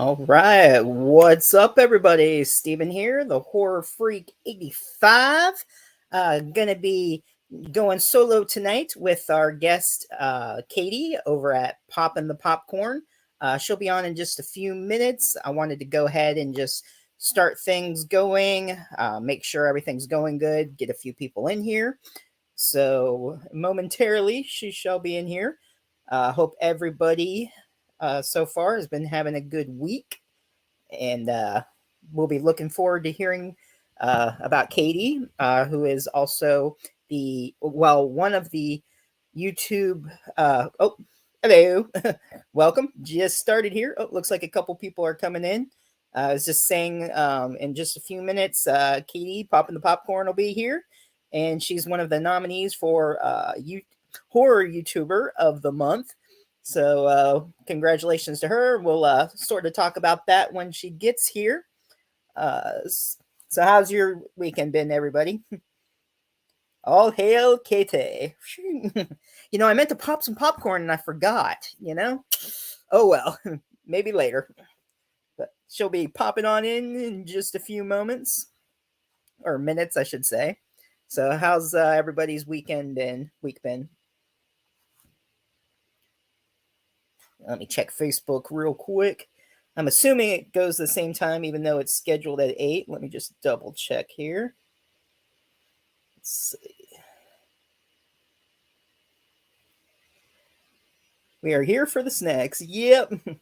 All right, what's up, everybody? Steven here, the Horror Freak 85. Gonna be going solo tonight with our guest, Katie, over at Poppin' the Popcorn. She'll be on in just a few minutes. I wanted to go ahead and just start things going, make sure everything's going good, get a few people in here. So, momentarily, she shall be in here. Hope everybody so far has been having a good week, and we'll be looking forward to hearing about Katie, who is also one of the YouTube. Oh, hello, welcome. Just started here. Oh, looks like a couple people are coming in. I was just saying, in just a few minutes, Katie Poppin' the Popcorn will be here, and she's one of the nominees for horror YouTuber of the month. So congratulations to her. We'll sort of talk about that when she gets here. So how's your weekend been, everybody? All hail Katie. I meant to pop some popcorn and I forgot, Oh well, maybe later. But she'll be popping on in just a few moments. Or minutes, I should say. So how's everybody's week been? Let me check Facebook real quick. I'm assuming it goes the same time, even though it's scheduled at 8. Let me just double check here. Let's see. We are here for the snacks. Yep. Let's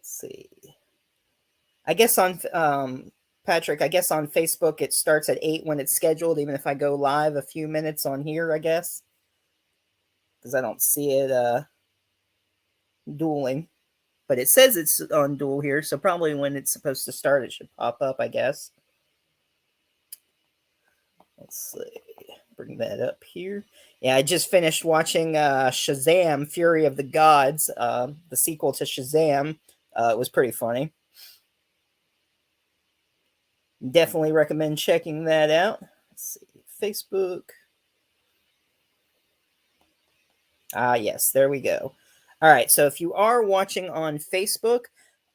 see. I guess on Patrick, I guess on Facebook it starts at 8 when it's scheduled, even if I go live a few minutes on here, I guess. Because I don't see it dueling. But it says it's on duel here, so probably when it's supposed to start it should pop up, I guess. Let's see. Bring that up here. Yeah, I just finished watching Shazam: Fury of the Gods, the sequel to Shazam. It was pretty funny. Definitely recommend checking that out. Let's see, Facebook. Yes, there we go. All right, so if you are watching on Facebook,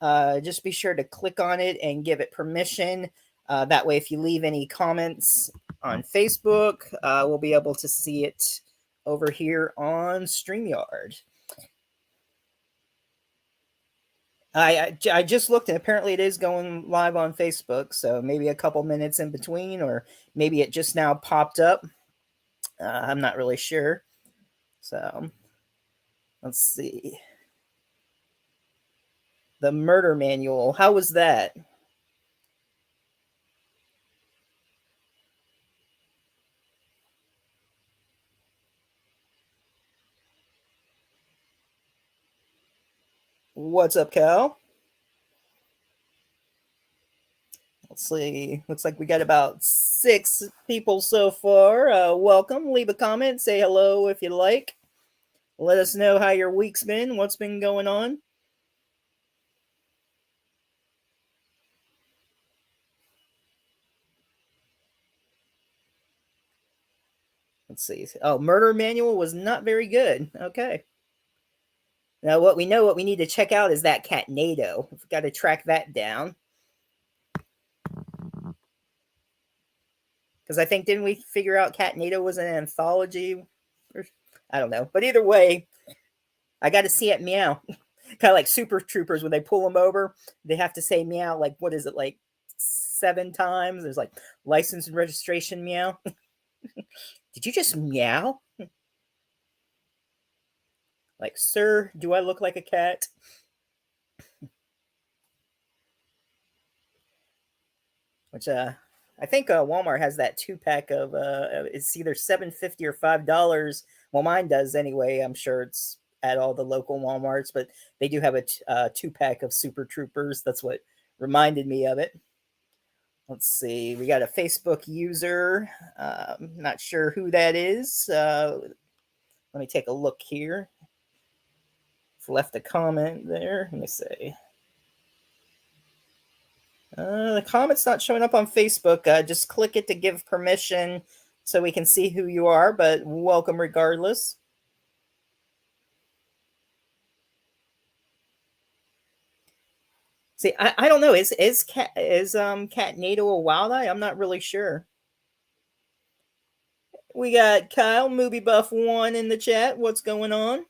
just be sure to click on it and give it permission. That way, if you leave any comments on Facebook, we'll be able to see it over here on StreamYard. I just looked, and apparently it is going live on Facebook, so maybe a couple minutes in between, or maybe it just now popped up. I'm not really sure. So let's see. The Murder Manual. How was that? What's up, Cal? Let's see. Looks like we got about 6 people so far. Welcome. Leave a comment. Say hello if you like. Let us know how your week's been. What's been going on. Let's see. Oh, Murder Manual was not very good. Okay. Now, what we need to check out is that Catnado. We've got to track that down. Because I think, didn't we figure out Catnado was an anthology? I don't know. But either way, I got to see it meow. Kind of like Super Troopers, when they pull them over, they have to say meow, like, what is it, like 7 times? There's like license and registration meow. Did you just meow? Like, sir, do I look like a cat? Which I think Walmart has that 2-pack of it's either $7.50 or $5. Well, mine does anyway. I'm sure it's at all the local WalMarts, but they do have a 2-pack of Super Troopers. That's what reminded me of it. Let's see. We got a Facebook user. Not sure who that is. Let me take a look here. Left a comment there. Let me see. The comment's not showing up on Facebook. Just click it to give permission so we can see who you are, but welcome regardless. See, I don't know. Cat Nato a wild eye? I'm not really sure. We got Kyle Movie Buff One in the chat. What's going on?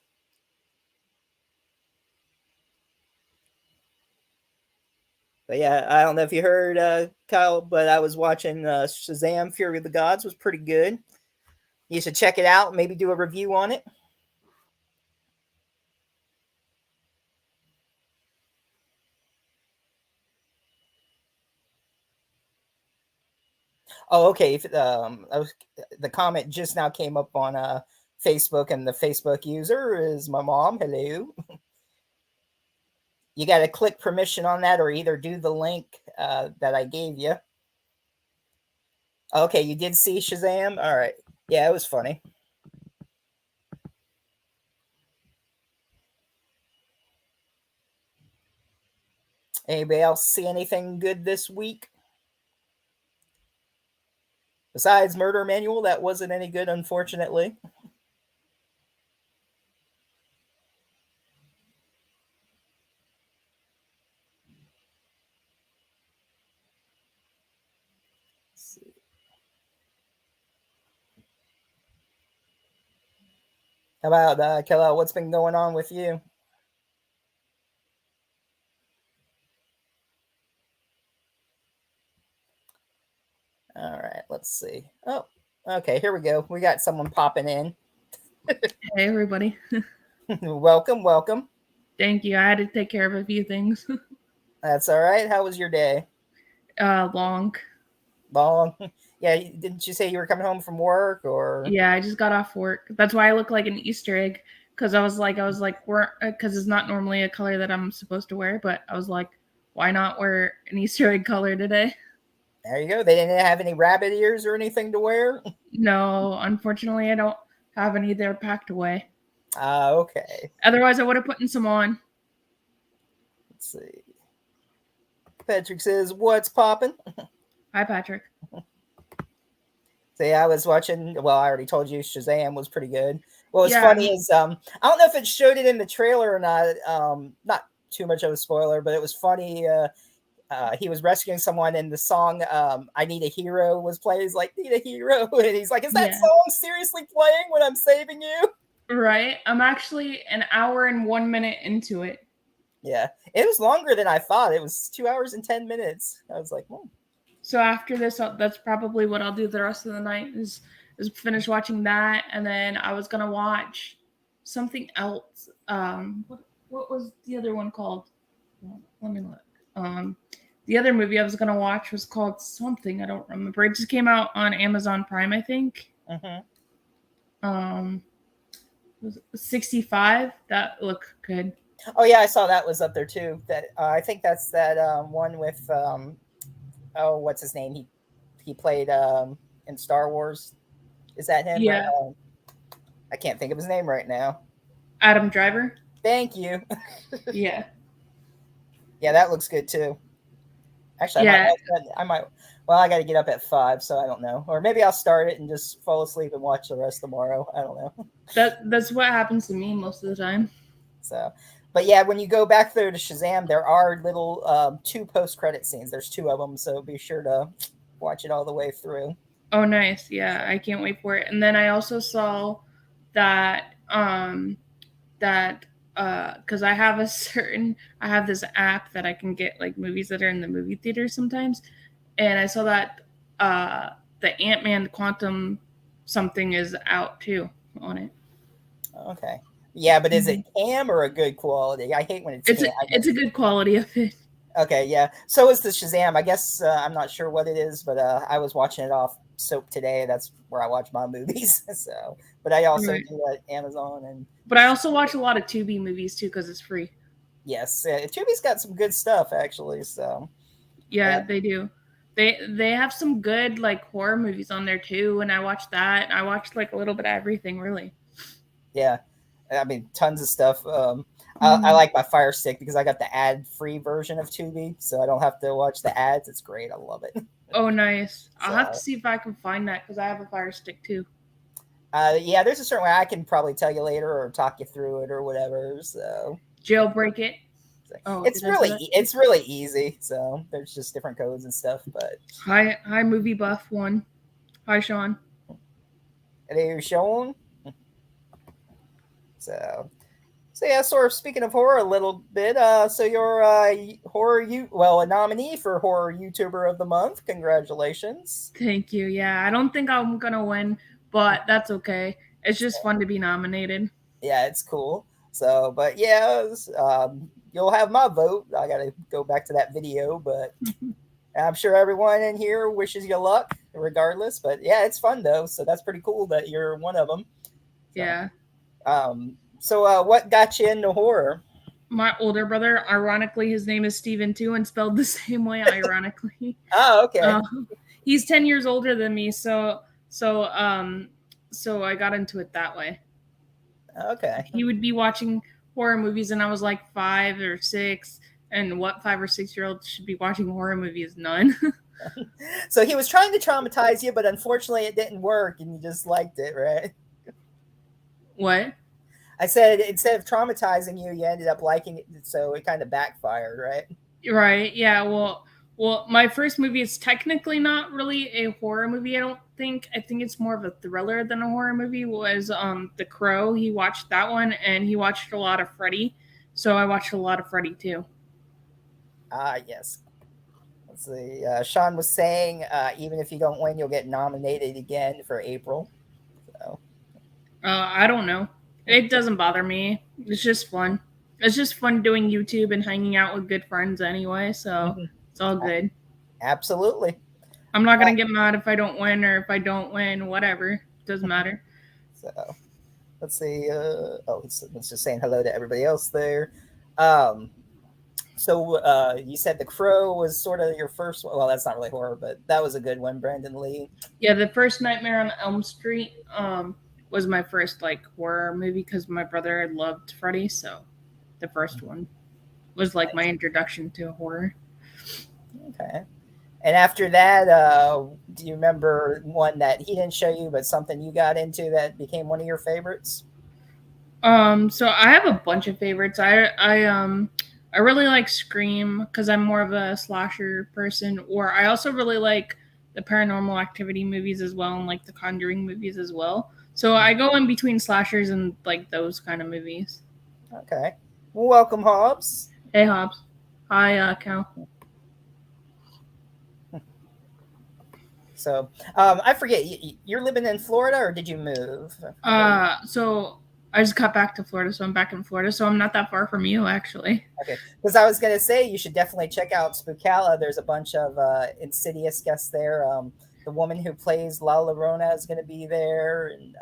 But yeah, I don't know if you heard Kyle, but I was watching Shazam: Fury of the Gods. Was pretty good. You should check it out. Maybe do a review on it. Oh, okay. The comment just now came up on Facebook, and the Facebook user is my mom. Hello. You got to click permission on that, or either do the link that I gave you. Okay, you did see Shazam? All right. Yeah, it was funny. Anybody else see anything good this week? Besides Murder Manual, that wasn't any good, unfortunately. How about Killa? What's been going on with you? All right, let's see. Oh, okay, here we go. We got someone popping in. Hey, everybody. Welcome, welcome. Thank you. I had to take care of a few things. That's all right. How was your day? Long. Long. Yeah, didn't you say you were coming home from work or? Yeah, I just got off work. That's why I look like an Easter egg. Because I was like, because it's not normally a color that I'm supposed to wear, but I was like, why not wear an Easter egg color today? There you go. They didn't have any rabbit ears or anything to wear? No, unfortunately, I don't have any. They're packed away. Okay. Otherwise, I would have put in some on. Let's see. Patrick says, "What's popping?" Hi, Patrick. So yeah, I was watching. Well, I already told you Shazam was pretty good. What was funny is I don't know if it showed it in the trailer or not. Not too much of a spoiler, but it was funny. He was rescuing someone, and the song "I Need a Hero" was playing. He's like, "Need a hero," and he's like, "Is that song seriously playing when I'm saving you?" Right. I'm actually an hour and 1 minute into it. Yeah, it was longer than I thought. It was 2 hours and 10 minutes. I was like, So after this, that's probably what I'll do the rest of the night is finish watching that, and then I was gonna watch something else. What was the other one called? Let me look. The other movie I was gonna watch was called something, I don't remember. It just came out on Amazon Prime, I think. Was it 65? That looked good. Oh yeah, I saw that was up there too. That I think that's that one with oh, what's his name? He played in Star Wars. Is that him? Yeah. I can't think of his name right now. Adam Driver. Thank you. Yeah. Yeah, that looks good too. Actually, I might. Well, I got to get up at 5, so I don't know. Or maybe I'll start it and just fall asleep and watch the rest tomorrow. I don't know. That's what happens to me most of the time. So, but yeah, when you go back there to Shazam, there are little 2 post-credit scenes. There's 2 of them, so be sure to watch it all the way through. Oh, nice. Yeah, I can't wait for it. And then I also saw that because I have this app that I can get like movies that are in the movie theater sometimes, and I saw that the Ant-Man Quantum something is out too on it. Okay. Yeah, but is it cam or a good quality? I hate when it's cam. It's a good quality of it. Okay, yeah. So is the Shazam. I guess I'm not sure what it is, but I was watching it off Soap today. That's where I watch my movies. So, but I also do Amazon and. But I also watch a lot of Tubi movies too because it's free. Yes, Tubi's got some good stuff actually. So. Yeah, they do. They have some good like horror movies on there too, and I watched that. I watched like a little bit of everything, really. Yeah, I mean, tons of stuff. I like my Fire Stick because I got the ad-free version of Tubi, so I don't have to watch the ads. It's great. I love it. Oh, nice. I'll have to see if I can find that because I have a Fire Stick too. Yeah, there's a certain way I can probably tell you later or talk you through it or whatever. So jailbreak it. Oh, It's did I say really that? it's really easy. So there's just different codes and stuff. But Hi, movie buff one. Hi, Sean. they're shown. So yeah, sort of speaking of horror a little bit. So you're a nominee for horror YouTuber of the month. Congratulations. Thank you. Yeah, I don't think I'm gonna win, but that's okay. It's just fun to be nominated. Yeah, it's cool. So, but yeah, you'll have my vote. I gotta go back to that video, but I'm sure everyone in here wishes you luck, regardless. But yeah, it's fun though. So that's pretty cool that you're one of them. So, Yeah. What got you into horror? My older brother, ironically, his name is Steven too, and spelled the same way, ironically. Oh, okay. He's 10 years older than me, so I got into it that way. Okay. He would be watching horror movies, and I was like 5 or 6, and what 5 or 6-year-old should be watching horror movies? None. So he was trying to traumatize you, but unfortunately it didn't work, and you just liked it, right? What? I said instead of traumatizing you, you ended up liking it, so it kind of backfired, right? Right. Yeah. Well, my first movie is technically not really a horror movie. I don't think. I think it's more of a thriller than a horror movie. Was The Crow? He watched that one, and he watched a lot of Freddy. So I watched a lot of Freddy too. Yes. Let's see. Sean was saying, even if you don't win, you'll get nominated again for April. So. I don't know. It doesn't bother me. It's just fun. It's just fun doing YouTube and hanging out with good friends anyway. So it's all good. Absolutely. I'm not gonna get mad if I don't win, or if I don't win, whatever. Doesn't matter. So let's see. It's just saying hello to everybody else there. You said The Crow was sort of your first one. Well, that's not really horror, but that was a good one, Brandon Lee. Yeah, the first Nightmare on Elm Street was my first like horror movie because my brother loved Freddy, so the first one was like my introduction to horror. Okay. And after that, do you remember one that he didn't show you, but something you got into that became one of your favorites? So I have a bunch of favorites. I really like Scream because I'm more of a slasher person, or I also really like the Paranormal Activity movies as well, and like the Conjuring movies as well. So I go in between slashers and like those kind of movies. Okay. Well, welcome, Hobbs. Hey, Hobbs. Hi, Cal. So I forget, you're living in Florida, or did you move? So I just got back to Florida, so I'm back in Florida, so I'm not that far from you, actually. Okay, because I was going to say you should definitely check out Spookala. There's a bunch of Insidious guests there. The woman who plays La Llorona is going to be there, and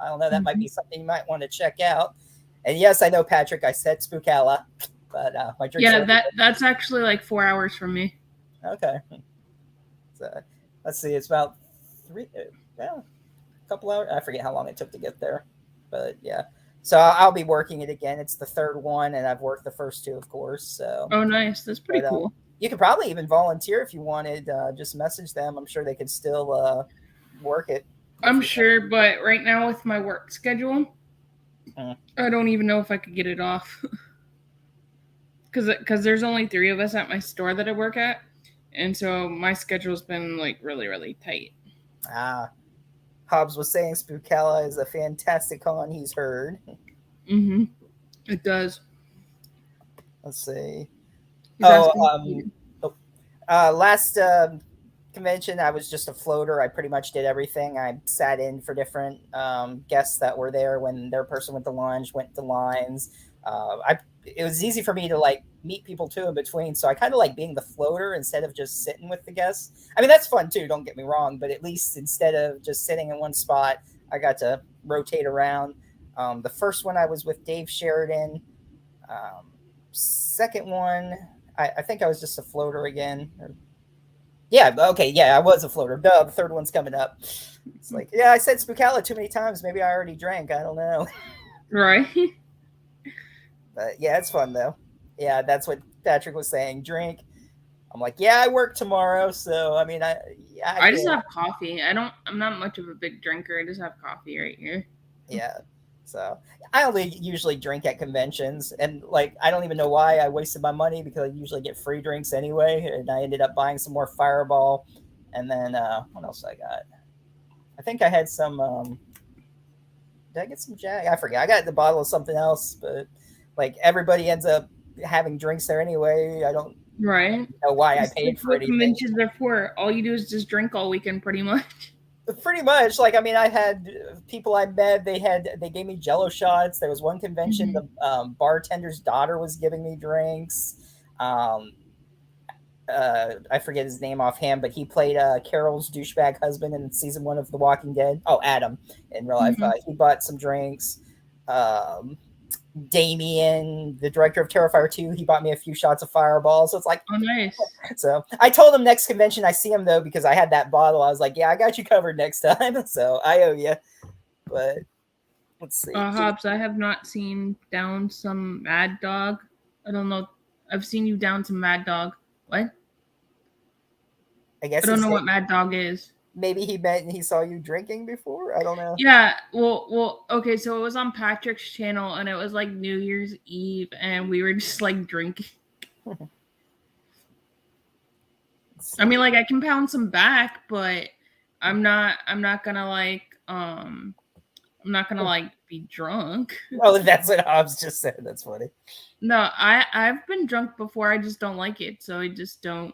I don't know, that might be something you might want to check out. And yes, I know, Patrick, I said Spookala, but my drink. Yeah, that's actually like 4 hours from me. Okay. So let's see, it's about a couple hours. I forget how long it took to get there, but yeah. So I'll be working it again. It's the third one, and I've worked the first two, of course. So. Oh, nice. That's pretty cool. You could probably even volunteer if you wanted. Just message them. I'm sure they could still work it. I'm sure, but right now with my work schedule, I don't even know if I could get it off. Because there's only 3 of us at my store that I work at, and so my schedule's been like really, really tight. Hobbs was saying Spookala is a fantastic con he's heard. Mm-hmm. It does. Let's see. Last convention, I was just a floater. I pretty much did everything. I sat in for different guests that were there when their person went to lunch, went to lines. It was easy for me to like meet people too in between. So I kind of like being the floater instead of just sitting with the guests. I mean, that's fun too, don't get me wrong, but at least instead of just sitting in one spot, I got to rotate around. The first one I was with Dave Sheridan. Second one, I think I was just a floater again. I was a floater. Duh, the third one's coming up. It's like, yeah, I said Spookala too many times. Maybe I already drank. I don't know. Right. But yeah, it's fun though. Yeah, that's what Patrick was saying. Drink. I'm like, yeah, I work tomorrow, so I mean, I just have coffee. I'm not much of a big drinker. I just have coffee right here. Yeah. So I only usually drink at conventions, and like I don't even know why I wasted my money because I usually get free drinks anyway, and I ended up buying some more Fireball, and then what else I got? I think I had some. Did I get some Jack? I forget. I got the bottle of something else, but like everybody ends up having drinks there anyway. I don't Right. know why I It's paid for what anything. conventions are for. All you do is just drink all weekend, pretty much. Pretty much, like I mean, I had people I met. They gave me Jello shots. There was one convention. Mhm. The bartender's daughter was giving me drinks. Um, I forget his name offhand, but he played Carol's douchebag husband in season 1 of The Walking Dead. Oh, Adam in real life. Mhm. He bought some drinks. Um, Damien, the director of Terrifier 2, he bought me a few shots of Fireball. So it's like, Oh, nice. so I told him next convention I see him though because I had that bottle. I was like, yeah, I got you covered next time. So I owe you. But let's see. Hobbs, I have not seen down some Mad Dog. I don't know. I've seen you down some Mad Dog. What? I I guess don't know what Mad Dog is. maybe he met and he saw you drinking before. I don't know. Yeah, well, okay, so it was on Patrick's channel and it was like New Year's Eve and we were just like drinking. I mean, like I can pound some back, but I'm not gonna like be drunk. Oh, that's what Hobbs just said. That's funny. No, I've been drunk before. I just don't like it, so I just don't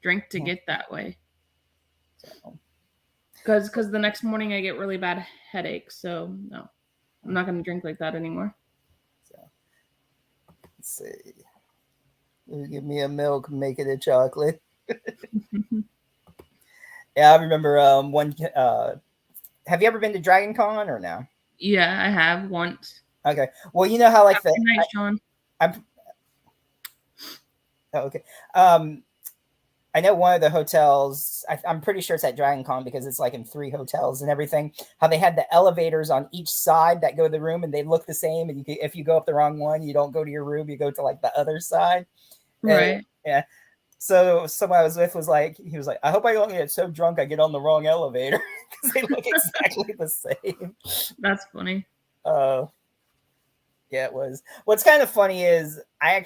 drink to get that way. So, Because the next morning I get really bad headaches. So no, I'm not gonna drink like that anymore. let's see. You give me a milk, make it a chocolate. Yeah, I remember one. Have you ever been to Dragon Con or no? Yeah, I have once. Okay. Well, you know how like Good night, Sean. I'm oh, okay. I know one of the hotels. I'm pretty sure it's at Dragon Con because it's like in 3 hotels and everything. How they had the elevators on each side that go to the room, and they look the same. And if you go up the wrong one, you don't go to your room. You go to like the other side. Right. And, yeah. So someone I was with was like, he was like, I hope I don't get so drunk I get on the wrong elevator because they look exactly the same. That's funny. Yeah, it was. What's kind of funny is I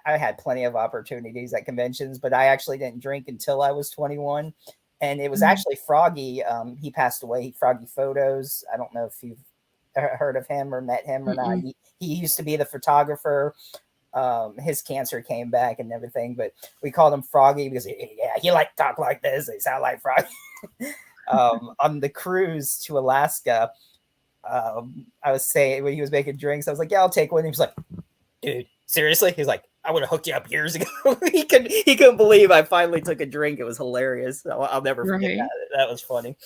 had plenty of opportunities at conventions, but I actually didn't drink until I was 21. And it was actually Froggy. He passed away, Froggy Photos. I don't know if you've heard of him or met him or not. He used to be the photographer. His cancer came back and everything, but we called him Froggy because he like to talk like this. They sound like Froggy. On the cruise to Alaska, I was saying when he was making drinks, I was like, yeah, I'll take one. He was like, dude, seriously? He's like, I would have hooked you up years ago. he couldn't believe I finally took a drink. It was hilarious. I'll never forget that. That was funny.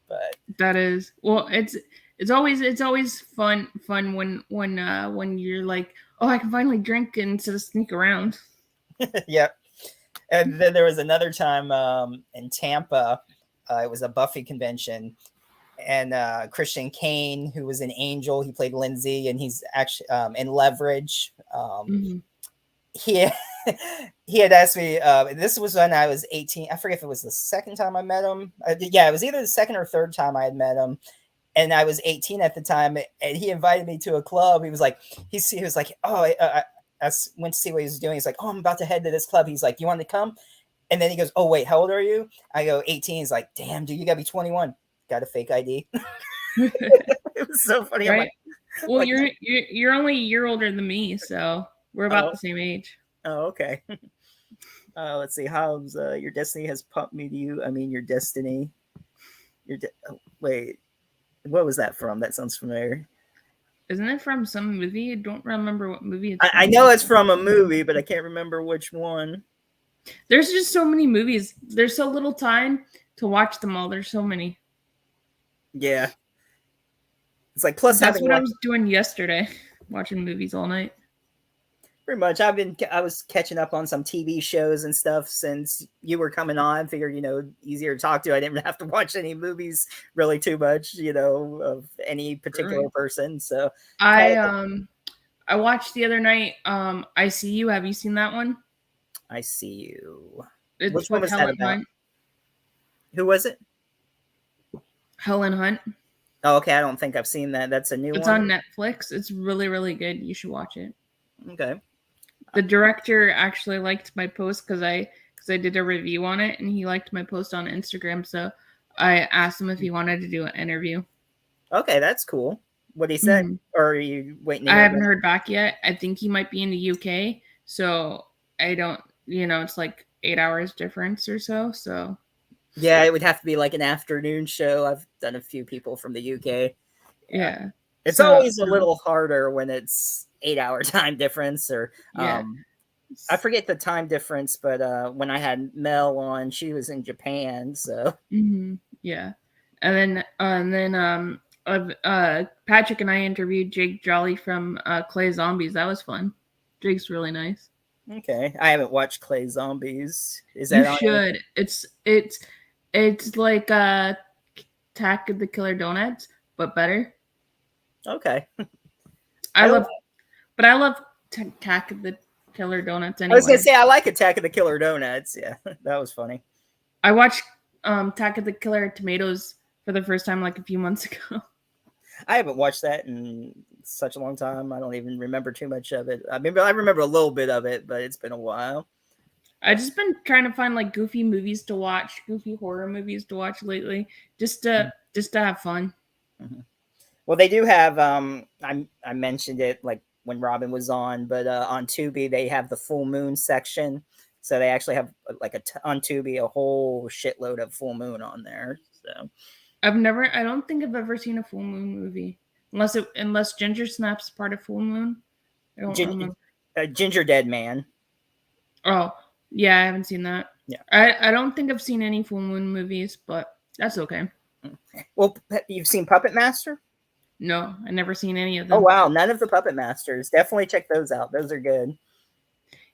But that is, well, it's always fun when you're like, oh, I can finally drink instead of sneak around. Yeah. And then there was another time in Tampa. It was a Buffy convention, and Christian Kane, who was an Angel, he played Lindsay, and he's actually in Leverage. He he had asked me. This was when I was 18. I forget if it was the second time I met him. Yeah, it was either the second or third time I had met him, and I was 18 at the time. And he invited me to a club. He was like, he was like, oh, I went to see what he was doing. He's like, oh, I'm about to head to this club. He's like, you want to come? And then he goes, oh wait, how old are you? I go 18. He's like, damn, dude, you gotta be 21. Got a fake ID. It was so funny. Right? I'm like, well, like, you're only a year older than me, so we're about the same age. Oh, okay. Let's see. Hobbs, your destiny has pumped me to you. I mean, your destiny. Wait, what was that from? That sounds familiar. Isn't it from some movie? I don't remember what movie it's I know it's from a movie, but I can't remember which one. There's just so many movies. There's so little time to watch them all. There's so many. Yeah. It's like plus that's what I was doing yesterday, watching movies all night. Pretty much. I was catching up on some TV shows and stuff since you were coming on. Figured, easier to talk to. I didn't have to watch any movies really too much, of any particular person. So I watched the other night, I See You. Have you seen that one? I See You. It's Which one was Helen that about? Hunt. Who was it? Helen Hunt. Oh, okay. I don't think I've seen that. That's a new It's one. on Netflix. It's really, really good. You should watch it. Okay. The director actually liked my post because I did a review on it, and he liked my post on Instagram. So I asked him if he wanted to do an interview. Okay, that's cool. What he said, Mhm. or are you waiting to I hear haven't back? heard back yet. I think he might be in the UK, so I don't. It's like 8 hours difference or so. So Yeah, it would have to be like an afternoon show. I've done a few people from the UK. Yeah. yeah. It's So always a little harder when it's 8 hour time difference or yeah. I forget the time difference, but when I had Mel on, she was in Japan, so Yeah. And then Patrick and I interviewed Jake Jolly from Clay Zombies. That was fun. Jake's really nice. okay. I haven't watched Clay Zombies. Is You that on any? should. It's like Attack of the Killer Donuts, but better. Okay. I I don't love, but I love Attack of the Killer Donuts I was gonna anyway. say I like Attack of the Killer Donuts. Yeah, that was funny. I watched Attack of the Killer Tomatoes for the first time like a few months ago. I haven't watched that in such a long time. I don't even remember too much of it. I mean, I remember a little bit of it, but it's been a while. I just been trying to find like goofy movies to watch, goofy horror movies to watch lately, just to have fun. Mhm. Well, they do have. I mentioned it like when Robin was on, but on Tubi they have the full moon section, so they actually have like on Tubi a whole shitload of full moon on there. So I don't think I've ever seen a full moon movie unless Ginger Snap's part of Full Moon. I don't Gin- remember. Ginger Dead Man. Oh, yeah, I haven't seen that. Yeah. I don't think I've seen any full moon movies, but that's okay. Well, you've seen Puppet Master? No, I never seen any of Oh them. wow, none of the Puppet Masters. Definitely check those out. Those are good.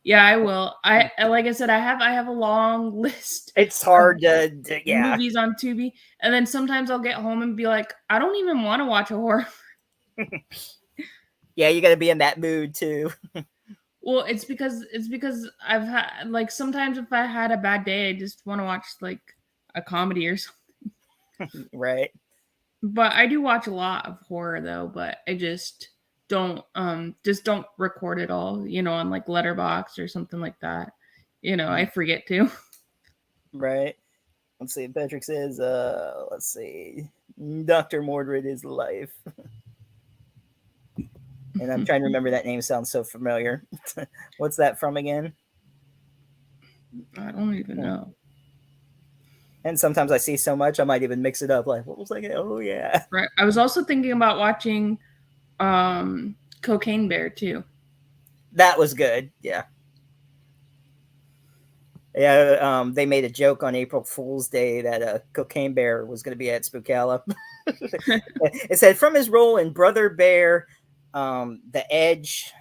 Yeah, I will. Like I said, I have a long list It's of hard to yeah. movies on Tubi, and then sometimes I'll get home and be like, I don't even want to watch a horror. Yeah, you got to be in that mood too. Well, it's because I've had like sometimes if I had a bad day, I just want to watch like a comedy or something. Right. But I do watch a lot of horror though, but I just don't record it all, on like Letterbox or something like that. I forget to. Right. Let's see. Patrick says, let's see. Dr. Mordred is life. And I'm trying to remember that name sounds so familiar. What's that from again? I don't even know. And sometimes I see so much I might even mix it up. Like, what was I gonna, oh yeah. Right. I was also thinking about watching Cocaine Bear too. That was good. Yeah. Yeah, they made a joke on April Fool's Day that Cocaine Bear was going to be at Spookala. It said from his role in Brother Bear, The Edge,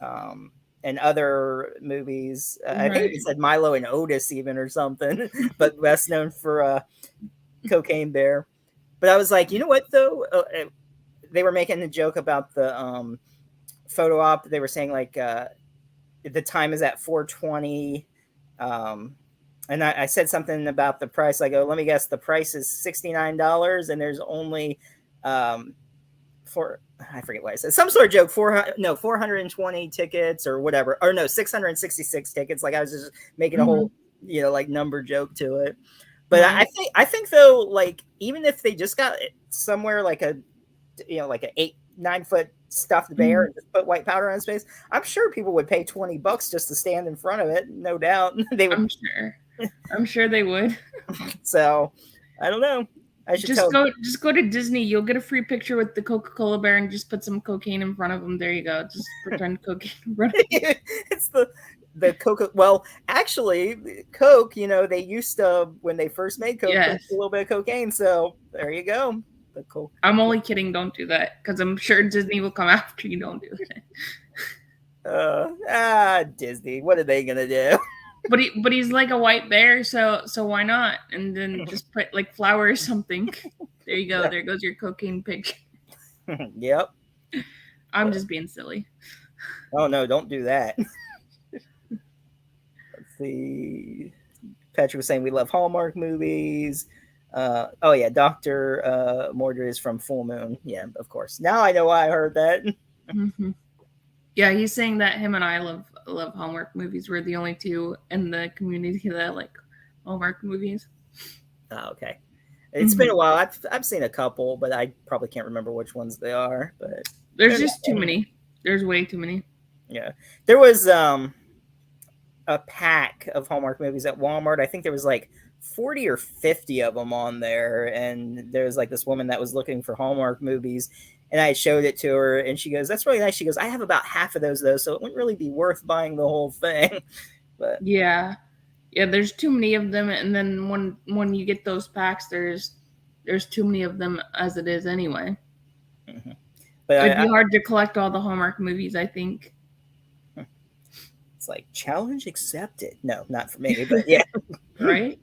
and other movies. I think it said Milo and Otis even or something, but best known for Cocaine Bear. But I was like, you know what though? They were making a joke about the photo op. They were saying like the time is at 4:20. And I said something about the price. I go, let me guess, the price is $69, and there's only I forget what I said, some sort of joke. 420 tickets or whatever, or no, 666 tickets. Like I was just making a whole like number joke to it. But right. I think though, like even if they just got somewhere like a like an 8-9 foot stuffed bear and just put white powder on his face, I'm sure people would pay $20 just to stand in front of it. No doubt they would. I'm sure they would. So I don't know. I should just go to Disney. You'll get a free picture with the Coca-Cola bear and just put some cocaine in front of them. There you go. Just pretend cocaine in front of them. It's the Coke. Well, actually, Coke, they used to, when they first made Coke, a little bit of cocaine. So there you go. The Coke. I'm only kidding. Don't do that because I'm sure Disney will come after you. Don't do that. Disney. What are they gonna do? But he's like a white bear, so why not? And then just put like flour or something. There you go. Yeah. There goes your cocaine picture. Yep. I'm just being silly. Oh no, don't do that. Let's see. Patrick was saying we love Hallmark movies. Oh yeah, Doctor Mordred is from Full Moon. Yeah, of course. Now I know why I heard that. Mm-hmm. Yeah, he's saying that him and I love Hallmark movies. We're the only two in the community that like Hallmark movies. Oh, okay. It's been a while. I've seen a couple, but I probably can't remember which ones they are. But there's just too many. There's way too many. Yeah, there was a pack of Hallmark movies at Walmart. I think there was like 40 or 50 of them on there, and there was like this woman that was looking for Hallmark movies, and I showed it to her, and she goes, "That's really nice." She goes, "I have about half of those though, so it wouldn't really be worth buying the whole thing." But yeah, there's too many of them, and then when you get those packs, there's too many of them as it is anyway. Mm-hmm. But it'd be hard to collect all the Hallmark movies, I think. It's like challenge accepted. No, not for me, but yeah. Right.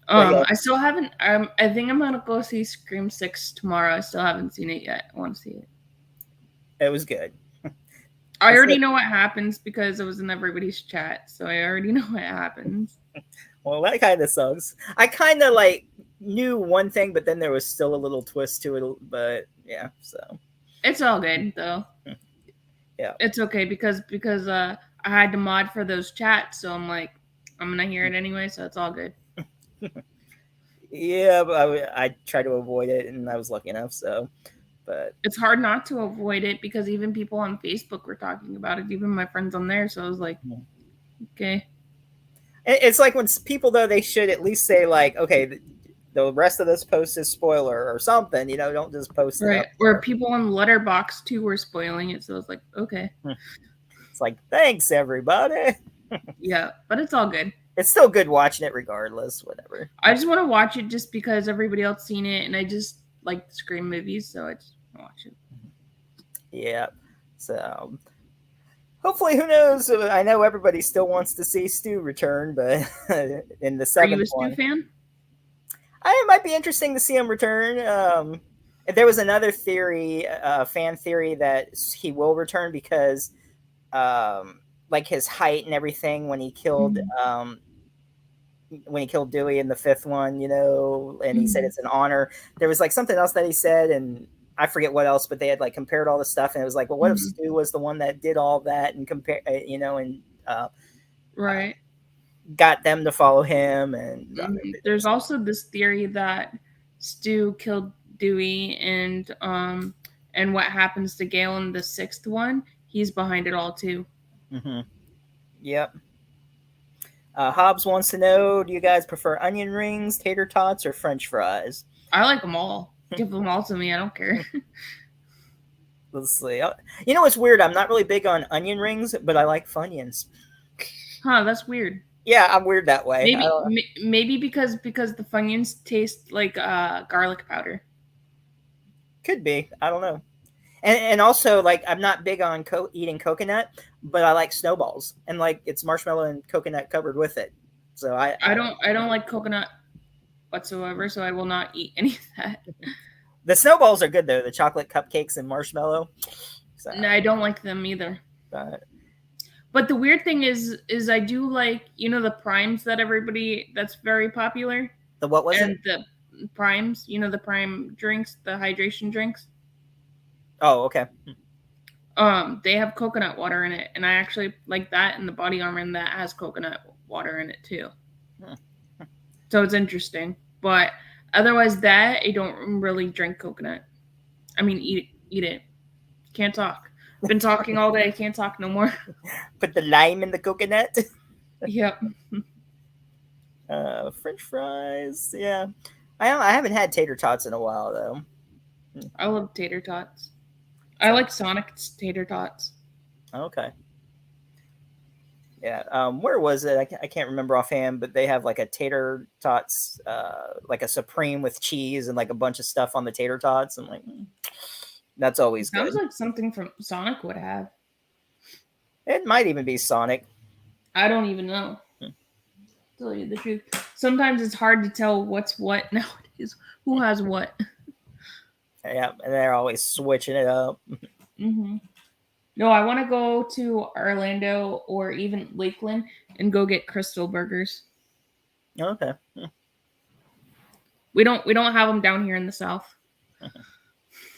Yeah. I still haven't. I think I'm gonna go see Scream 6 tomorrow. I still haven't seen it yet. I want to see it. It was good. I already know what happens because it was in everybody's chat, so I already know what happens. Well, that kind of sucks. I kind of like knew one thing, but then there was still a little twist to it. But yeah, so it's all good though. Yeah, it's okay because I had to mod for those chats, so I'm like, I'm gonna hear it anyway, so it's all good. Yeah, but I tried to avoid it, and I was lucky enough. So, but it's hard not to avoid it because even people on Facebook were talking about it, even my friends on there. So I was like, okay. It's like when people though, they should at least say like, okay, the rest of this post is spoiler or something. You know, don't just post it. Right. Or people on Letterboxd too were spoiling it, so I was like, okay. It's like, thanks everybody. Yeah, but it's all good. It's still good watching it regardless, whatever. I just want to watch it just because everybody else seen it, and I just like the Scream movies, so I just want to watch it. Yeah. So hopefully, who knows? I know everybody still wants to see Stu return, but in the seventh one. Are you a Stu fan? It might be interesting to see him return. There was another theory, fan theory, that he will return because like his height and everything when he killed Dewey in the fifth one, you know, and he said it's an honor. There was like something else that he said, and I forget what else, but they had like compared all the stuff, and it was like, well, what if Stu was the one that did all that and compare, you know, and right, got them to follow him. And there's also this theory that Stu killed Dewey, and what happens to Gale in the sixth one, he's behind it all too. Yep. Hobbs wants to know, do you guys prefer onion rings, tater tots, or French fries? I like them all. Give them all to me. I don't care. Let's see. You know what's weird? I'm not really big on onion rings, but I like Funyuns. Huh, that's weird. Yeah, I'm weird that way. Maybe because the Funyuns taste like garlic powder. Could be. I don't know. And also, like, I'm not big on eating coconut, but I like snowballs, and like it's marshmallow and coconut covered with it. So I don't like coconut whatsoever, so I will not eat any of that. The snowballs are good though, the chocolate cupcakes and marshmallow. So. No, I don't like them either. But the weird thing is I do like, you know, the primes that's very popular. The what was it? The primes, you know, the prime drinks, the hydration drinks. Oh, okay. They have coconut water in it, and I actually like that, and the Body Armor in that has coconut water in it too. So it's interesting, but otherwise that I don't really drink coconut. I mean, eat it. Can't talk. Been talking all day. Can't talk no more. Put the lime in the coconut. Yep. French fries. Yeah, I haven't had tater tots in a while though. I love tater tots. I like Sonic's tater tots. Okay. Yeah. Where was it? I can't remember offhand, but they have like a tater tots, like a supreme with cheese and like a bunch of stuff on the tater tots. And like, that's always good. Sounds like something from Sonic would have. It might even be Sonic. I don't even know. To tell you the truth. Sometimes it's hard to tell what's what nowadays. Who has what? Yeah, and they're always switching it up. No, I want to go to Orlando or even Lakeland and go get Crystal Burgers. Okay. We don't have them down here in the South.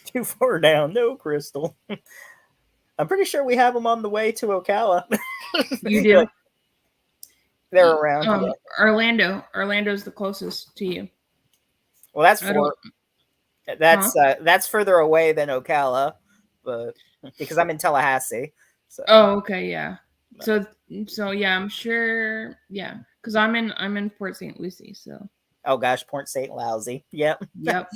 Too far down. No, Crystal. I'm pretty sure we have them on the way to Ocala. You do? They're around. Yeah. Orlando's the closest to you. Well, that's further away than Ocala, but because I'm in Tallahassee. So. Oh, okay, yeah. So yeah, I'm sure. Yeah, because I'm in Port St. Lucie. So. Oh gosh, Port St. Lousy. Yep. Yep.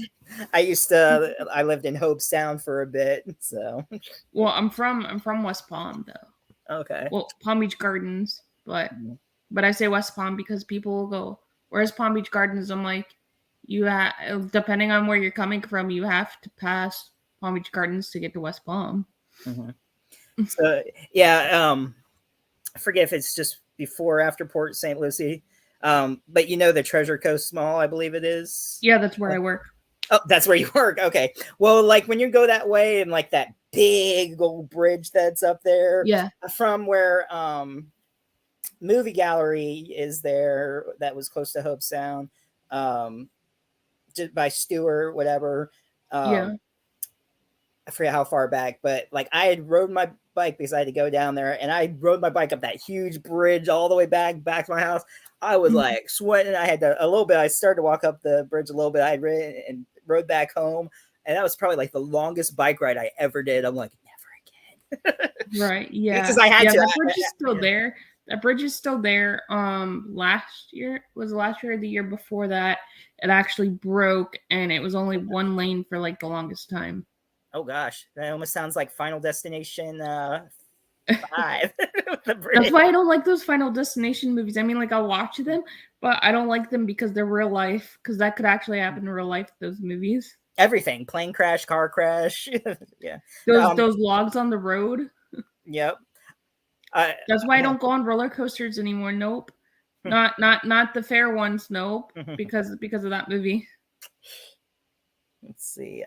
I lived in Hobe Sound for a bit. So. Well, I'm from West Palm though. Okay. Well, Palm Beach Gardens, but I say West Palm because people will go, where's Palm Beach Gardens? I'm like, depending on where you're coming from, you have to pass Palm Beach Gardens to get to West Palm. Mm-hmm. So yeah, I forget if it's just before or after Port St. Lucie. But the Treasure Coast Mall, I believe it is. Yeah, that's where I work. Oh, that's where you work. Okay. Well, like when you go that way and like that big old bridge that's up there. Yeah. From where Movie Gallery is there, that was close to Hobe Sound. Just by Stewart, whatever. Yeah. I forget how far back, but like I had rode my bike because I had to go down there, and I rode my bike up that huge bridge all the way back to my house. I was like sweating. I had a little bit. I started to walk up the bridge a little bit. I ridden and rode back home, and that was probably like the longest bike ride I ever did. I'm like, never again. Right? Yeah. Because I had to. That bridge is still there. That bridge is still there. Last year or the year before that, it actually broke, and it was only one lane for like the longest time. Oh gosh, that almost sounds like Final Destination 5. That's why I don't like those Final Destination movies. I mean, like I'll watch them, but I don't like them because they're real life. Because that could actually happen in real life. Those movies. Everything, plane crash, car crash. Yeah. Those logs on the road. Yep. That's why I don't go on roller coasters anymore. Nope. Not the fair ones. Nope. Because of that movie. Let's see.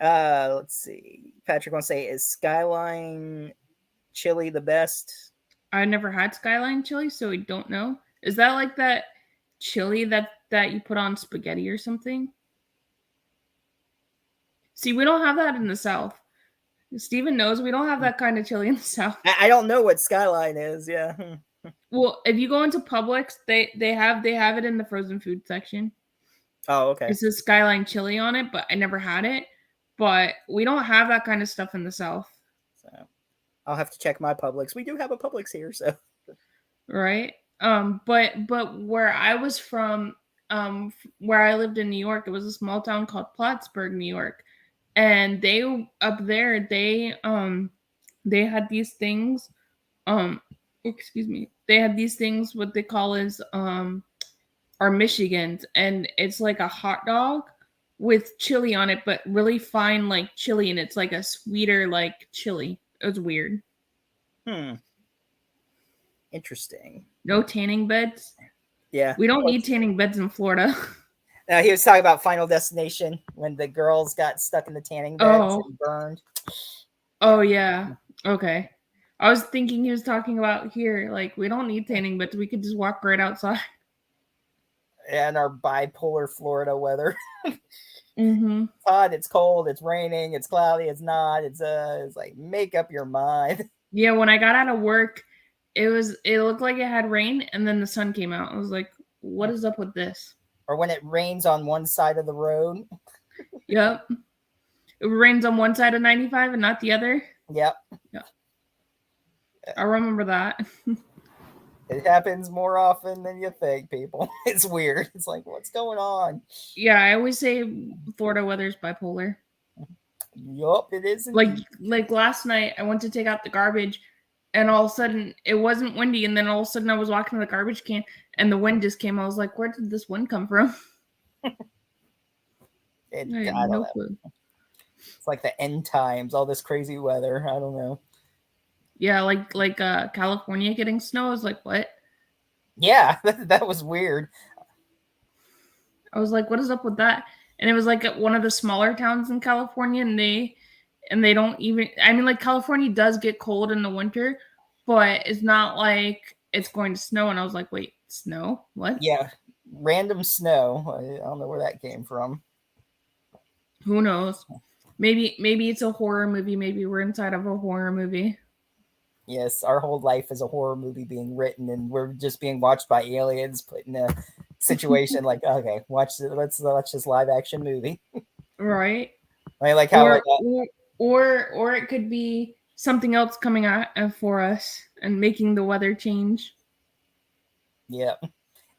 Patrick wants to say, is Skyline chili the best? I never had Skyline chili, so I don't know. Is that like that chili that you put on spaghetti or something? See, we don't have that in the South. Steven knows we don't have that kind of chili in the South. I don't know what Skyline is. Yeah. Well, if you go into Publix, they have it in the frozen food section. Oh, okay. It says Skyline chili on it, but I never had it. But we don't have that kind of stuff in the South. So I'll have to check my Publix. We do have a Publix here, so. Right. But where I was from, where I lived in New York, it was a small town called Plattsburgh, New York. And they up there, they had these things, excuse me. They had these things, what they call is are Michigans, and it's like a hot dog with chili on it, but really fine like chili, and it's like a sweeter like chili. It was weird. Interesting. No tanning beds. Yeah. We don't need tanning beds in Florida. Now he was talking about Final Destination when the girls got stuck in the tanning beds and burned. Oh yeah. Okay. I was thinking he was talking about here, like we don't need tanning beds. We could just walk right outside. And our bipolar Florida weather. Mm-hmm. It's hot, it's cold, it's raining, it's cloudy, it's not. It's like make up your mind. Yeah, when I got out of work, it looked like it had rain, and then the sun came out. I was like, what is up with this? Or when it rains on one side of the road. Yep. It rains on one side of 95 and not the other. Yep. Yeah. I remember that. It happens more often than you think, people. It's weird. It's like, what's going on? Yeah, I always say Florida weather's bipolar. Yup, it is. Like last night, I went to take out the garbage, and all of a sudden, it wasn't windy, and then all of a sudden, I was walking to the garbage can, and the wind just came. I was like, where did this wind come from? I had no clue. It's like the end times, all this crazy weather. I don't know. Yeah, like California getting snow. I was like, what? Yeah, that was weird. I was like, what is up with that? And it was like at one of the smaller towns in California, and they don't even, I mean, like California does get cold in the winter, but it's not like it's going to snow. And I was like, wait, snow? What? Yeah, random snow. I don't know where that came from. Who knows? Maybe it's a horror movie. Maybe we're inside of a horror movie. Yes, our whole life is a horror movie being written, and we're just being watched by aliens put in a situation like, okay, watch it. Let's watch this live action movie. Right. I like how Or it could be something else coming out for us and making the weather change. yeah,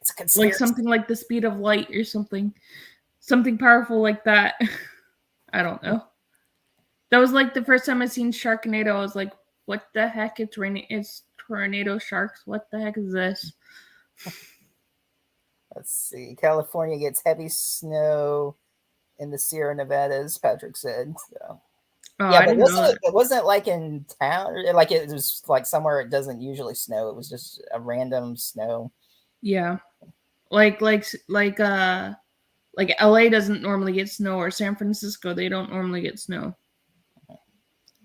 it's a conspiracy. Like something like the speed of light or something powerful like that. I don't know. That was like the first time I seen Sharknado. I was like, what the heck? It's raining. It's tornado sharks. What the heck is this? Let's see. California gets heavy snow in the Sierra Nevadas, Patrick said. So. Oh, Yeah, I but didn't know that. it wasn't like in town, like it was like somewhere it doesn't usually snow. It was just a random snow. Yeah, like LA doesn't normally get snow, or San Francisco, they don't normally get snow.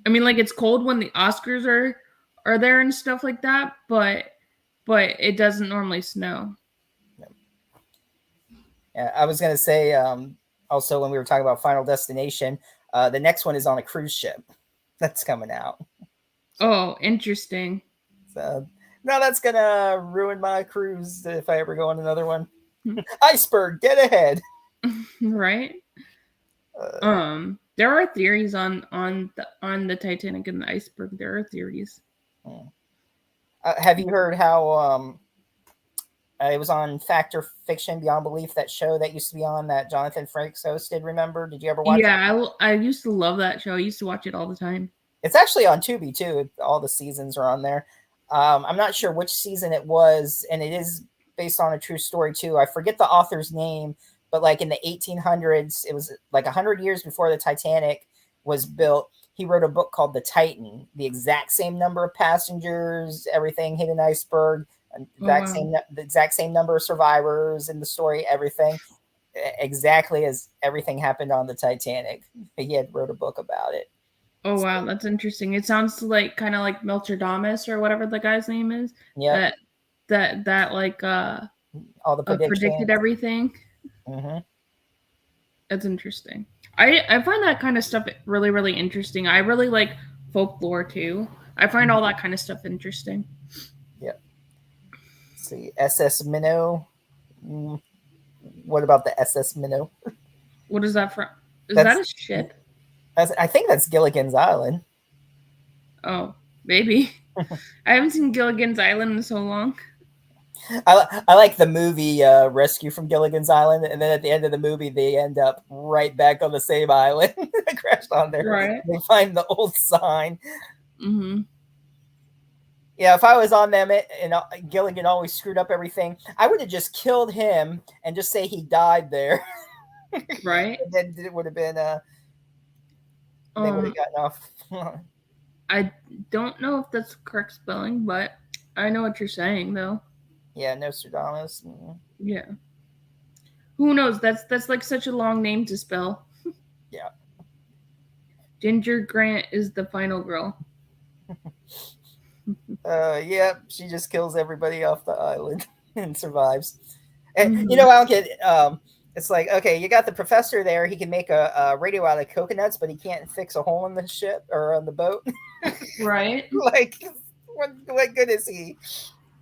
I mean, like it's cold when the Oscars are there and stuff like that, but it doesn't normally snow. Yeah, I was gonna say also when we were talking about Final Destination, the next one is on a cruise ship that's coming out. Oh, interesting. So no, that's gonna ruin my cruise if I ever go on another one. Iceberg, get ahead. Right. There are theories on the Titanic and the iceberg. There are theories. Have you heard how it was on Fact or Fiction Beyond Belief, that show that used to be on that Jonathan Frakes hosted? Remember? Did you ever watch it? Yeah, I used to love that show. I used to watch it all the time. It's actually on Tubi too. All the seasons are on there. I'm not sure which season it was, and it is based on a true story too. I forget the author's name, but like in the 1800s, it was like 100 years before the Titanic was built. He wrote a book called The Titan. The exact same number of passengers, everything hit an iceberg, the exact same number of survivors in the story, everything exactly as everything happened on the Titanic. He had wrote a book about it. Oh wow, that's interesting. It sounds like kind of like Melchordamus or whatever the guy's name is. Yeah. That like all the predicted everything. Mm-hmm. That's interesting. I find that kind of stuff really, really interesting. I really like folklore too. I find all that kind of stuff interesting. Yeah. Let's see, SS Minnow. What about the SS Minnow? What is that from? Is that a ship? I think that's Gilligan's Island. Oh, maybe. I haven't seen Gilligan's Island in so long. I like the movie Rescue from Gilligan's Island, and then at the end of the movie, they end up right back on the same island. They crashed on there. Right. They find the old sign. Mm-hmm. Yeah, if I was on them and Gilligan always screwed up everything, I would have just killed him and just say he died there. Right. And then it would have been they would have gotten off. I don't know if that's correct spelling, but I know what you're saying though. Yeah, Nostradamus. Yeah. Who knows? That's like such a long name to spell. Yeah. Ginger Grant is the final girl. Yeah, she just kills everybody off the island and survives. And you know, I don't get it's like, okay, you got the professor there. He can make a radio out of coconuts, but he can't fix a hole in the ship or on the boat. Right. Like, what good is he?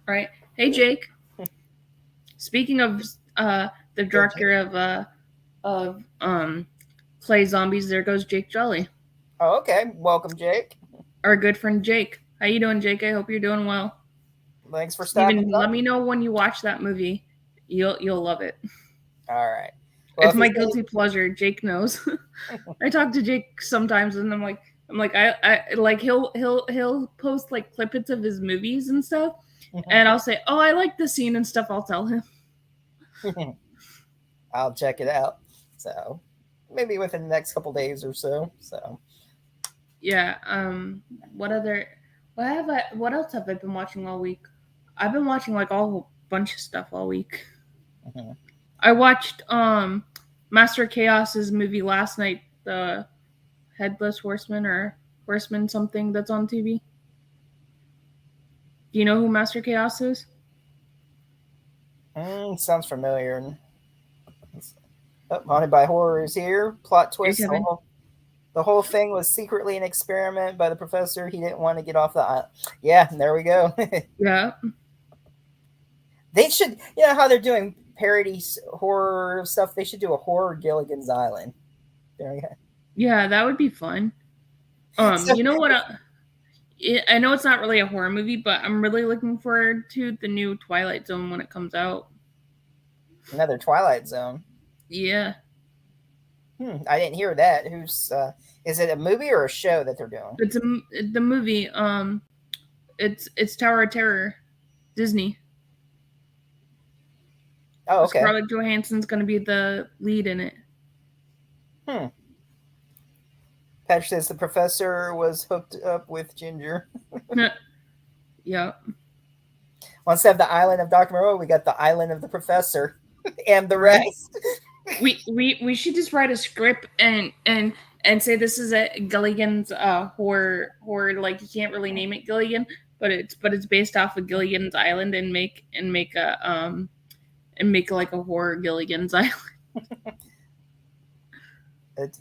Right. Hey, Jake. Speaking of the director of Play Zombies, there goes Jake Jolly. Oh, okay. Welcome, Jake. Our good friend Jake. How you doing, Jake? I hope you're doing well. Thanks for stopping. Let me know when you watch that movie. You'll love it. All right. Well, it's my guilty pleasure. Jake knows. I talk to Jake sometimes, and I'm like, I like he'll post like clippets of his movies and stuff, and I'll say, oh, I like this scene and stuff. I'll tell him. I'll check it out. So maybe within the next couple days or so. So yeah. What else have I been watching all week? I've been watching like a bunch of stuff all week. Mm-hmm. I watched Master Chaos's movie last night, the Headless Horseman or Horseman something that's on TV. Do you know who Master Chaos is? Sounds familiar. Oh, Haunted by Horror is here. Plot Hey, twist. Kevin. The whole thing was secretly an experiment by the professor. He didn't want to get off the island. Yeah, there we go. Yeah. They should, how they're doing parody horror stuff. They should do a horror Gilligan's Island. There we go. Yeah, that would be fun. So, You know what? I know it's not really a horror movie, but I'm really looking forward to the new Twilight Zone when it comes out. another Twilight Zone. Yeah. I didn't hear that. Is it a movie or a show that they're doing? It's the movie. It's Tower of Terror, Disney. Oh, okay. Scarlett Johansson's going to be the lead in it. Patrick says the professor was hooked up with Ginger. Yeah. Once have the island of Dr. Moreau, we got the island of the professor and the rest. We should just write a script and say this is a Gilligan's horror, like you can't really name it Gilligan, but it's based off of Gilligan's Island and make like a horror Gilligan's Island.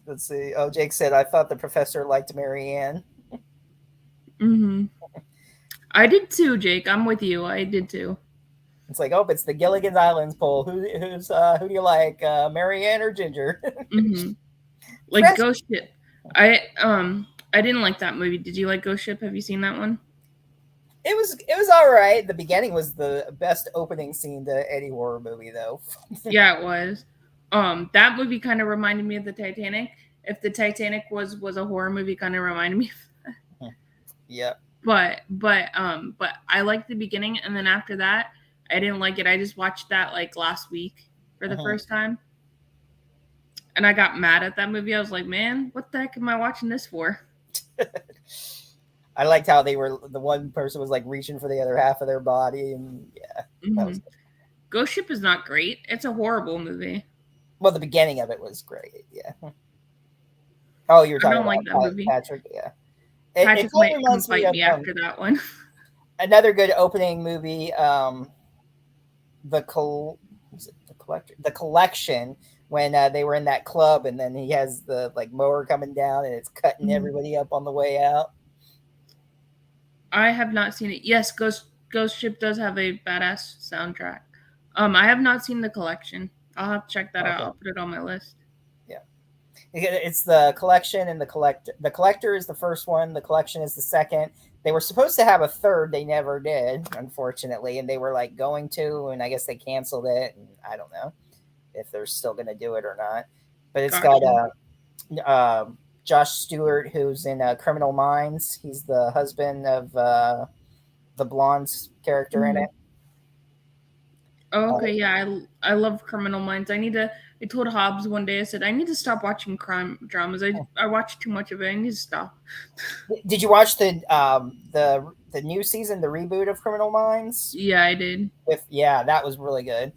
Let's see. Oh, Jake said I thought the professor liked Marianne. Mm-hmm. I did too, Jake. I'm with you. I did too. It's like, it's the Gilligan's Islands poll. Who do you like, Marianne or Ginger? Mm-hmm. Like Ghost Ship. I didn't like that movie. Did you like Ghost Ship? Have you seen that one? It was all right. The beginning was the best opening scene to any horror movie, though. Yeah, it was. That movie kind of reminded me of the Titanic. If the Titanic was a horror movie, kind of reminded me of that. Yeah. But I liked the beginning, and then after that, I didn't like it. I just watched that like last week for the first time, and I got mad at that movie. I was like, man, what the heck am I watching this for? I liked how the one person was like reaching for the other half of their body, and yeah. Mm-hmm. Ghost Ship is not great. It's a horrible movie. Well, the beginning of it was great. Yeah. Oh, you're talking about that movie. Patrick. Yeah. Patrick might come fight me after that one. Another good opening movie. The Collection, when they were in that club, and then he has the like mower coming down, and it's cutting everybody up on the way out. I have not seen it. Yes, Ghost Ship does have a badass soundtrack. I have not seen The Collection. I'll have to check that out. I'll put it on my list. Yeah. It's The Collection and The Collector. The Collector is the first one. The Collection is the second. They were supposed to have a third. They never did, unfortunately. And they were like going to, and I guess they canceled it. And I don't know if they're still going to do it or not. But it's got Josh Stewart, who's in Criminal Minds. He's the husband of the blonde's character in it. Oh, okay, yeah, I love Criminal Minds. I told Hobbs one day, I said, I need to stop watching crime dramas. I watch too much of it. I need to stop. Did you watch the new season, the reboot of Criminal Minds? Yeah, I did. That was really good.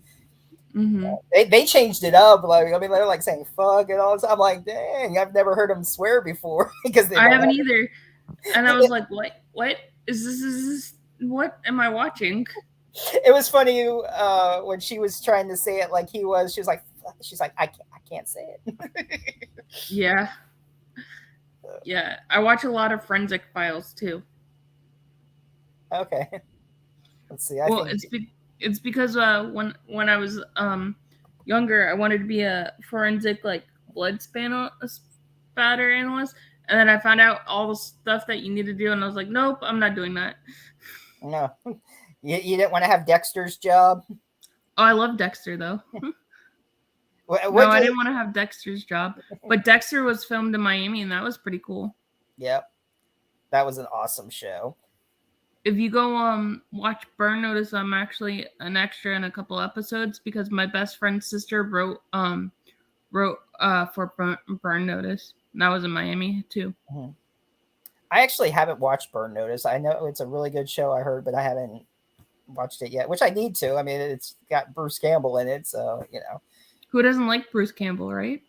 Mm-hmm. They changed it up. Like, I mean, they're like saying fuck and all this. I'm like, dang, I've never heard them swear before because I haven't either. And I was like, what is this? What am I watching? It was funny when she was trying to say it like he was. She's like, I can't say it. Yeah. I watch a lot of Forensic Files too. Okay. Let's see. It's because when I was younger, I wanted to be a forensic like blood spatter analyst, and then I found out all the stuff that you need to do, and I was like, nope, I'm not doing that. No. You didn't want to have Dexter's job? Oh, I love Dexter, though. I didn't want to have Dexter's job. But Dexter was filmed in Miami, and that was pretty cool. Yep. That was an awesome show. If you go watch Burn Notice, I'm actually an extra in a couple episodes because my best friend's sister wrote for Burn Notice. And that was in Miami, too. Mm-hmm. I actually haven't watched Burn Notice. I know it's a really good show, I heard, but I haven't watched it yet, which I need to. I mean, it's got Bruce Campbell in it, so who doesn't like Bruce Campbell, right?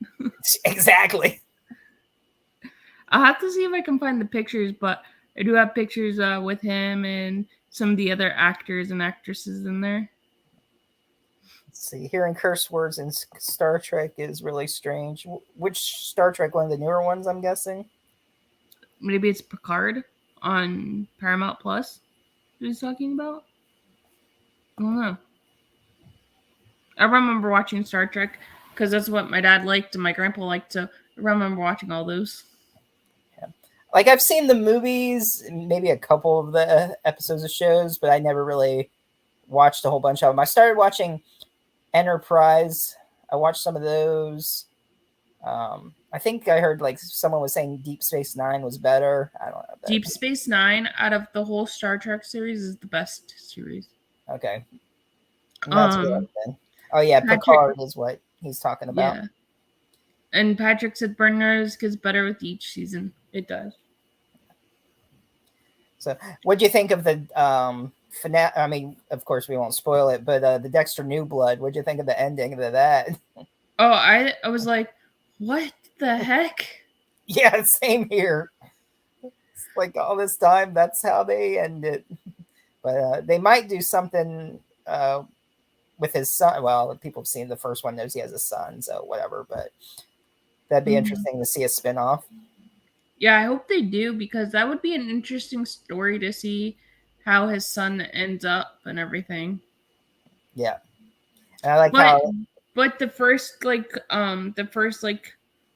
Exactly. I'll have to see if I can find the pictures, but I do have pictures with him and some of the other actors and actresses in there. See, hearing curse words in Star Trek is really strange. Which Star Trek? One of the newer ones, I'm guessing. Maybe it's Picard on Paramount Plus. Who he's talking about? I don't know. I remember watching Star Trek because that's what my dad liked and my grandpa liked. So I remember watching all those. Yeah. Like I've seen the movies, maybe a couple of the episodes of shows, but I never really watched a whole bunch of them. I started watching Enterprise. I watched some of those. I think I heard like someone was saying Deep Space Nine was better. I don't know. Deep Space Nine, out of the whole Star Trek series, is the best series. Okay. That's good then. Oh yeah, Picard is what he's talking about. Yeah. And Patrick said Burners gets better with each season. It does. So, what do you think of the finale? I mean, of course, we won't spoil it, but the Dexter New Blood. What do you think of the ending of that? Oh, I was like, what the heck? Yeah, same here. It's like all this time, that's how they end it. But they might do something with his son. Well, people have seen the first one, knows he has a son, so whatever. But that'd be interesting to see a spinoff. Yeah, I hope they do, because that would be an interesting story to see how his son ends up and everything. Yeah. And I like how but the first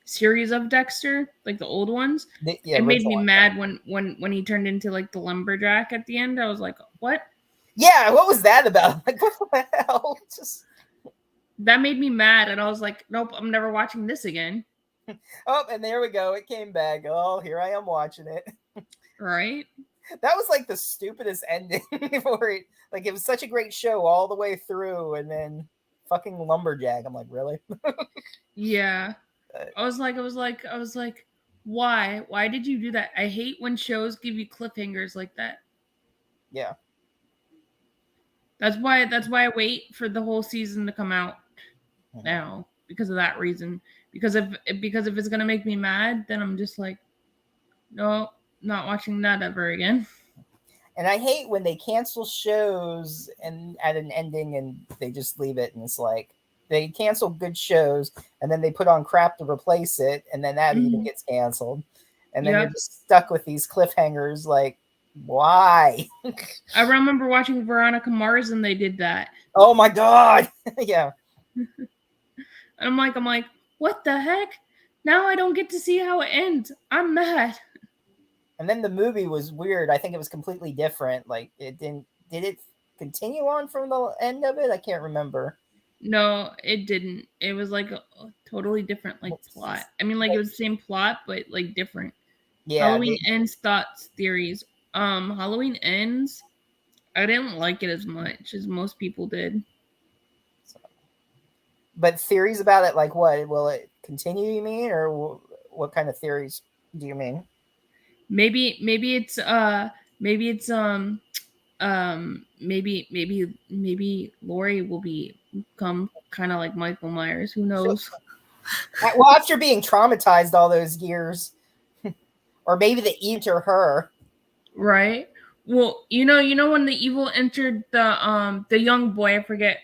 series of Dexter, like the old ones, it made me mad when he turned into like the lumberjack at the end. I was like, what? Yeah, what was that about? Like, what the hell? That made me mad, and I was like, nope, I'm never watching this again. Oh, and there we go. It came back. Oh, here I am watching it. Right? That was like the stupidest ending for it. Like, it was such a great show all the way through, and then fucking lumberjack. I'm like, really? Yeah. I was like, why? Why did you do that? I hate when shows give you cliffhangers like that. Yeah. That's why I wait for the whole season to come out now, because of that reason. Because if it's gonna make me mad, then I'm just like, no, not watching that ever again. And I hate when they cancel shows and at an ending and they just leave it, and it's like they cancel good shows and then they put on crap to replace it, and then that even gets canceled. And then you're just stuck with these cliffhangers, like, why? I remember watching Veronica Mars and they did that. Oh my god. Yeah. And I'm like, what the heck? Now I don't get to see how it ends. I'm mad. And then the movie was weird. I think it was completely different. Like, it did it continue on from the end of it? I can't remember. No, it didn't. It was like a totally different like plot. I mean, like it was the same plot, but like different. Yeah. Halloween Ends, thoughts, theories. Halloween Ends, I didn't like it as much as most people did. But theories about it, like what? Will it continue, you mean? Or what kind of theories do you mean? Maybe it's maybe Laurie will become kind of like Michael Myers. Who knows? Well, after being traumatized all those years, or maybe the enter her. Right. Well, you know when the evil entered the young boy, I forget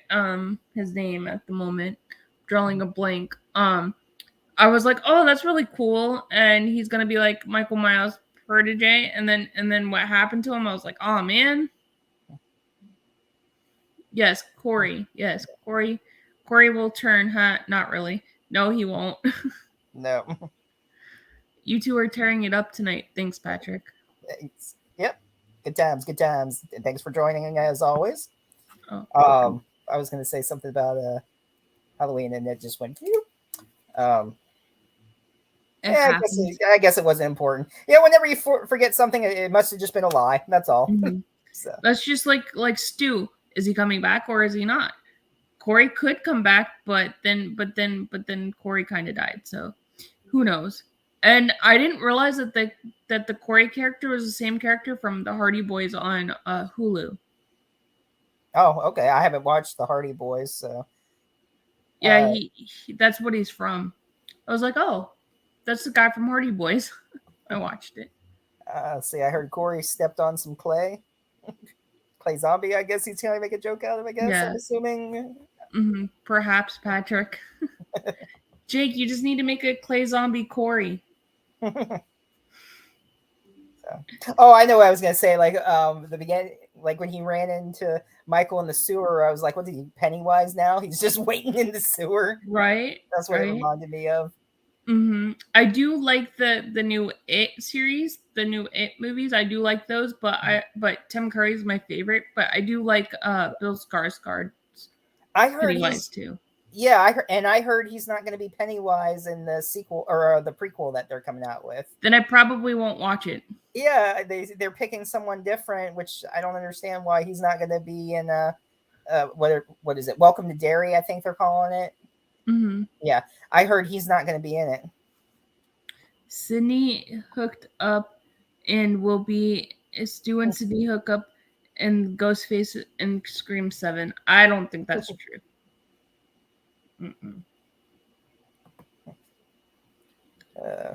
his name at the moment, drawing a blank. I was like, oh, that's really cool, and he's gonna be like Michael Myers' protege, and then what happened to him? I was like, oh man. Yes, Corey. Yes, Corey. Corey will turn, huh? Not really. No, he won't. No. You two are tearing it up tonight. Thanks, Patrick. Thanks. Yep. Good times, good times. And thanks for joining as always. Oh, I was gonna say something about Halloween and it just went yeah, I guess it wasn't important. Yeah, whenever you forget something, it must have just been a lie. That's all. Mm-hmm. So. That's just like Stu. Is he coming back or is he not? Corey could come back, but then Corey kind of died. So who knows? And I didn't realize that the Corey character was the same character from the Hardy Boys on Hulu. Oh, okay. I haven't watched the Hardy Boys, so yeah, he that's what he's from. I was like, oh, that's the guy from Hardy Boys. I watched it. See, I heard Corey stepped on some clay. Clay Zombie, I guess he's trying to make a joke out of, I guess. Yeah. I'm assuming. Perhaps, Patrick. Jake, you just need to make a clay zombie Corey. Oh, I know what I was gonna say. Like the beginning, like when he ran into Michael in the sewer, I was like, "What is he, Pennywise now? He's just waiting in the sewer." Right. That's what right. it reminded me of. I do like the new It series, the new It movies. I do like those, but Tim Curry's my favorite. But I do like Bill Skarsgård's I heard Pennywise too. Yeah, I heard he's not going to be Pennywise in the sequel or the prequel that they're coming out with. Then I probably won't watch it. Yeah, they're picking someone different, which I don't understand why he's not going to be in what is it? Welcome to Derry, I think they're calling it. Yeah, I heard he's not going to be in it. Sydney hooked up and will be Stu and Sydney hook up and Ghostface and Scream 7. I don't think that's true.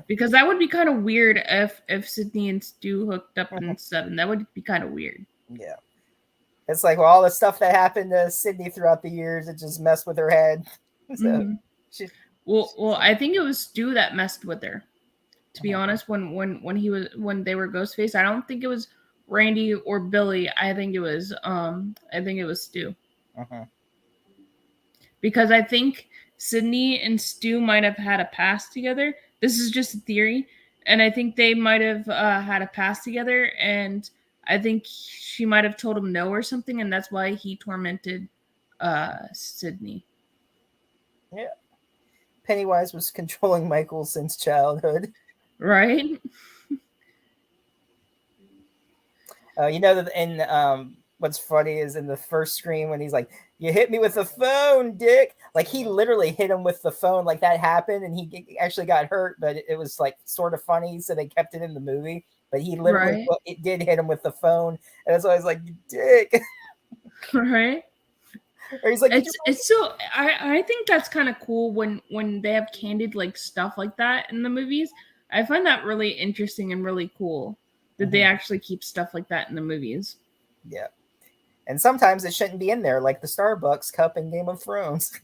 Because that would be kind of weird if Sydney and Stu hooked up in 7. That would be kind of weird. Yeah. It's like, well, all the stuff that happened to Sydney throughout the years, it just messed with her head. So well, I think it was Stu that messed with her. To be honest, when they were Ghostface, I don't think it was Randy or Billy. I think it was Stu. Because I think Sydney and Stu might have had a past together. This is just a theory, and I think they might have had a past together, and I think she might have told him no or something, and that's why he tormented Sydney. Yeah. Pennywise was controlling Michael since childhood. Right? You know that in what's funny is in the first Scream when he's like, "You hit me with the phone, Dick." Like he literally hit him with the phone, like that happened, and he actually got hurt, but it was like sort of funny, so they kept it in the movie. But he literally it did hit him with the phone, and that's why I was like, "Dick." Right. Or he's like, it's so I think that's kind of cool when they have candid like stuff like that in the movies. I find that really interesting and really cool that they actually keep stuff like that in the movies. Yeah. And sometimes it shouldn't be in there, like the Starbucks cup in Game of Thrones.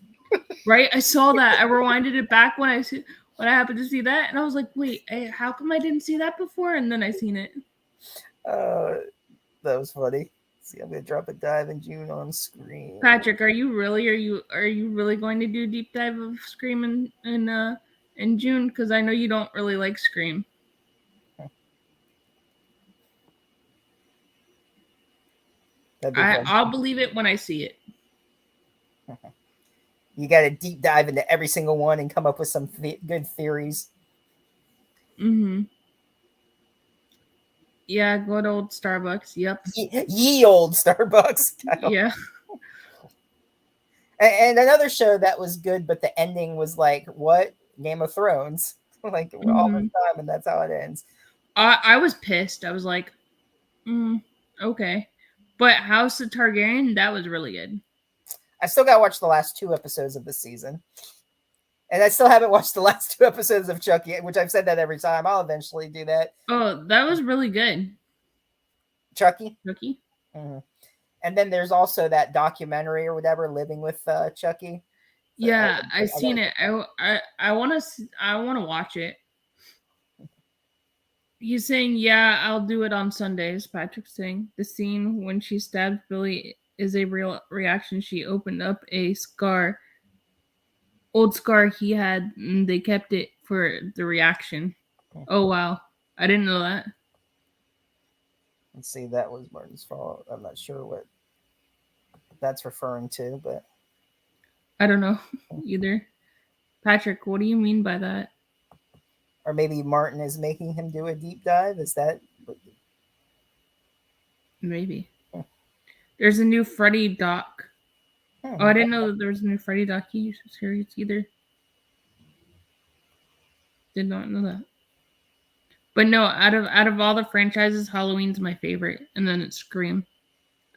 Right? I saw that. I rewinded it back when I happened to see that, and I was like, wait, how come I didn't see that before? And then I seen it. That was funny. See, I'm gonna drop a dive in June on Scream. Patrick, are you really going to do a deep dive of Scream in June? Because I know you don't really like Scream. I'll believe it when I see it. You got to deep dive into every single one and come up with some good theories. Yeah, good old Starbucks. Yep. Ye old Starbucks. Yeah. And another show that was good, but the ending was like, what? Game of Thrones. Like all the time, and that's how it ends. I was pissed. I was like, okay. But House of Targaryen, that was really good. I still got to watch the last 2 episodes of the season. And I still haven't watched the last 2 episodes of Chucky, which I've said that every time. I'll eventually do that. Oh, that was really good. Chucky? Mm-hmm. And then there's also that documentary or whatever, Living with Chucky. So yeah, I've seen it. I want to watch it. He's saying, yeah, I'll do it on Sundays. Patrick's saying the scene when she stabbed Billy is a real reaction. She opened up a old scar he had, and they kept it for the reaction. Oh, wow. I didn't know that. Let's see, that was Martin's fault. I'm not sure what that's referring to, but I don't know either. Patrick, what do you mean by that? Or maybe Martin is making him do a deep dive? Is that... Maybe. There's a new Freddy doc. Oh, I didn't know that there was a new Freddy docu series either. Did not know that. But no, out of all the franchises, Halloween's my favorite, and then it's Scream,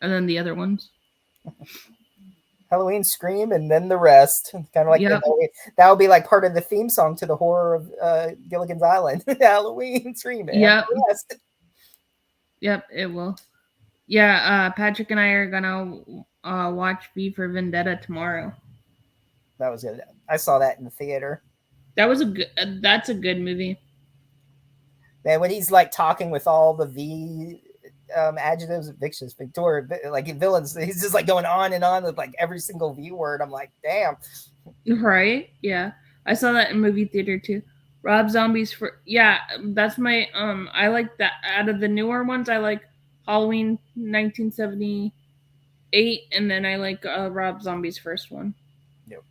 and then the other ones. Halloween, Scream, and then the rest. Kind of like that would be like part of the theme song to the horror of Gilligan's Island. Halloween, Scream, and the rest. Yep, it will. Yeah, Patrick and I are gonna watch V for Vendetta tomorrow. That was good. I saw that in the theater. That's a good movie. Man, when he's like talking with all the V adjectives, vicious, Victoria, like villains, he's just like going on and on with like every single V word. I'm like, damn. Right? Yeah. I saw that in movie theater too. Rob Zombie's that's my I like that out of the newer ones. I like Halloween 1978 and then I like Rob Zombie's first one. Yep.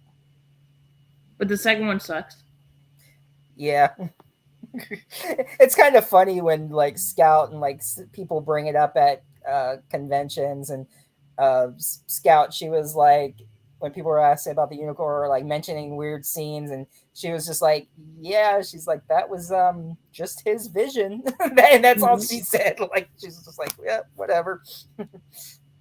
But the second one sucks. Yeah. It's kind of funny when like Scout and like people bring it up at conventions and Scout, she was like, when people were asking about the unicorn or like mentioning weird scenes, and she was just like, yeah, she's like, that was just his vision. And that's all she said. Like she's just like, yeah, whatever.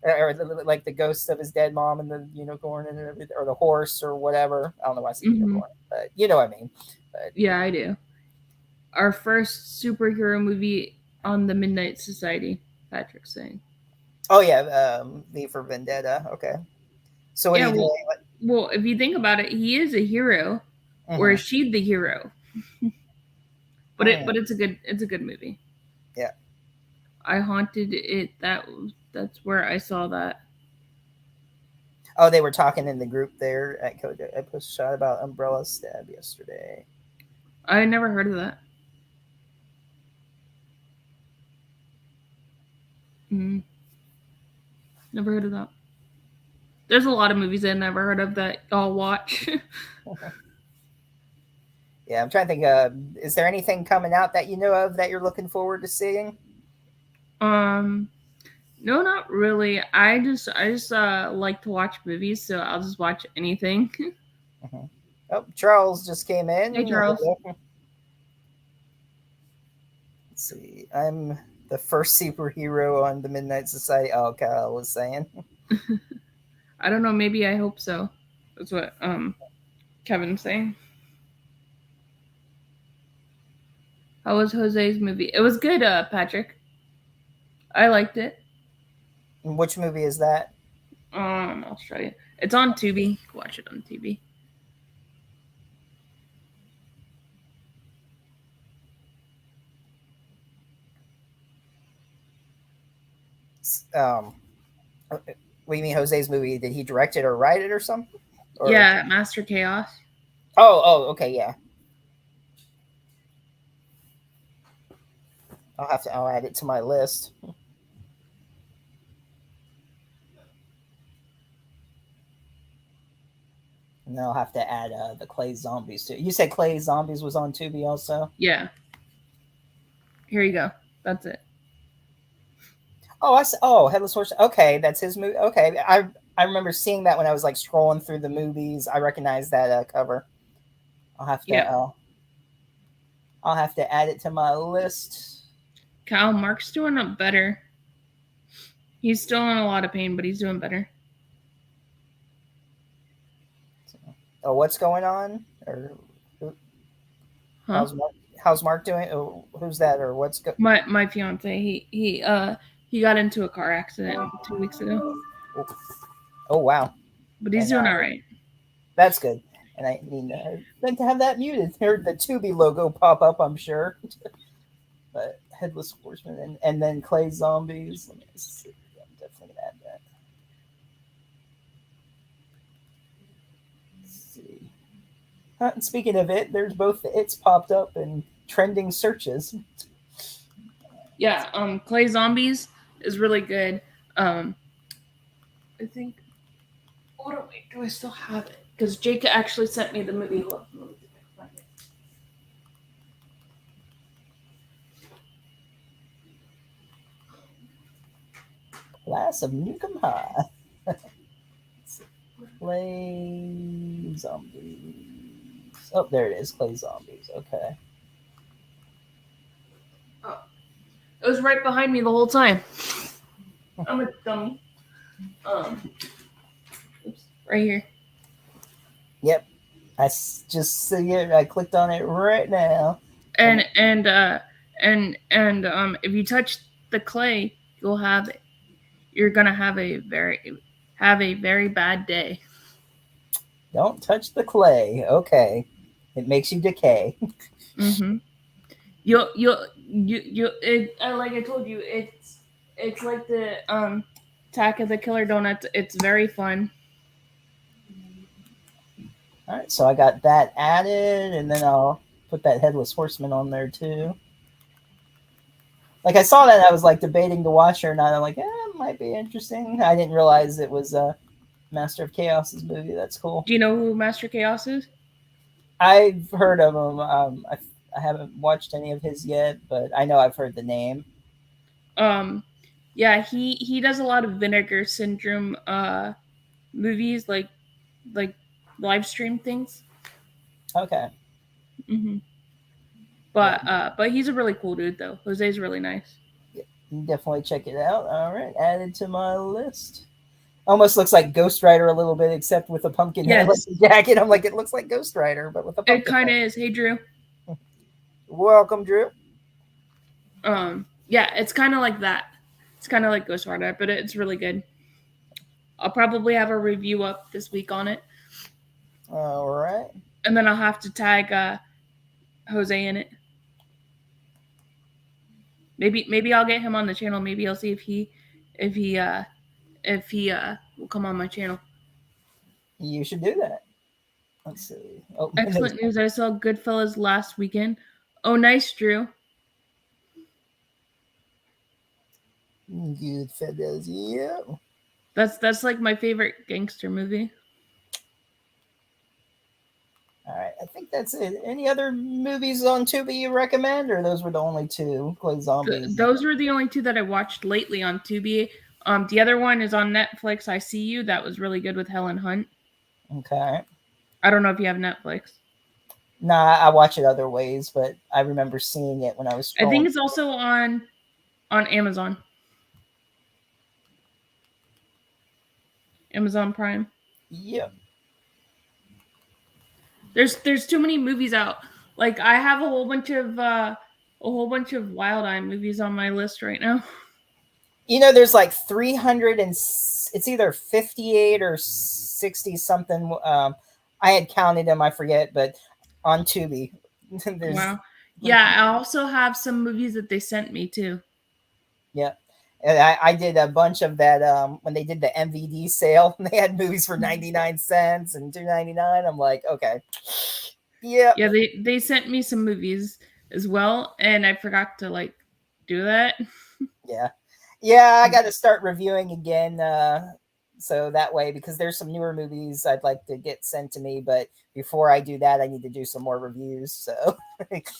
Or like the ghost of his dead mom and the unicorn and everything, or the horse or whatever. I don't know why I said unicorn, but you know what I mean. But, yeah, I do. Our first superhero movie on the Midnight Society, Patrick's saying. Oh yeah, V for Vendetta. Okay. So what are you doing? Well, if you think about it, he is a hero, or is she the hero? But it's a good movie. Yeah. I haunted it. That's where I saw that. Oh, they were talking in the group there at Code. I posted a shot about Umbrella Stab yesterday. I never heard of that. Never heard of that. There's a lot of movies I never heard of that y'all watch. Yeah, I'm trying to think. Is there anything coming out that you know of that you're looking forward to seeing? No, not really. I just like to watch movies, so I'll just watch anything. Oh, Charles just came in. Hey, Charles. Let's see. I'm the first superhero on the Midnight Society. Oh, Kyle was saying. I don't know. Maybe I hope so. That's what Kevin's saying. How was Jose's movie? It was good, Patrick. I liked it. Which movie is that? I'll show you. It's on Tubi. Watch it on Tubi. What do you mean, Jose's movie? Did he direct it or write it or something? Or... Yeah, Master Chaos. Oh, okay, yeah. I'll add it to my list. And I'll have to add the Clay Zombies too. You said Clay Zombies was on Tubi also? Yeah. Here you go. That's it. Oh, Headless Horse. Okay, that's his movie. Okay, I remember seeing that when I was like scrolling through the movies. I recognize that cover. I'll have to. I'll have to add it to my list. Kyle, Mark's doing it better. He's still in a lot of pain, but he's doing better. Oh, what's going on? Or how's Mark doing? Oh, who's that? Or what's my fiance? He got into a car accident 2 weeks ago. Oh wow! But he's doing all right. That's good. And I mean, to have that muted, heard the Tubi logo pop up. I'm sure. But Headless Horseman and then Clay Zombies. Let me see. I'm definitely gonna add that. Let's see. And speaking of it, there's both the It's popped up in trending searches. Yeah, Clay Zombies is really good. I think. Oh wait, do I still have it? Because Jake actually sent me the movie. Class of Nukem High. Clay Zombies. Oh, there it is. Clay Zombies. Okay. Oh, it was right behind me the whole time. I'm a dummy. Oops, right here. Yep, I just see it. I clicked on it right now. And if you touch the clay, you're gonna have a very bad day. Don't touch the clay. Okay. It makes you decay. Mm-hmm. Like I told you, it's like the Attack of the Killer Donuts. It's very fun. All right, so I got that added, and then I'll put that Headless Horseman on there too. Like I saw that, I was like debating to watch it or not. I'm like, it might be interesting. I didn't realize it was Master of Chaos's movie. That's cool. Do you know who Master Chaos is? I've heard of him. I haven't watched any of his yet, but I know I've heard the name. Yeah, he does a lot of Vinegar Syndrome movies, like live stream things. Okay. Mm-hmm. But he's a really cool dude though. Jose's really nice. Yeah, definitely check it out. All right, added to my list. Almost looks like Ghost Rider a little bit, except with a pumpkin head jacket. I'm like, it looks like Ghost Rider, but with a pumpkin. It kind of is. Hey, Drew. Welcome, Drew. Yeah, it's kind of like that. It's kind of like Ghost Rider, but it's really good. I'll probably have a review up this week on it. All right. And then I'll have to tag Jose in it. Maybe I'll get him on the channel. Maybe I'll see if he will come on my channel. You should do that. Let's see. Oh, excellent news! I saw Goodfellas last weekend. Oh, nice, Drew. Goodfellas, yeah. That's like my favorite gangster movie. All right, I think that's it. Any other movies on Tubi you recommend, or those were the only two? Zombies. Those were the only two that I watched lately on Tubi. The other one is on Netflix. I See You. That was really good with Helen Hunt. Okay. I don't know if you have Netflix. Nah, I watch it other ways, but I remember seeing it when I was scrolling. I think it's also on Amazon. Amazon Prime. Yep. There's too many movies out. Like I have a whole bunch of Wild Eye movies on my list right now. You know, there's like 300 and it's either 58 or 60 something. I had counted them, I forget, but on Tubi. Wow. Yeah, I also have some movies that they sent me too. Yeah. And I did a bunch of that when they did the MVD sale. They had movies for 99 cents and $2.99. I'm like, okay. Yeah. Yeah, they sent me some movies as well, and I forgot to like do that. Yeah. Yeah, I got to start reviewing again. So that way, because there's some newer movies I'd like to get sent to me, but before I do that, I need to do some more reviews. So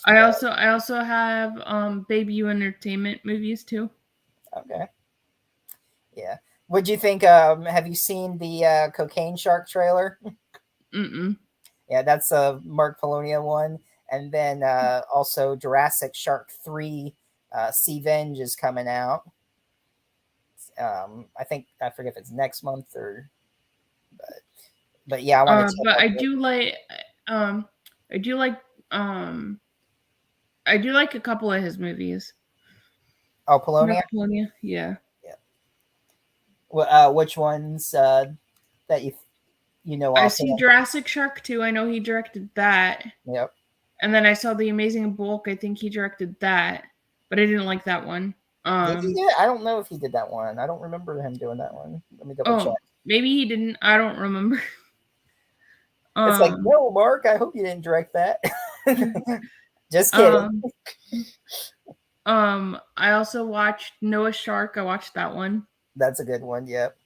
I also have Baby You Entertainment movies too. Okay. Yeah. What'd you think? Have you seen the Cocaine Shark trailer? Mm-mm. Yeah, that's a Mark Polonia one. And then also Jurassic Shark 3 Seavenge is coming out. I forget if it's next month or but yeah, I want to but I do like a couple of his movies. Oh, Polonia? Polonia, yeah. Yeah. Well, which ones that you know? I see Jurassic Shark 2. I know he directed that. Yep. And then I saw The Amazing Bulk. I think he directed that, but I didn't like that one. Did he do it? I don't know if he did that one. I don't remember him doing that one. Let me double check. Maybe he didn't. I don't remember. It's like, no, Mark, I hope you didn't direct that. Just kidding. I also watched Noah Shark. I watched that one. That's a good one. Yep.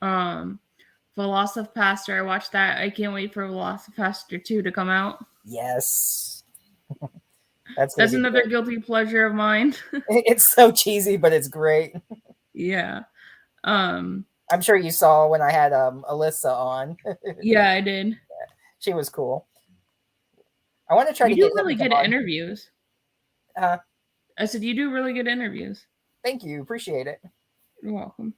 VelociPastor. I watched that. I can't wait for VelociPastor 2 to come out. Yes. That's another great guilty pleasure of mine. It's so cheesy, but it's great. Yeah. I'm sure you saw when I had Alyssa on. Yeah, I did. Yeah, she was cool. I want to try to get really good interviews. I said you do really good interviews. Thank you. Appreciate it. You're welcome.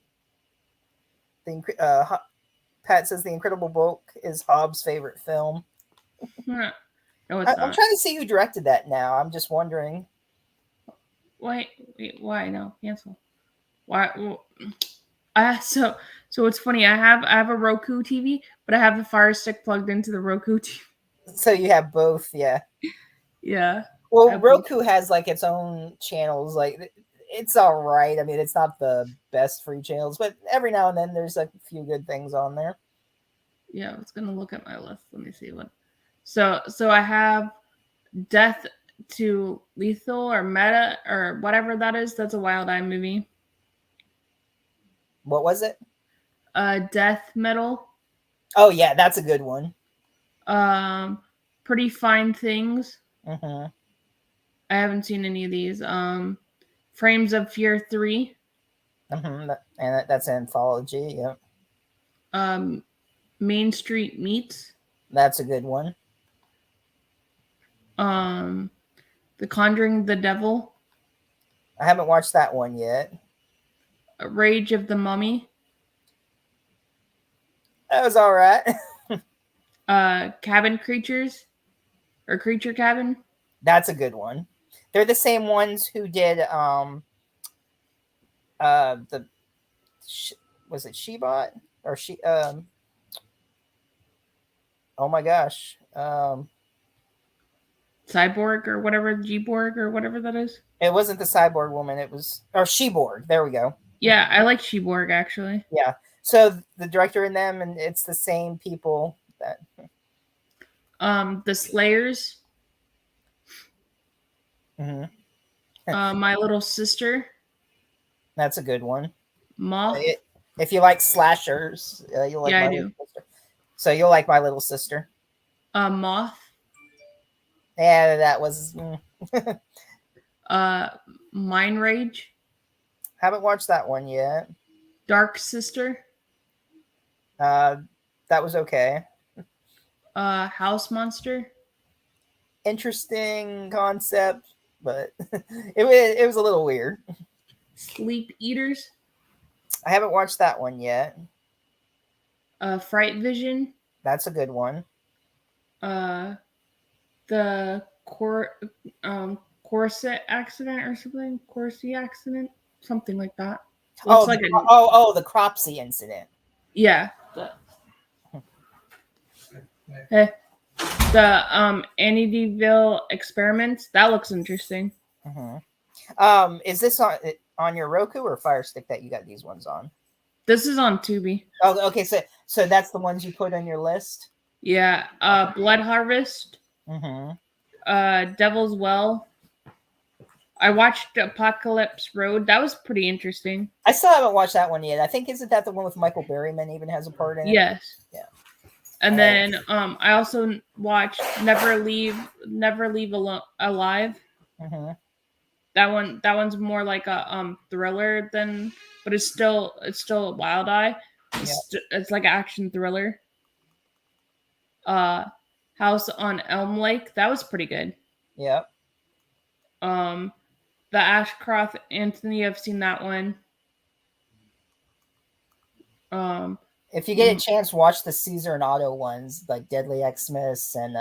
Pat says The Incredible Bulk is Hobbs' favorite film. No, it's not. I'm trying to see who directed that now. I'm just wondering. Wait, why? No, cancel. Why? Well, so So it's funny. I have a Roku TV, but I have the Fire Stick plugged into the Roku TV. So you have both, yeah. Yeah. Well, Roku has like its own channels. Like it's all right. I mean, it's not the best free channels, but every now and then there's a few good things on there. Yeah, I was gonna look at my list. Let me see what. So I have Death to Lethal or Meta or whatever that is. That's a Wild Eye movie. What was it? Death Metal. Oh yeah, that's a good one. Pretty Fine Things. Mm-hmm. I haven't seen any of these. Frames of Fear 3. Mm-hmm. And that's an anthology. Yep. Main Street Meets. That's a good one. The Conjuring the Devil. I haven't watched that one yet. Rage of the Mummy. That was all right. Cabin Creatures or Creature Cabin. That's a good one. They're the same ones who did was it Shebot or she oh my gosh. Cyborg or whatever, G-Borg or whatever that is. It wasn't the Cyborg woman, it was or Sheborg. There we go. Yeah, I like Sheborg actually. Yeah. So the director in them, and it's the same people that the Slayers. Mm-hmm. My Little Sister. That's a good one. Moth. If you like slashers, you'll like yeah, My Little Sister. So you'll like My Little Sister. Moth. Yeah, that was. Mind Rage. Haven't watched that one yet. Dark Sister. That was okay. House Monster. Interesting concept, but it was a little weird. Sleep Eaters. I haven't watched that one yet. Fright Vision. That's a good one. The corset accident or something. Corset accident, something like that. Looks like the Cropsey incident. Yeah. Hey. The Amityville Experiments. That looks interesting. Mm-hmm. Is this on your Roku or Fire Stick that you got these ones on? This is on Tubi. Oh, okay. So that's the ones you put on your list. Yeah. Blood Harvest. Mm-hmm. Devil's Well. I watched Apocalypse Road. That was pretty interesting. I still haven't watched that one yet. I think isn't that the one with Michael Berryman even has a part in it? Yes. Yeah. And then I also watched Never Leave Alive. Mm-hmm. That one's more like a thriller than, but it's still a Wild Eye. It's like an action thriller. House on Elm Lake. That was pretty good. Yep. The Ashcroft Anthony. I've seen that one. If you get a chance, watch the Caesar and Otto ones, like Deadly Xmas and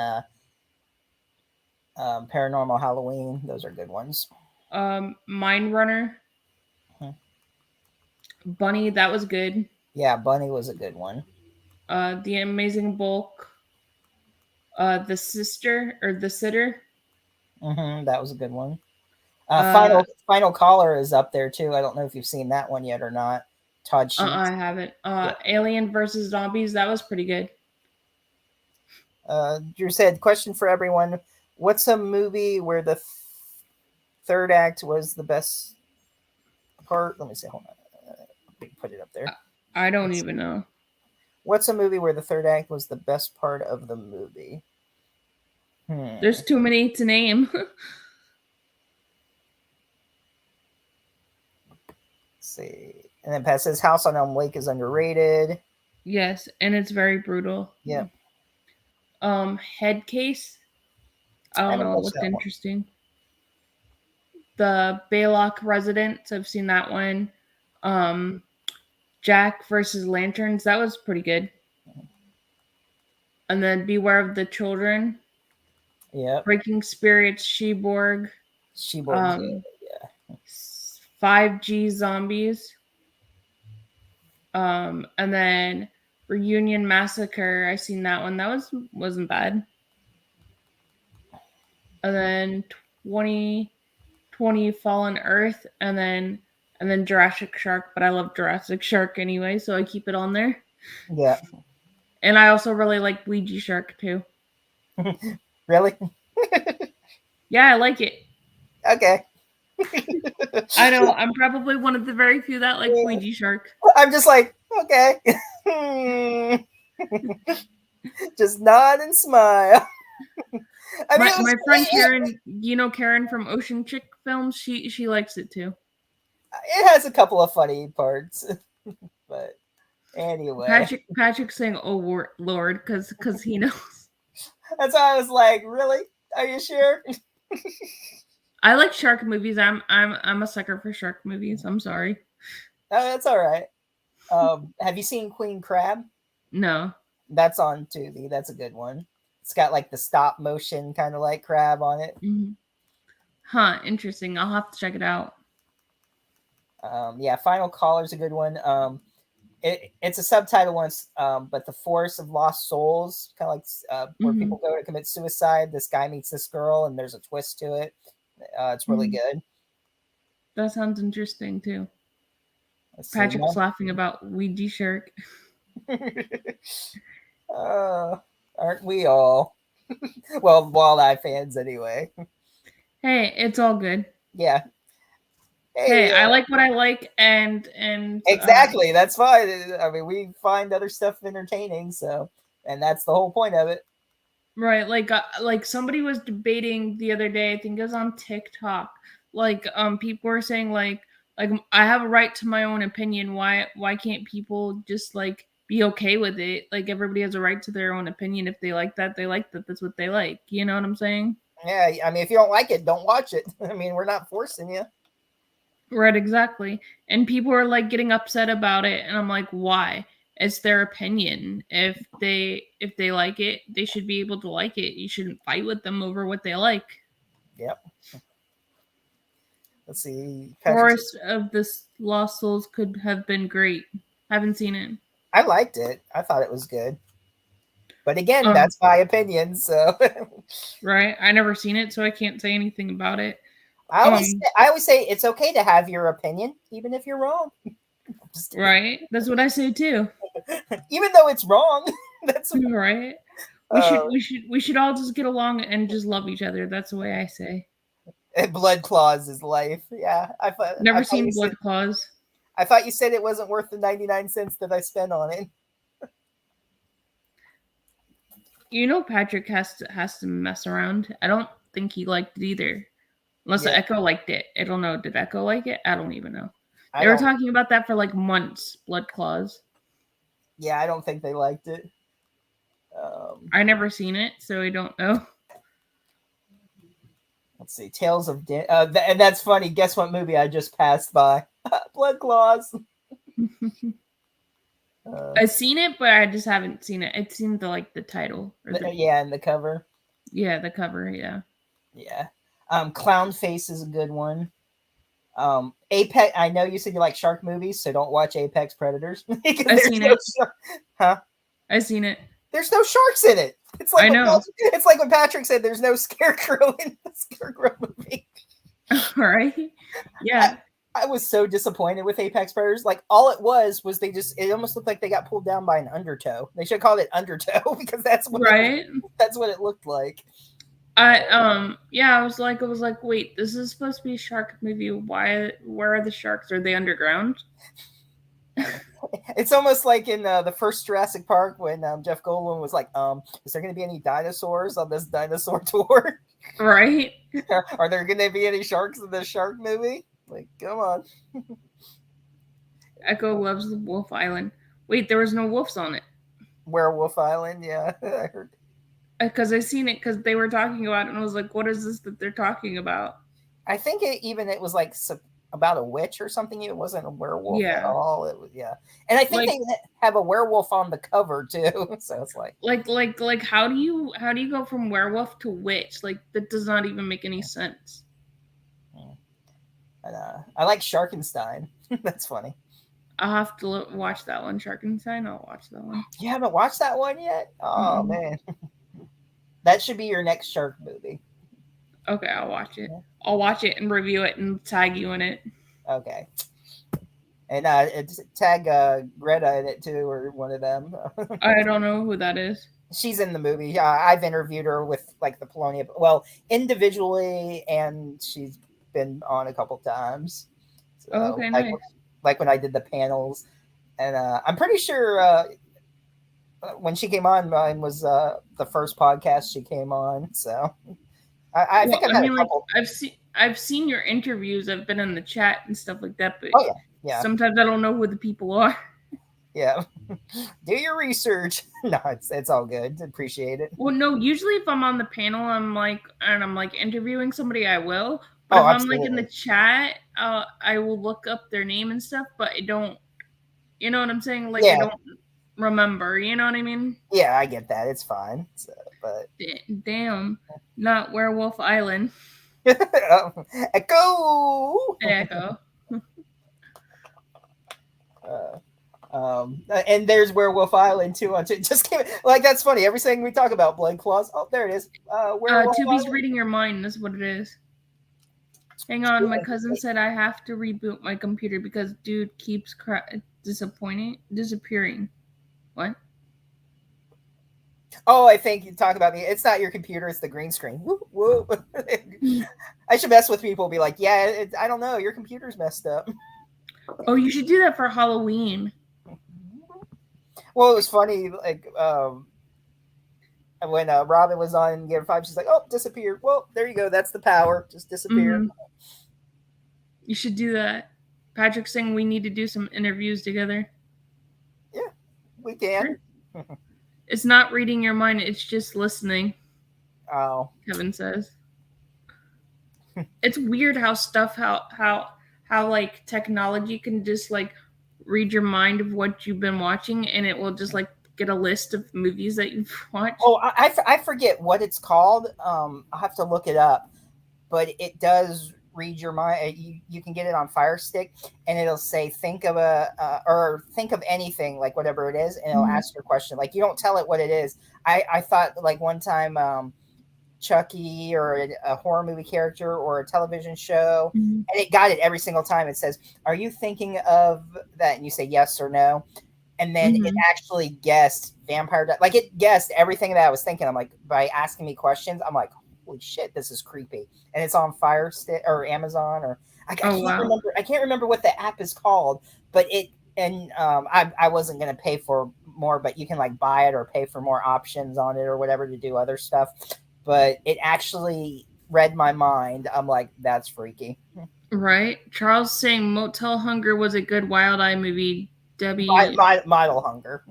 Paranormal Halloween. Those are good ones. Mind Runner. Bunny, that was good. Yeah, Bunny was a good one. The Amazing Bulk. The Sitter or The Sitter. That was a good one. Final Caller is up there too. I don't know if you've seen that one yet or not. Todd Sheets. I haven't. Alien versus Zombies. That was pretty good. Drew said, question for everyone. What's a movie where the third act was the best part? Let me see. Hold on. Put it up there. I don't even know. What's a movie where the third act was the best part of the movie? There's too many to name. Let's see. And then Pat says House on Elm Lake is underrated. Yes, and it's very brutal. Yeah. Head Case. I don't know. It looked interesting. The Baylock Residence. I've seen that one. Jack versus Lanterns. That was pretty good. And then Beware of the Children. Yeah. Breaking Spirits. Sheborg. Yeah. 5G Zombies. And then Reunion Massacre, I seen that one. That wasn't bad. And then 2020 Fallen Earth, and then Jurassic Shark, but I love Jurassic Shark anyway, so I keep it on there. Yeah. And I also really like Ouija Shark too. Really? Yeah, I like it. Okay. I know, I'm probably one of the very few that like Ouija Shark. I'm just like, okay. Just nod and smile. I mean, My friend Karen, you know Karen from Ocean Chick Films, she likes it too. It has a couple of funny parts, but anyway. Patrick saying, "Oh Lord," because he knows. That's why I was like, really? Are you sure? I like shark movies. I'm a sucker for shark movies. I'm sorry. Oh, that's all right. Have you seen Queen Crab? No. That's on Tubi. That's a good one. It's got like the stop motion kind of like crab on it. Mm-hmm. Huh, interesting. I'll have to check it out. Yeah, Final Caller's a good one. It's a subtitle once, but The Forest of Lost Souls, kind of like where people go to commit suicide. This guy meets this girl, and there's a twist to it. It's really good. That sounds interesting too. Patrick's laughing about Ouija Shark. Aren't we all? Well, Walleye fans anyway. Hey, it's all good. Yeah. Hey, I like what I like, and exactly, that's fine. I mean, we find other stuff entertaining, so, and that's the whole point of it. Right, like somebody was debating the other day. I think it was on TikTok. Like, people were saying like I have a right to my own opinion. Why can't people just like be okay with it? Like everybody has a right to their own opinion. If they like that, they like that. That's what they like. You know what I'm saying? Yeah, I mean, if you don't like it, don't watch it. I mean, we're not forcing you. Right, exactly. And people are like getting upset about it, and I'm like, why? It's their opinion. If they like it, they should be able to like it. You shouldn't fight with them over what they like. Yep. Let's see. Forest of the Lost Souls could have been great. Haven't seen it. I liked it. I thought it was good. But again, that's my opinion. So right, I never seen it, so I can't say anything about it. I always say it's okay to have your opinion, even if you're wrong. Right, that's what I say too. Even though it's wrong, that's right. We should all just get along and just love each other. That's the way I say. Blood Claws is life. Yeah, Never seen Blood Claws. I thought you said it wasn't worth the 99 cents that I spent on it. You know, Patrick has to mess around. I don't think he liked it either. Unless Echo liked it. I don't know. Did Echo like it? I don't even know. They were talking about that for like months, Blood Claws. Yeah, I don't think they liked it. I never seen it, so I don't know. Let's see. Tales of... and that's funny. Guess what movie I just passed by? Blood Claws. I've seen it, but I just haven't seen it. I've seen the title. Yeah, and the cover. Yeah, the cover, yeah. Yeah. Clown Face is a good one. Apex, I know you said you like shark movies, so don't watch Apex Predators. I've seen it. Huh? I've seen it. There's no sharks in it. It's like I know. It's like when Patrick said there's no Scarecrow in the Scarecrow movie. All right. Yeah. I was so disappointed with Apex Predators. Like all it was it almost looked like they got pulled down by an undertow. They should have called it Undertow because that's what that's what it looked like. I was like, wait, this is supposed to be a shark movie. Where are the sharks? Are they underground? It's almost like in the first Jurassic Park when Jeff Goldblum was like, is there going to be any dinosaurs on this dinosaur tour? Right. Are there going to be any sharks in this shark movie? Like, come on. Echo loves the Wolf Island. Wait, there was no wolves on it. Werewolf Island, yeah. I heard. Because I seen it because they were talking about it, and I was like, what is this that they're talking about? I think it was like about a witch or something. It wasn't a werewolf at all. It was, and I think they have a werewolf on the cover too. So it's like how do you go from werewolf to witch? Like that does not even make any sense. And, I like Sharkenstein. That's funny. I'll have to watch that one. Sharkenstein. I'll watch that one. You haven't watched that one yet? Oh man, that should be your next shark movie. Okay, I'll watch it. I'll watch it and review it and tag you in it. Okay. And tag Greta in it too, or one of them. I don't know who that is. She's in the movie. I've interviewed her with like the Polonia, well, individually, and she's been on a couple times. So, okay, nice. Like when I did the panels, and I'm pretty sure when she came on, mine was the first podcast she came on. So I think I've had a couple. I've seen your interviews. I've been in the chat and stuff like that. But yeah. Sometimes I don't know who the people are. Yeah, do your research. No, it's all good. Appreciate it. Well, no, usually if I'm on the panel, I'm like interviewing somebody, I will. But if absolutely. I'm like in the chat, I will look up their name and stuff. But I don't, you know what I'm saying? Like I don't remember. You know what I mean? Yeah, I get that. It's fine. So, but damn, not Werewolf Island. Echo. Echo. And there's Werewolf Island too. Just came like that's funny. Everything we talk about, blood claws. Oh, there it is. Tubi's reading your mind. That's what it is. Hang on, my cousin said I have to reboot my computer because dude keeps disappearing. What? Oh, I think you talk about me. It's not your computer; it's the green screen. Whoop, whoop. I should mess with people. Be like, yeah, I don't know. Your computer's messed up. Oh, you should do that for Halloween. Well, it was funny, like when Robin was on Gear 5, she's like, "Oh, disappeared." Well, there you go. That's the power. Just disappeared. Mm-hmm. You should do that. Patrick's saying we need to do some interviews together. Yeah, we can. Sure. It's not reading your mind; it's just listening. Oh, Kevin says. It's weird how like technology can just like read your mind of what you've been watching, and it will just like get a list of movies that you've watched. Oh, I forget what it's called. I'll have to look it up, but it does read your mind. You can get it on Fire Stick, and it'll say think of anything, like whatever it is, and it'll ask your question. Like you don't tell it what it is. I thought like one time Chucky or a horror movie character or a television show, and it got it every single time. It says, "Are you thinking of that?" And you say yes or no, and then it actually guessed vampire. Like it guessed everything that I was thinking. I'm like, by asking me questions, I'm like, holy shit, this is creepy. And it's on Fire Stick or Amazon or I can't remember what the app is called, but it. And I wasn't gonna pay for more, but you can like buy it or pay for more options on it or whatever to do other stuff. But it actually read my mind. I'm like, that's freaky. Right. Charles saying Motel Hunger was a good Wild Eye movie. Debbie. Mile Hunger.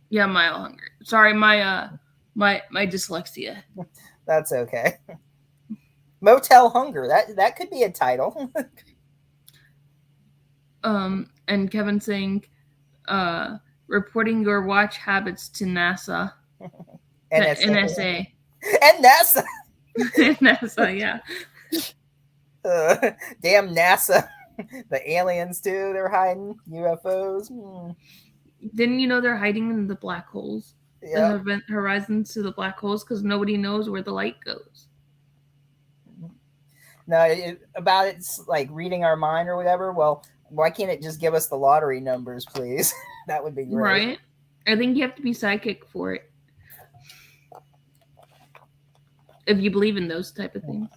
Yeah, Mile Hunger. Sorry, my dyslexia. That's okay. Motel Hunger. That could be a title. And Kevin saying, reporting your watch habits to NASA. NSA. And NASA. NASA, yeah. Damn NASA. The aliens too. They're hiding UFOs. Didn't you know they're hiding in the black holes? Yeah. The horizons to the black holes because nobody knows where the light goes. No, it's like reading our mind or whatever. Well, why can't it just give us the lottery numbers, please? That would be great. Right. I think you have to be psychic for it. If you believe in those type of things.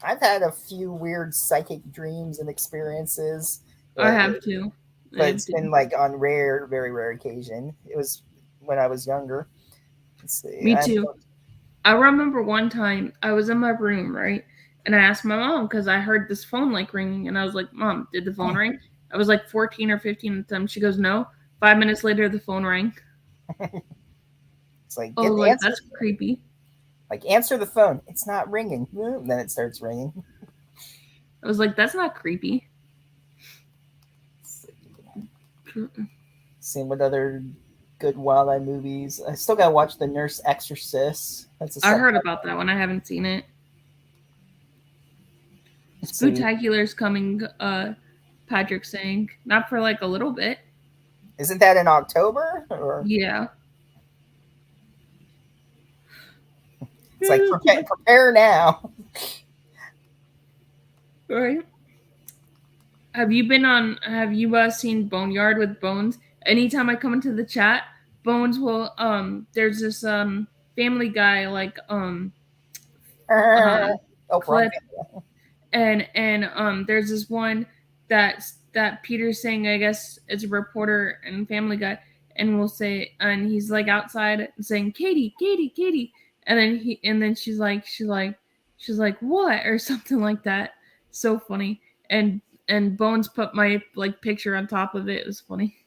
I've had a few weird psychic dreams and experiences. I have too. But it's been like on very rare occasion. It was when I was younger. Let's see. Me too. I remember one time I was in my room, right? And I asked my mom because I heard this phone like ringing. And I was like, Mom, did the phone ring? I was like 14 or 15 at the time. She goes, no. 5 minutes later, the phone rang. It's like, that's creepy. Like, answer the phone. It's not ringing. Then it starts ringing. I was like, that's not creepy. Seeing what other good Wild Eye movies. I still gotta watch The Nurse Exorcist. I heard about that one. I haven't seen it. Spooktacular's coming Patrick sang. Not for like a little bit. Isn't that in October? Or Yeah. it's like prepare now. Right. Have you seen Boneyard with Bones? Anytime I come into the chat, Bones will there's this Family Guy like Oh, clip, and there's this one that Peter's saying, I guess it's a reporter and Family Guy, and will say, and he's like outside saying Katie, Katie, Katie, and then she's like what, or something like that. So funny. And Bones put my like picture on top of it. It was funny.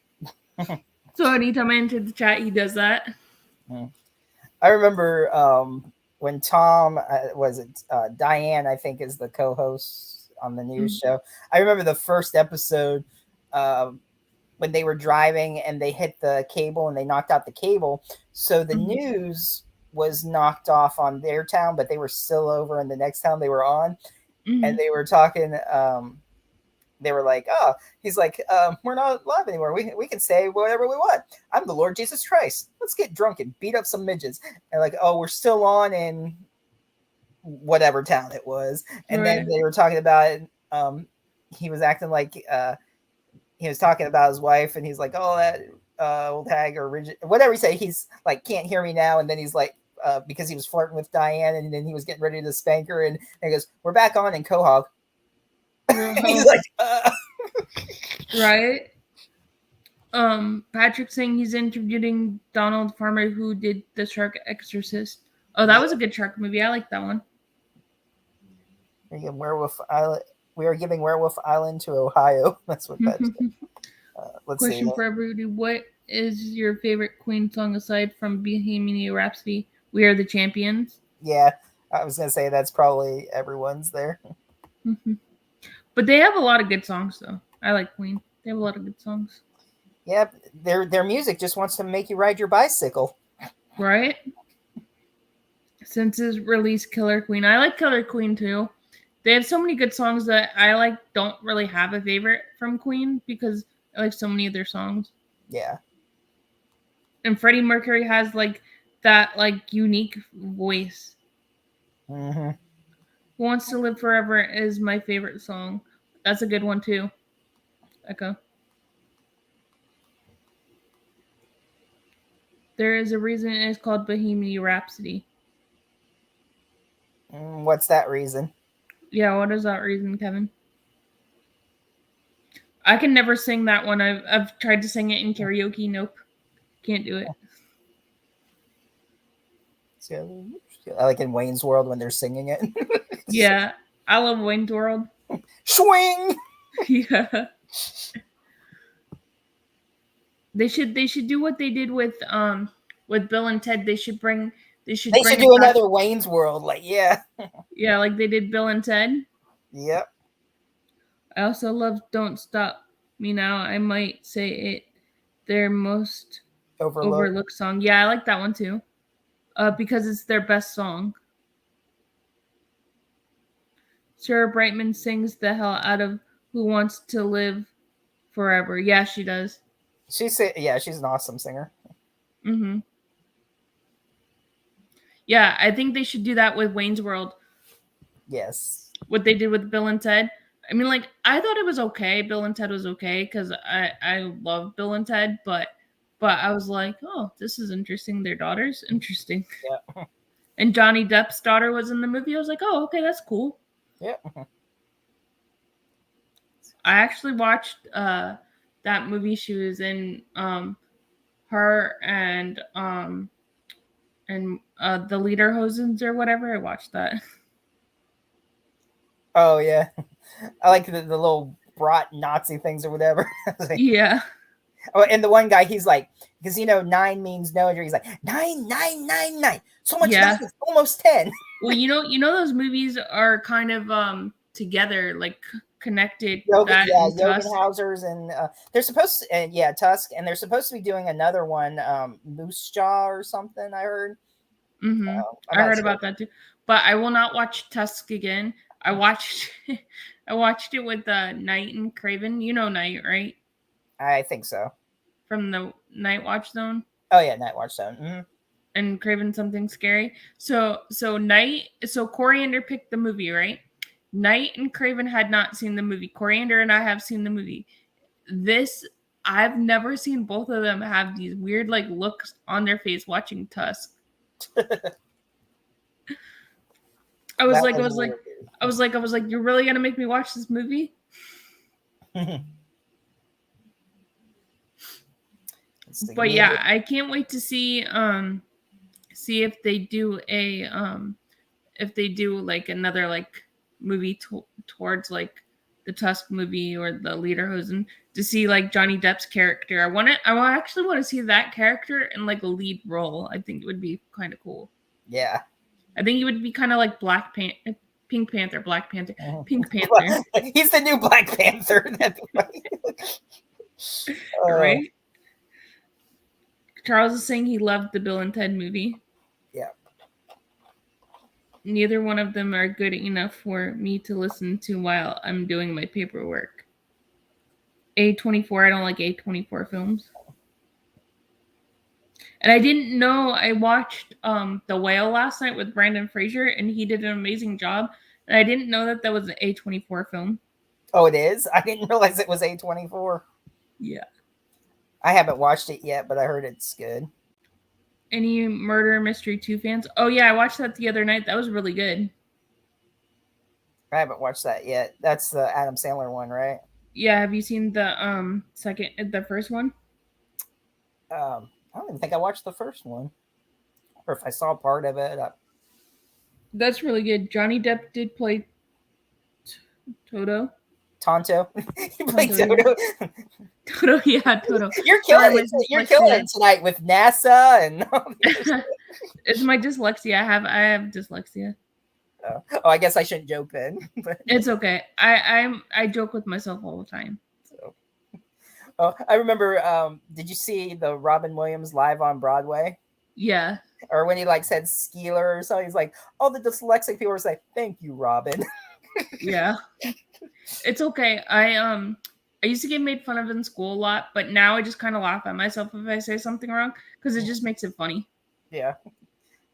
So anytime I enter the chat, he does that. I remember when Tom Diane, I think, is the co-host on the news show. I remember the first episode when they were driving and they hit the cable and they knocked out the cable. So the news was knocked off on their town, but they were still over in the next town they were on. And they were talking. They were like, oh, he's like, we're not live anymore. We can say whatever we want. I'm the Lord Jesus Christ. Let's get drunk and beat up some midgets. And like, oh, we're still on in whatever town it was. And then they were talking about it. He was acting like he was talking about his wife, and he's like, oh, that old hag or rigid, whatever he say. He's like, can't hear me now. And then he's like, because he was flirting with Diane, and then he was getting ready to spank her, and he goes, we're back on in Quahog. He's like, right. Patrick saying he's interviewing Donald Farmer, who did the Shark Exorcist. Oh, that was a good shark movie. I like that one. Werewolf Island. We are giving Werewolf Island to Ohio. That's what that's. Let's Question see. for everybody: what is your favorite Queen song aside from Bohemian Rhapsody? We Are the Champions. Yeah, I was gonna say that's probably everyone's there. But they have a lot of good songs, though. I like Queen. They have a lot of good songs. Yeah, their music just wants to make you ride your bicycle. Right? Since his release, Killer Queen. I like Killer Queen, too. They have so many good songs that I like. Don't really have a favorite from Queen because I like so many of their songs. Yeah. And Freddie Mercury has like that like unique voice. Mm-hmm. Who Wants to Live Forever is my favorite song. That's a good one too. Echo. There is a reason it is called Bohemian Rhapsody. What's that reason? Yeah, what is that reason, Kevin? I can never sing that one. I've tried to sing it in karaoke. Nope. Can't do it. I like in Wayne's World when they're singing it. Yeah, I love Wayne's World. Swing. Yeah. They should do what they did with Bill and Ted. They should do another Wayne's World. Like, yeah. Yeah, like they did Bill and Ted. Yep. I also love Don't Stop Me Now. I might say it their most overlooked song. Yeah, I like that one too. Because it's their best song. Sarah Brightman sings the hell out of Who Wants to Live Forever. Yeah, she does. She's an awesome singer. Mm-hmm. Yeah, I think they should do that with Wayne's World. Yes. What they did with Bill and Ted. I mean, like, I thought it was okay. Bill and Ted was okay because I love Bill and Ted, but I was like, oh, this is interesting. Their daughter's interesting. Yeah. And Johnny Depp's daughter was in the movie. I was like, oh, okay, that's cool. Yeah. I actually watched that movie. She was in her and the Lederhosens or whatever. I watched that. Oh yeah, I like the little brat Nazi things or whatever. Like, yeah. Oh, and the one guy, he's like, because 9 means no, and he's like 9. So much 9 is almost 10. Well, you know those movies are kind of together, like connected. Jogenhausers, and they're supposed to, Tusk, and they're supposed to be doing another one, Moose Jaw or something. I heard. Mm-hmm. I heard about that too, but I will not watch Tusk again. I watched I watched it with Knight and Craven. You know Knight, right? I think so. From the Night Watch Zone. Oh yeah, Night Watch Zone. Mm-hmm. And Craven Something Scary. So Coriander picked the movie, right? Knight and Craven had not seen the movie. Coriander and I have seen the movie. I've never seen both of them have these weird like looks on their face watching Tusk. I was like, you're really gonna make me watch this movie? But yeah, I can't wait to see if they do like another like movie towards like the Tusk movie or the Lederhosen, to see like Johnny Depp's character. I actually want to see that character in like a lead role. I think it would be kind of cool. Yeah. I think he would be kind of like Pink Panther, Black Panther, Pink Panther. He's the new Black Panther. Right? Charles is saying he loved the Bill and Ted movie. Yeah. Neither one of them are good enough for me to listen to while I'm doing my paperwork. A24, I don't like A24 films. And I didn't know, I watched The Whale last night with Brandon Fraser, and he did an amazing job. And I didn't know that was an A24 film. Oh, it is? I didn't realize it was A24. Yeah. I haven't watched it yet, but I heard it's good. Any Murder Mystery 2 fans? Oh, yeah, I watched that the other night. That was really good. I haven't watched that yet. That's the Adam Sandler one, right? Yeah, have you seen the first one? I don't even think I watched the first one. Or if I saw part of it. That's really good. Johnny Depp did play Toto. Tonto. You played Toto. Yeah. Toto, yeah, Toto. You're killing it. You're killing it tonight with NASA and It's my dyslexia. I have dyslexia. Oh, I guess I shouldn't joke then. But it's okay. I joke with myself all the time. So. Oh, I remember. Did you see the Robin Williams live on Broadway? Yeah. Or when he like said Skeeler or something, he's like, all the dyslexic people were like, "Thank you, Robin." Yeah. It's okay. I used to get made fun of in school a lot, but now I just kind of laugh at myself if I say something wrong because it just makes it funny. Yeah.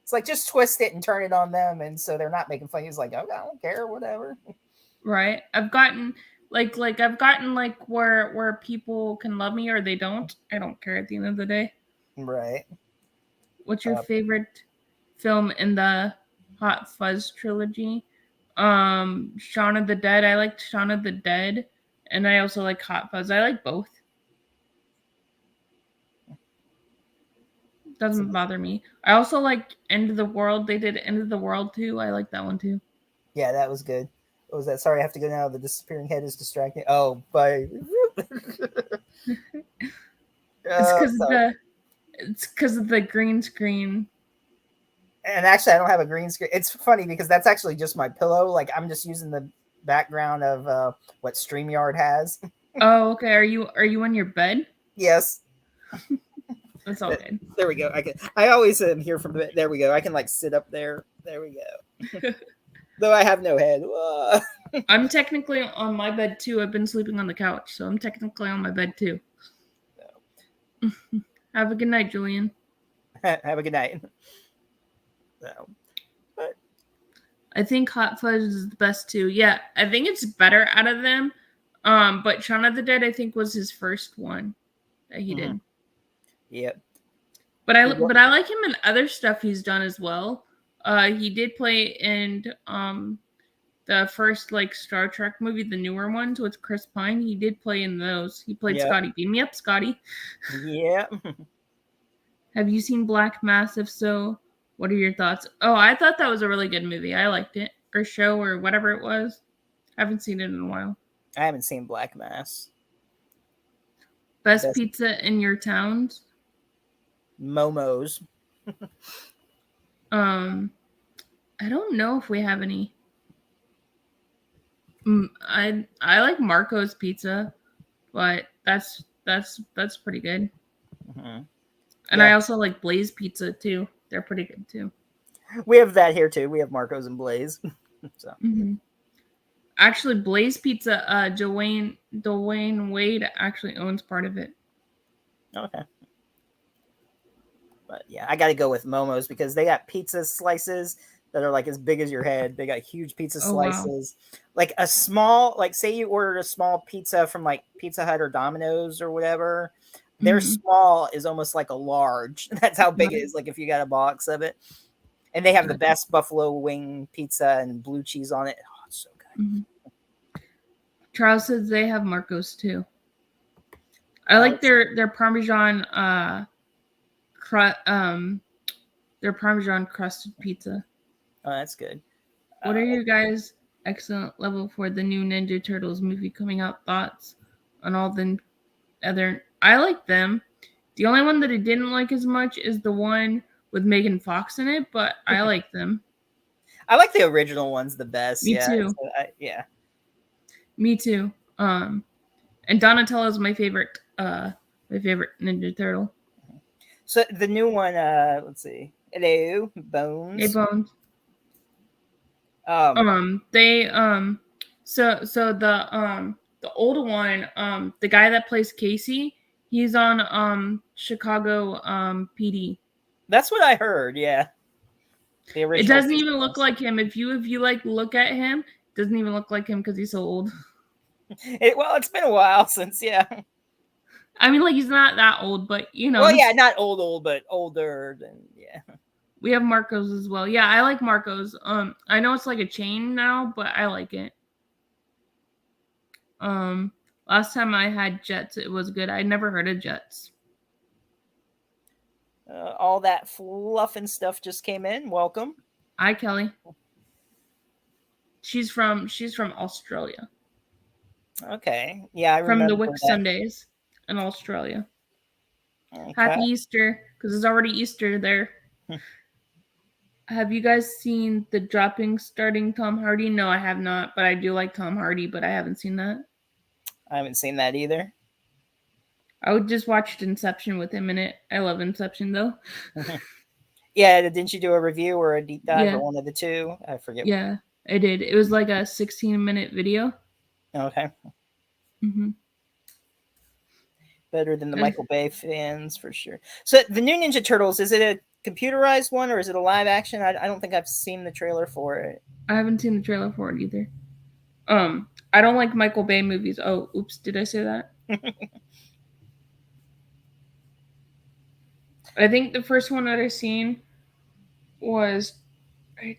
It's like, just twist it and turn it on them, and so they're not making fun. He's like, "Oh, I don't care, whatever." Right. I've gotten like where people can love me or they don't. I don't care at the end of the day. Right. What's your favorite film in the Hot Fuzz trilogy? Shaun of the Dead. I liked Shaun of the Dead, and I also like Hot Fuzz. I like both. Doesn't bother me. I also like End of the World. They did End of the World too. I like that one too. Yeah, that was good. What was that? Sorry, I have to go now. The disappearing head is distracting. Oh, bye. It's because of the green screen. And actually, I don't have a green screen. It's funny because that's actually just my pillow. Like, I'm just using the background of what StreamYard has. Oh, okay. Are you on your bed? Yes. That's all good. There we go. I always am here from the. There we go. I can like sit up there. There we go. Though I have no head. I'm technically on my bed too. I've been sleeping on the couch, so I'm technically on my bed too. No. Have a good night, Julian. Have a good night. No. But I think Hot Fuzz is the best too. Yeah, I think it's better out of them. But Shaun of the Dead, I think, was his first one that he did. Yep. But I like him in other stuff he's done as well. He did play in the first like Star Trek movie, the newer ones with Chris Pine. He did play in those. He played Scotty. Beam me up, Scotty. Yeah. Have you seen Black Mass? If so, what are your thoughts? Oh, I thought that was a really good movie. I liked it. Or show or whatever it was. I haven't seen it in a while. I haven't seen Black Mass. Best pizza in your towns? Momo's. I don't know if we have any. I like Marco's Pizza, but that's pretty good. Mm-hmm. And I also like Blaze Pizza too. They're pretty good too. We have that here too. We have Marco's and Blaze. So. Mm-hmm. Actually, Blaze Pizza, Dwayne Wade actually owns part of it. Okay. But yeah, I got to go with Momo's because they got pizza slices that are like as big as your head. They got huge pizza Oh, wow. slices. Like a small, like say you ordered a small pizza from like Pizza Hut or Domino's or whatever. Their Mhm. small is almost like a large. That's how big it Right. is. Like if you got a box of it. And they have the Right. best buffalo wing pizza and blue cheese on it. Oh, it's so good. Mhm. Charles says they have Marcos too. I like their Parmesan their Parmesan crusted pizza. Oh, that's good. What are your guys' excellent level for the new Ninja Turtles movie coming out? Thoughts on all the other? I like them. The only one that I didn't like as much is the one with Megan Fox in it, but I like them. I like the original ones the best. Me Yeah. too. So yeah. Me too. And Donatello's my favorite Ninja Turtle. So the new one, let's see. Hello, Bones. Hey Bones. So the old one, the guy that plays Casey, he's on Chicago PD. That's what I heard. Yeah. The original. It doesn't even look like him. If you like look at him, it doesn't even look like him because he's so old. Well, it's been a while since, yeah. I mean, like he's not that old, but you know. Well, yeah, not old, but older than, yeah. We have Marcos as well. Yeah, I like Marcos. I know it's like a chain now, but I like it. Last time I had Jets, it was good. I never heard of Jets. All that fluff and stuff just came in. Welcome. Hi, Kelly. She's from Australia. Okay. Yeah, I from remember the Wick that. Sundays in Australia. Okay. Happy Easter, because it's already Easter there. Have you guys seen the Dropping starting Tom Hardy? No, I have not, but I do like Tom Hardy, but I haven't seen that. I haven't seen that either. I would just watch Inception with him in it. I love Inception though. Yeah, didn't you do a review or a deep dive Yeah. or one of the two? I forget. Yeah, I did. It was like a 16-minute video. Okay. Mm-hmm. Better than the Michael Bay fans for sure. So the new Ninja Turtles, is it a computerized one or is it a live action? I don't think I've seen the trailer for it. I haven't seen the trailer for it either. I don't like Michael Bay movies. Oh, oops, did I say that? I think the first one that I seen was, I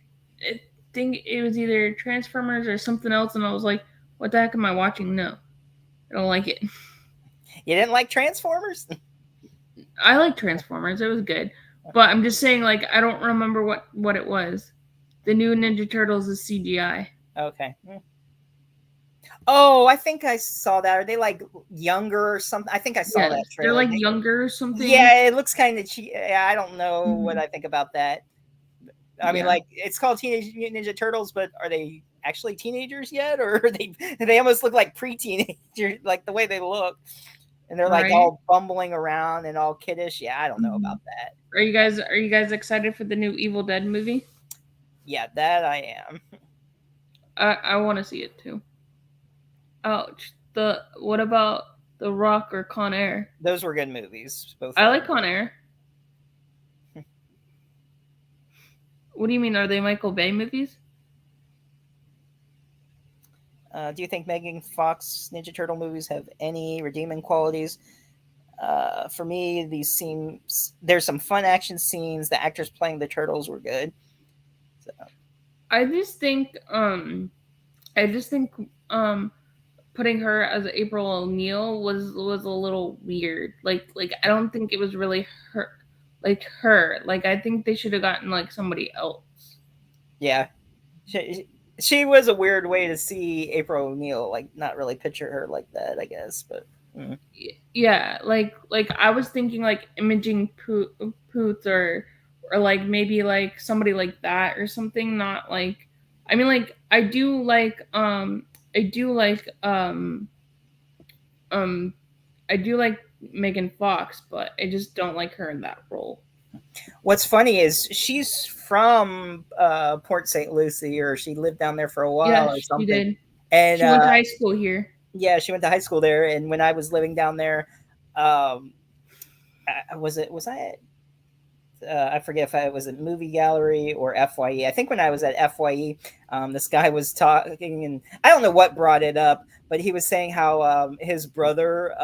think it was either Transformers or something else, and I was like, what the heck am I watching? No, I don't like it. You didn't like Transformers? I like Transformers. It was good. But I'm just saying, like, I don't remember what it was. The new Ninja Turtles is CGI. Okay. Oh, I think I saw that. Are they like younger or something? I think I saw that trailer. They're like younger or something. Yeah, it looks kind of cheap. Yeah, I don't know what I think about that. I mean, like, it's called Teenage Mutant Ninja Turtles, but are they actually teenagers yet? Or are they almost look like pre-teenagers, like the way they look. And they're like all bumbling around and all kiddish. Yeah, I don't know about that. Are you guys excited for the new Evil Dead movie? Yeah, that I am. I want to see it too. Ouch. What about The Rock or Con Air? Those were good movies. Both. I like Con Air. What do you mean? Are they Michael Bay movies? Do you think Megan Fox Ninja Turtle movies have any redeeming qualities? For me, there's some fun action scenes. The actors playing the turtles were good. So. I just think putting her as April O'Neil was a little weird. Like I don't think it was really her. Like I think they should have gotten like somebody else. Yeah, she was a weird way to see April O'Neil. Like not really picture her like that, I guess. But yeah, like I was thinking like Imogen Poots or like maybe like somebody like that or something. Not like, I mean, like I do like Megan Fox, but I just don't like her in that role. What's funny is she's from Port St. Lucie, or she lived down there for a while or something. She did. And She went to high school here. yeah, she went to high school there. And when I was living down there, was I at I forget if I was at Movie Gallery or FYE. I think when I was at FYE, this guy was talking, and I don't know what brought it up, but he was saying how his brother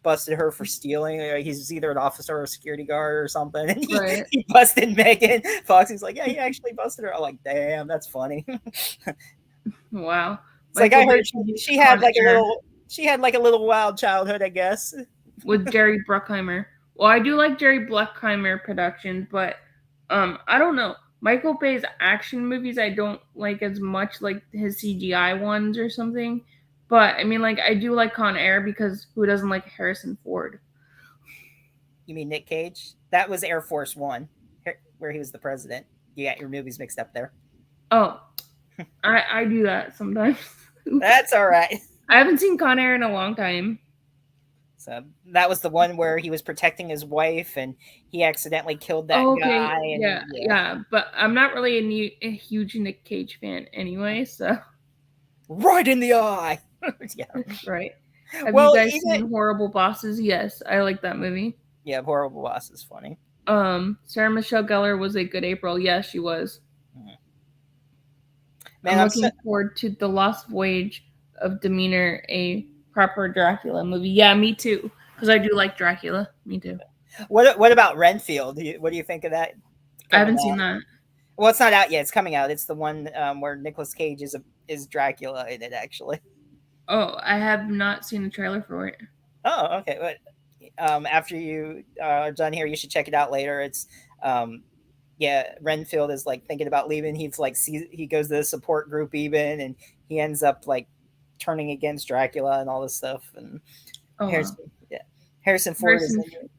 busted her for stealing. He's either an officer or a security guard or something, and Right. he busted Megan Fox. He's like, yeah, he actually busted her. I'm like, damn, that's funny. Wow. It's like I heard Michael she had Con like a Air little wild childhood, I guess. with Jerry Bruckheimer. Well, I do like Jerry Bruckheimer productions, but I don't know. Michael Bay's action movies I don't like as much, like his CGI ones or something. But I mean, like I do like Con Air because who doesn't like Harrison Ford? You mean Nick Cage? That was Air Force One, where he was the president. You got your movies mixed up there. Oh, I do that sometimes. That's all right. I haven't seen Con Air in a long time. So that was the one where he was protecting his wife and he accidentally killed that guy. And, yeah. But I'm not really a huge Nick Cage fan anyway, so. Right in the eye. Yeah. Right. Have well, you guys seen Horrible Bosses? Yes, I like that movie. Yeah, Horrible Boss is funny. Sarah Michelle Gellar was a good April. Yes, she was. Man, I'm looking forward to The Lost Voyage of Demeter, a proper Dracula movie. Yeah, me too. Because I do like Dracula. Me too. What about Renfield? What do you think of that? I haven't seen that. Well, it's not out yet. It's coming out. It's the one where Nicolas Cage is Dracula in it, actually. Oh, I have not seen the trailer for it. Oh, okay. But after you are done here, you should check it out later. It's Renfield is like thinking about leaving. He's like he goes to the support group even, and he ends up like turning against Dracula and all this stuff. And Harrison Ford is in it.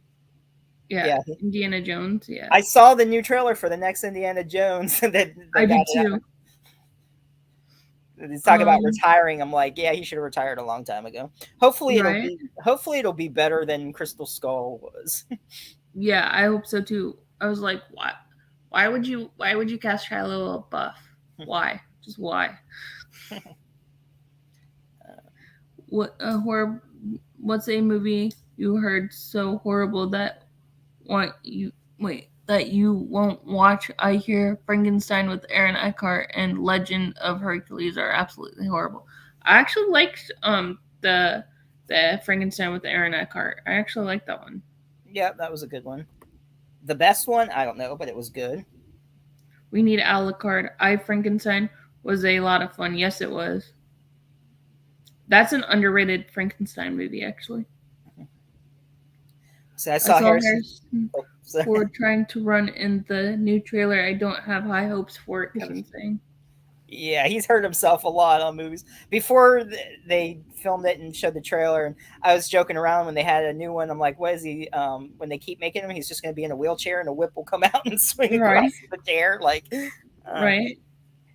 Yeah, Indiana Jones. Yeah, I saw the new trailer for the next Indiana Jones. that I did too. He's talking about retiring. I'm like, yeah, he should have retired a long time ago. Hopefully it'll be better than Crystal Skull was. Yeah, I hope so too. I was like, what? Why would you cast Shia LaBeouf? Why? Just why? What's a movie you heard so horrible that you won't watch? I hear Frankenstein with Aaron Eckhart and Legend of Hercules are absolutely horrible. I actually liked the Frankenstein with Aaron Eckhart. I actually liked that one. Yeah, that was a good one. The best one, I don't know, but it was good. We Need Alucard. I Frankenstein was a lot of fun. Yes, it was. That's an underrated Frankenstein movie, actually. So I saw Harrison Ford trying to run in the new trailer. I don't have high hopes for it, Kevin's saying. Yeah, he's hurt himself a lot on movies. Before they filmed it and showed the trailer, and I was joking around when they had a new one. I'm like, what is he? When they keep making him, he's just going to be in a wheelchair and a whip will come out and swing across the chair. Like, right.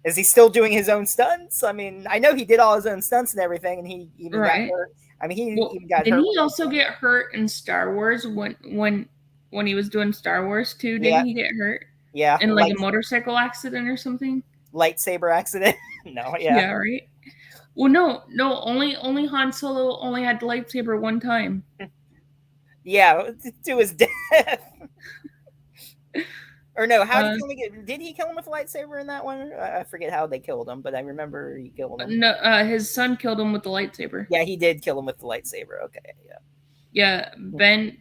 Is he still doing his own stunts? I mean, I know he did all his own stunts and everything, and he even got hurt. I mean, he even got hurt. Didn't he also get hurt in Star Wars when he was doing Star Wars too? Didn't he get hurt? Yeah. In like a motorcycle accident or something? Lightsaber accident? No, yeah. Yeah, right. Well, no, only Han Solo only had the lightsaber one time. Yeah, to his death. Or no, how did he kill him with a lightsaber in that one? I forget how they killed him, but I remember he killed him. No, his son killed him with the lightsaber. Yeah, he did kill him with the lightsaber. Okay, yeah. Yeah, Ben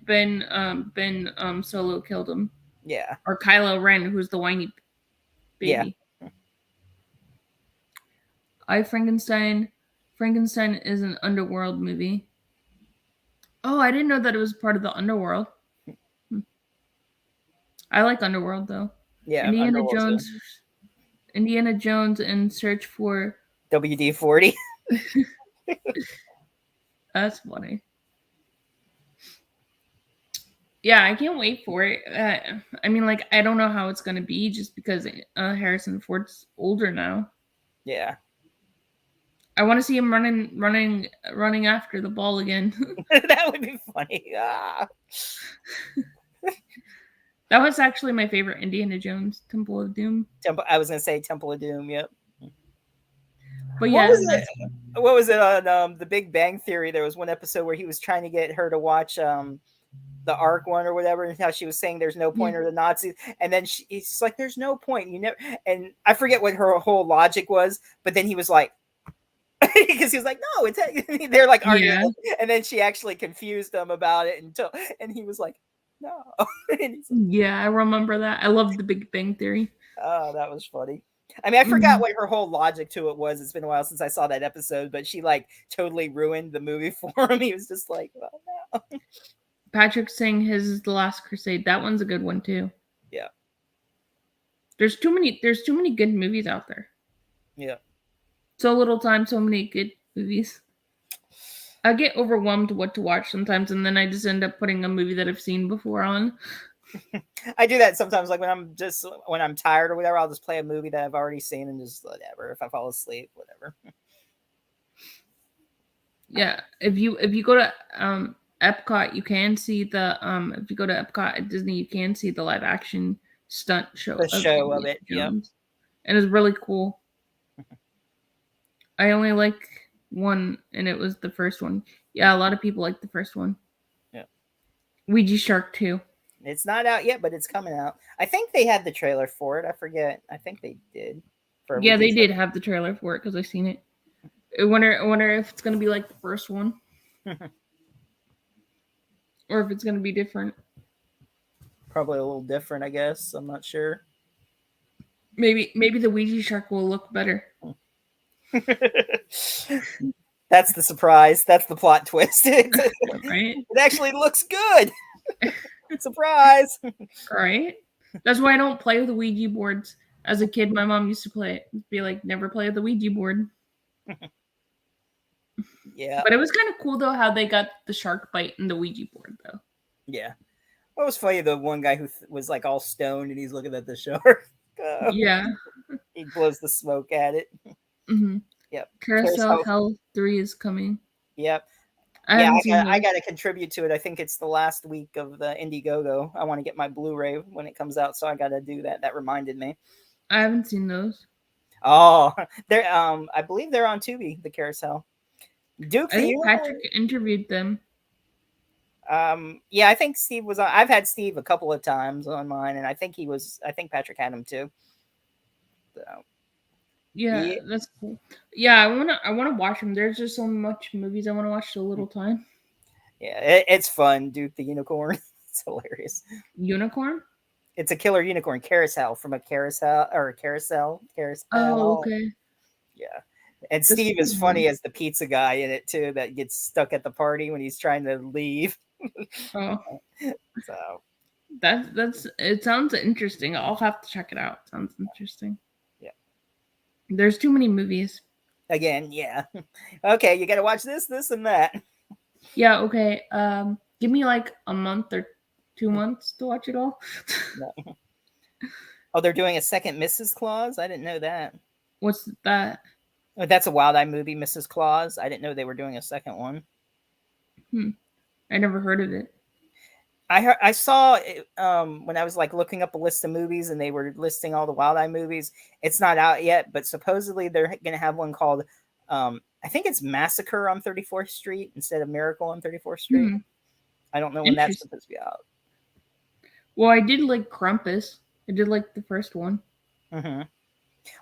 Solo killed him. Yeah. Or Kylo Ren, who's the whiny baby. Yeah. Frankenstein is an Underworld movie. Oh, I didn't know that it was part of the Underworld. I like Underworld though. Yeah. Indiana Jones and Search for WD-40. That's funny. Yeah, I can't wait for it. I mean, like, I don't know how it's gonna be just because Harrison Ford's older now. Yeah. I want to see him running after the ball again. That would be funny. That was actually my favorite Indiana Jones, Temple of Doom. I was going to say Temple of Doom, yep. But What yeah, was that's it? What was it on The Big Bang Theory? There was one episode where he was trying to get her to watch the Ark one or whatever, and how she was saying there's no yeah. point or the Nazis, and then he's like, "There's no point, you know." And I forget what her whole logic was, but then he was like, because he was like, "No, it's," they're like arguing, Yeah. and then she actually confused them about it until, and he was like, "No," and he's like, Yeah, I remember that. I love the Big Bang Theory. "Oh, that was funny." I mean, I forgot Mhm. what her whole logic to it was. It's been a while since I saw that episode, but she like totally ruined the movie for him. He was just like, "Well, no." Patrick saying his is The Last Crusade. That one's a good one too. Yeah, There's too many good movies out there. yeah. So little time, so many good movies. I get overwhelmed what to watch sometimes, and then I just end up putting a movie that I've seen before on. I do that sometimes, like when I'm tired or whatever. I'll just play a movie that I've already seen and just whatever. If I fall asleep, whatever. Yeah, if you go to Epcot, you can see the if you go to Epcot at Disney, you can see the live action stunt show The of show of Indiana it. Yep. Jones, and it's really cool. I only like one, and it was the first one. Yeah, a lot of people like the first one. Yeah. Ouija Shark 2. It's not out yet, but it's coming out. I think they had the trailer for it. I forget. I think they did. For Yeah, they Ouija did have the trailer for it because I seen it. I wonder if it's gonna be like the first one, or if it's gonna be different. Probably a little different, I guess. I'm not sure. Maybe the Ouija Shark will look better. That's the surprise. That's the plot twist. Right? It actually looks good. Surprise. Right? That's why I don't play with the Ouija boards. As a kid, my mom used to play it. Be like, never play with the Ouija board. Yeah. But it was kind of cool though how they got the shark bite in the Ouija board though. Yeah. What was funny? The one guy who was like all stoned and he's looking at the shark. Yeah. He blows the smoke at it. Mm-hmm. Yep. Carousel Hell 3 is coming. Yep. I Yeah, haven't seen I those. got to contribute to it. I think it's the last week of the Indiegogo. I want to get my Blu-ray when it comes out, so I got to do that. That reminded me. I haven't seen those. Oh, they're I believe they're on Tubi, the Carousel. Duke I the think Unicorn. Patrick interviewed them. Yeah, I think Steve was on. I've had Steve a couple of times on mine, and I think he was. I think Patrick had him too. So, Yeah, that's cool. Yeah, I wanna watch them. There's just so much movies I want to watch so little time. yeah, it's fun. Duke the Unicorn. It's hilarious. Unicorn? It's a killer unicorn carousel from a carousel or a carousel. Oh, okay. Yeah. And This Steve is is funny as the pizza guy in it too, that gets stuck at the party when he's trying to leave. Oh, So that's it sounds interesting. I'll have to check it out. Sounds interesting. yeah. There's too many movies. Again, yeah. Okay, you gotta watch this, and that. Yeah, okay. Give me like a month or 2 months to watch it all. No. Oh, they're doing a second Mrs. Claus? I didn't know that. What's that? Oh, that's a Wild Eye movie, Mrs. Claus. I didn't know they were doing a second one. I never heard of it. I saw it, when I was like looking up a list of movies and they were listing all the Wild Eye movies. It's not out yet, but supposedly they're going to have one called I think it's Massacre on 34th Street instead of Miracle on 34th Street. I don't know when that's supposed to be out. Well, I did like Krampus. I did like the first one. Mm-hmm.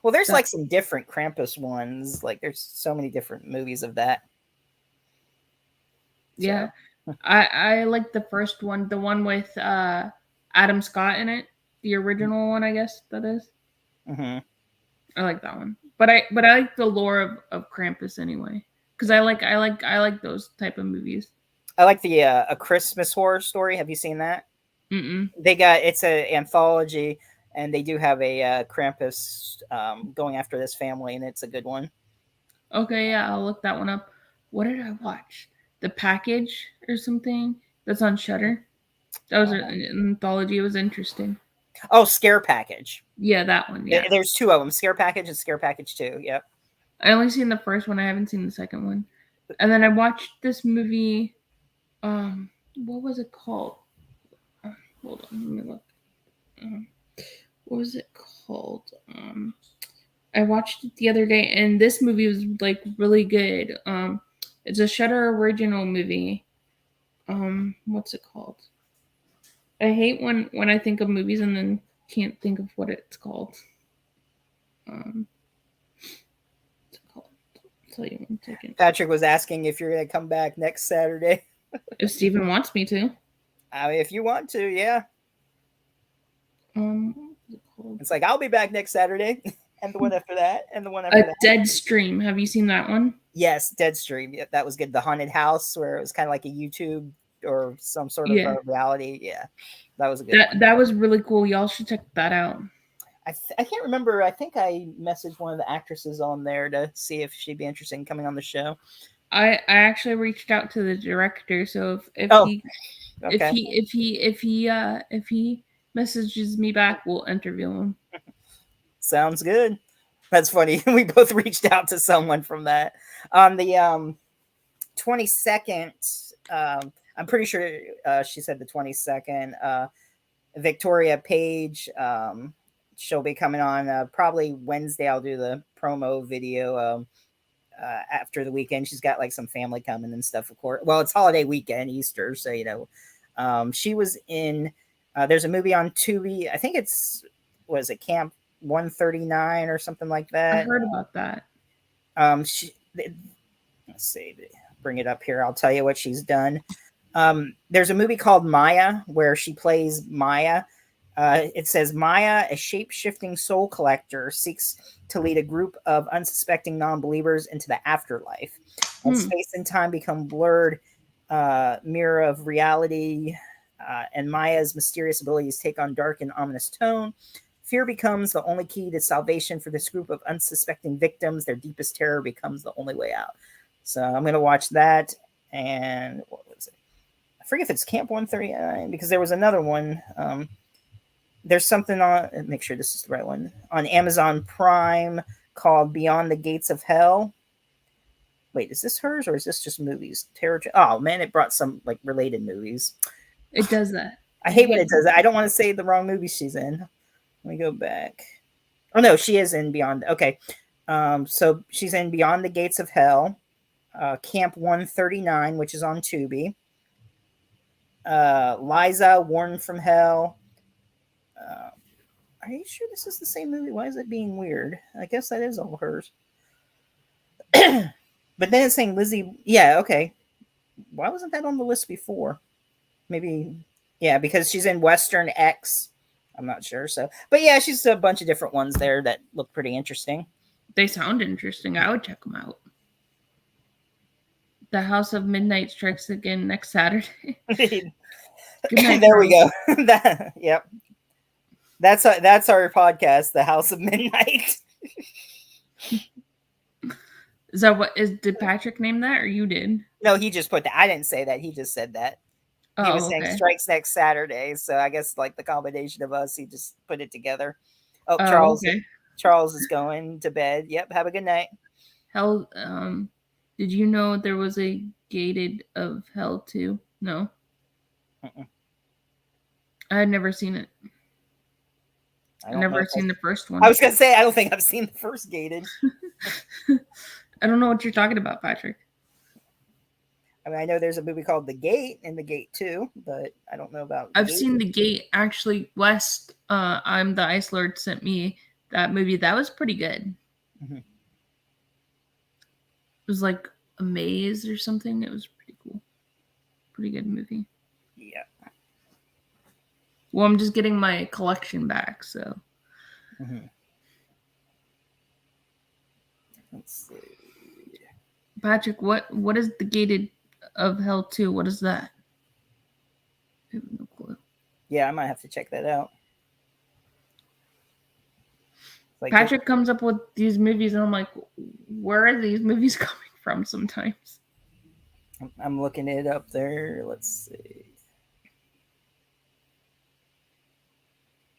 Well, there's like some different Krampus ones. Like there's so many different movies of that. Yeah. I like the first one, the one with Adam Scott in it, the original one, I guess that is. Mm-hmm. I like that one, but I like the lore of Krampus anyway, because I like those type of movies. I like the A Christmas Horror Story. Have you seen that? Mm-mm. It's an anthology, and they do have a Krampus going after this family, and it's a good one. Okay, yeah, I'll look that one up. What did I watch? The Package or something that's on Shudder. That was an anthology. It was interesting. Oh, Scare Package. Yeah, that one. Yeah, There's two of them: Scare Package and Scare Package 2. Yep. I only seen the first one. I haven't seen the second one. And then I watched this movie. What was it called? Hold on, let me look. What was it called? I watched it the other day, and this movie was like really good. It's a Shudder original movie. What's it called? I hate when I think of movies and then can't think of what it's called. What's it called? I'll tell you 1 second. Patrick was asking if you're going to come back next Saturday. If Steven wants me to. I mean, if you want to, yeah. What's it called? It's like, I'll be back next Saturday. And the one after that. And the one after that. Deadstream. Have you seen that one? Yes, Deadstream. Yeah, that was good. The haunted house where it was kind of like a YouTube or some sort of reality. Yeah, that was a good one. That was really cool. Y'all should check that out. I can't remember. I think I messaged one of the actresses on there to see if she'd be interested in coming on the show. I actually reached out to the director, so if he messages me back, we'll interview him. Sounds good. That's funny. We both reached out to someone from that. On the 22nd, I'm pretty sure she said the 22nd, Victoria Page, she'll be coming on probably Wednesday. I'll do the promo video after the weekend. She's got like some family coming and stuff, of course. Well, it's holiday weekend, Easter. So, you know, she was in, there's a movie on Tubi. I think it's, was it Camp 139 or something like that? I heard about that. Let's see, bring it up here. I'll tell you what she's done. There's a movie called Maya where she plays Maya. It says Maya, a shape-shifting soul collector, seeks to lead a group of unsuspecting non-believers into the afterlife. And space and time become blurred, mirror of reality, and Maya's mysterious abilities take on dark and ominous tone. Fear becomes the only key to salvation for this group of unsuspecting victims. Their deepest terror becomes the only way out. So I'm going to watch that. And what was it? I forget if it's Camp 139 because there was another one. There's something on, make sure this is the right one, on Amazon Prime called Beyond the Gates of Hell. Wait, is this hers or is this just movies? Oh man, it brought some like related movies. It does that. I hate when it does that. I don't want to say the wrong movie she's in. Let me go back. Oh no, she is in Beyond. Okay. So she's in Beyond the Gates of Hell, Camp 139, which is on Tubi. Liza, Warden from Hell. Are you sure this is the same movie? Why is it being weird? I guess that is all hers. But then it's saying Lizzie. Yeah, okay. Why wasn't that on the list before? Maybe, yeah, because she's in Western X. I'm not sure. So, but yeah, she's a bunch of different ones there that look pretty interesting. They sound interesting. I would check them out. The House of Midnight strikes again next Saturday. Good night, there we go. Yep. That's our podcast, The House of Midnight. Is that what did Patrick name that or you did? No, he just put that. I didn't say that. He just said that. He was saying strikes next Saturday. So I guess like the combination of us, he just put it together. Oh, Charles. Okay. Charles is going to bed. Yep. Have a good night. Hell, did you know there was a Gated of Hell too? No. I had never seen it. I've never seen the first one. I was going to say, I don't think I've seen the first Gated. I don't know what you're talking about, Patrick. I mean, I know there's a movie called The Gate and The Gate 2, but I don't know about I've seen The Gate. Actually, West, I'm the Ice Lord, sent me that movie. That was pretty good. Mm-hmm. It was like a maze or something. It was pretty cool. Pretty good movie. Yeah. Well, I'm just getting my collection back, so. Mm-hmm. Let's see. Patrick, what is the Gated of Hell 2? What is that? I have no clue. Yeah, I might have to check that out. Like Patrick comes up with these movies, and I'm like, where are these movies coming from sometimes? I'm looking it up there. Let's see.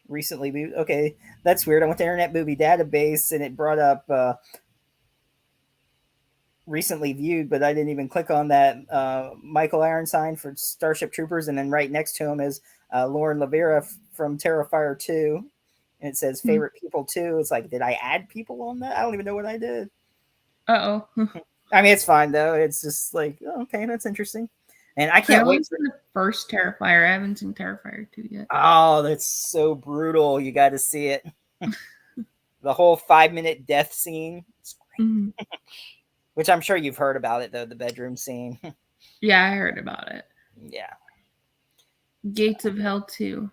Recently, okay, that's weird. I went to Internet Movie Database, and it brought up recently viewed, but I didn't even click on that. Michael Ironsign for Starship Troopers, and then right next to him is Lauren Lavera from Terrifier 2. and it says favorite people too. It's like, did I add people on that? I don't even know what I did. Uh-oh. I mean, it's fine though. It's just like, oh, okay, that's interesting. And I I can't only wait. seen the first Terrifier. I haven't seen Terrifier 2 yet. Oh, that's so brutal. You got to see it. The whole 5-minute death scene, Mhm. which I'm sure you've heard about it though, the bedroom scene. Yeah, I heard about it. Yeah. Gates of Hell 2.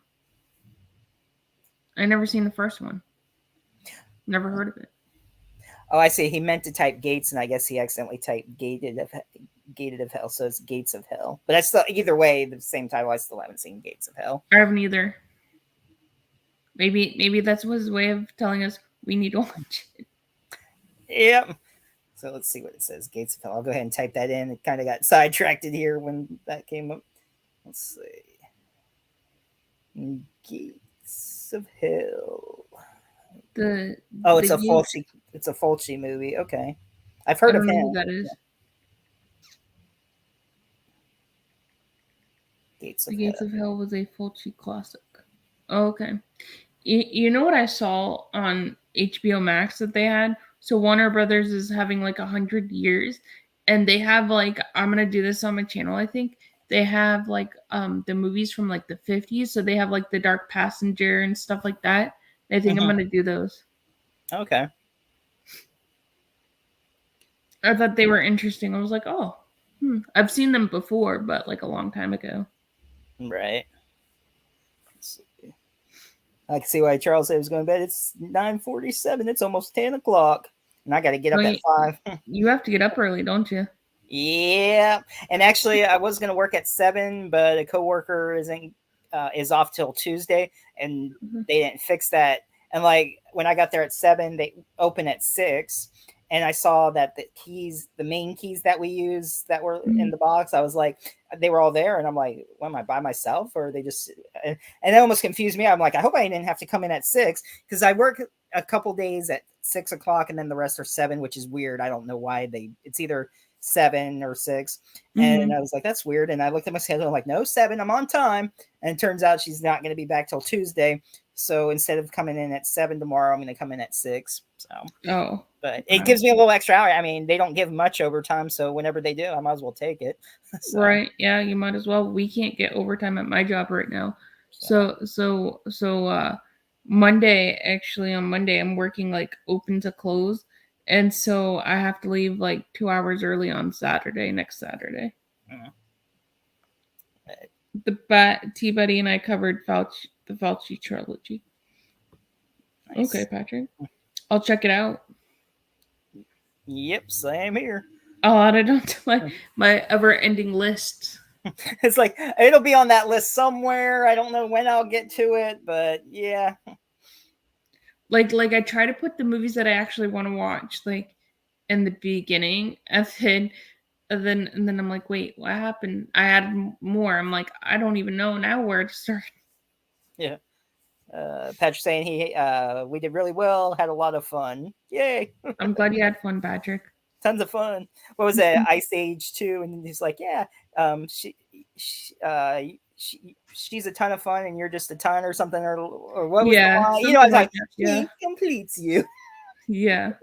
I never seen the first one. Never heard of it. Oh, I see. He meant to type gates, and I guess he accidentally typed gated of hell. So it's Gates of Hell. But that's still, either way, the same title. I still haven't seen Gates of Hell. I haven't either. Maybe that's his way of telling us we need to watch it. Yep. So let's see what it says. Gates of Hell. I'll go ahead and type that in. It kind of got sidetracked here when that came up. Let's see. Gates of Hell. It's a Fulci. It's a Fulci movie. Okay, I've heard of him. Who that is. The Gates of Hell was a Fulci classic. Oh, okay. You know what I saw on HBO Max that they had? So Warner Brothers is having like 100 years, and they have like, I'm gonna do this on my channel. I think they have like the movies from like the 50s. So they have like The Dark Passenger and stuff like that. I think I'm gonna do those. Okay. I thought they were interesting. I was like, oh, I've seen them before, but like a long time ago. Right. Let's see. I can see why Charles said he was going to bed. It's 9:47. It's almost 10 o'clock. And I got to get up at 5. You have to get up early, don't you? Yeah. And actually, I was going to work at 7, but a coworker is off till Tuesday, and they didn't fix that. And like when I got there at 7, they open at 6. And I saw that the main keys that we use that were in the box, I was like, they were all there. And I'm like, what, am I by myself? Or are they just, and it almost confused me. I'm like, I hope I didn't have to come in at 6, because I work a couple days at 6 o'clock and then the rest are 7, which is weird. I don't know why it's either 7 or 6. And I was like, that's weird. And I looked at my schedule. I'm like, no, 7, I'm on time. And it turns out she's not going to be back till Tuesday. So instead of coming in at 7 tomorrow, I'm going to come in at 6. So, but it gives me a little extra hour. I mean, they don't give much overtime, so whenever they do, I might as well take it. Right? Yeah, you might as well. We can't get overtime at my job right now. So Monday, actually on Monday, I'm working like open to close, and so I have to leave like 2 hours early on next Saturday. T Buddy and I covered the Fauci trilogy. Nice. Okay, Patrick. I'll check it out. Yep, same here. I'll add it onto my ever-ending list. It's like, it'll be on that list somewhere. I don't know when I'll get to it, but yeah. Like I try to put the movies that I actually want to watch, like, in the beginning, and then I'm like, wait, what happened? I added more. I'm like, I don't even know now where to start. Yeah. Patrick saying we did really well, had a lot of fun. Yay. I'm glad you had fun, Patrick. Tons of fun. What was that? Ice Age 2? And he's like, yeah, she's a ton of fun and you're just a ton or something, or what was the line? You know, I was like, he completes you. Yeah.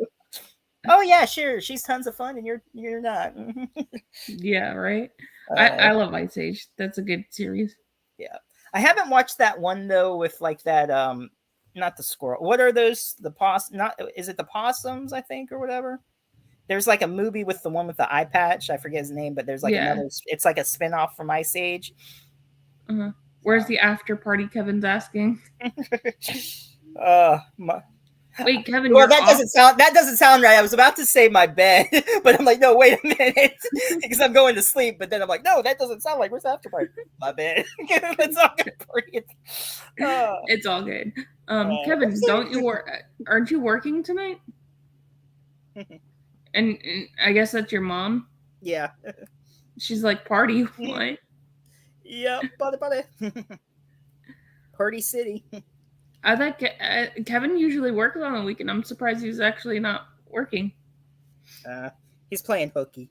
Oh yeah, sure. She's tons of fun and you're not. Yeah, right. I love Ice Age. That's a good series. Yeah. I haven't watched that one though with like that not the squirrel. What are those? Is it the possums, I think, or whatever? There's like a movie with the one with the eye patch. I forget his name, but there's like another, it's like a spinoff from Ice Age. Where's the after party? Kevin's asking. Wait, Kevin. Well, that doesn't sound right. I was about to say my bed, but I'm like, no, wait a minute, because I'm going to sleep. But then I'm like, no, that doesn't sound like, where's the after party? My bed. It's all good. It's all good. Kevin, don't you work? Aren't you working tonight? And I guess that's your mom. Yeah. She's like, party. What? Yeah, party. Party City. I thought Kevin usually works on the weekend. I'm surprised he's actually not working. He's playing hooky.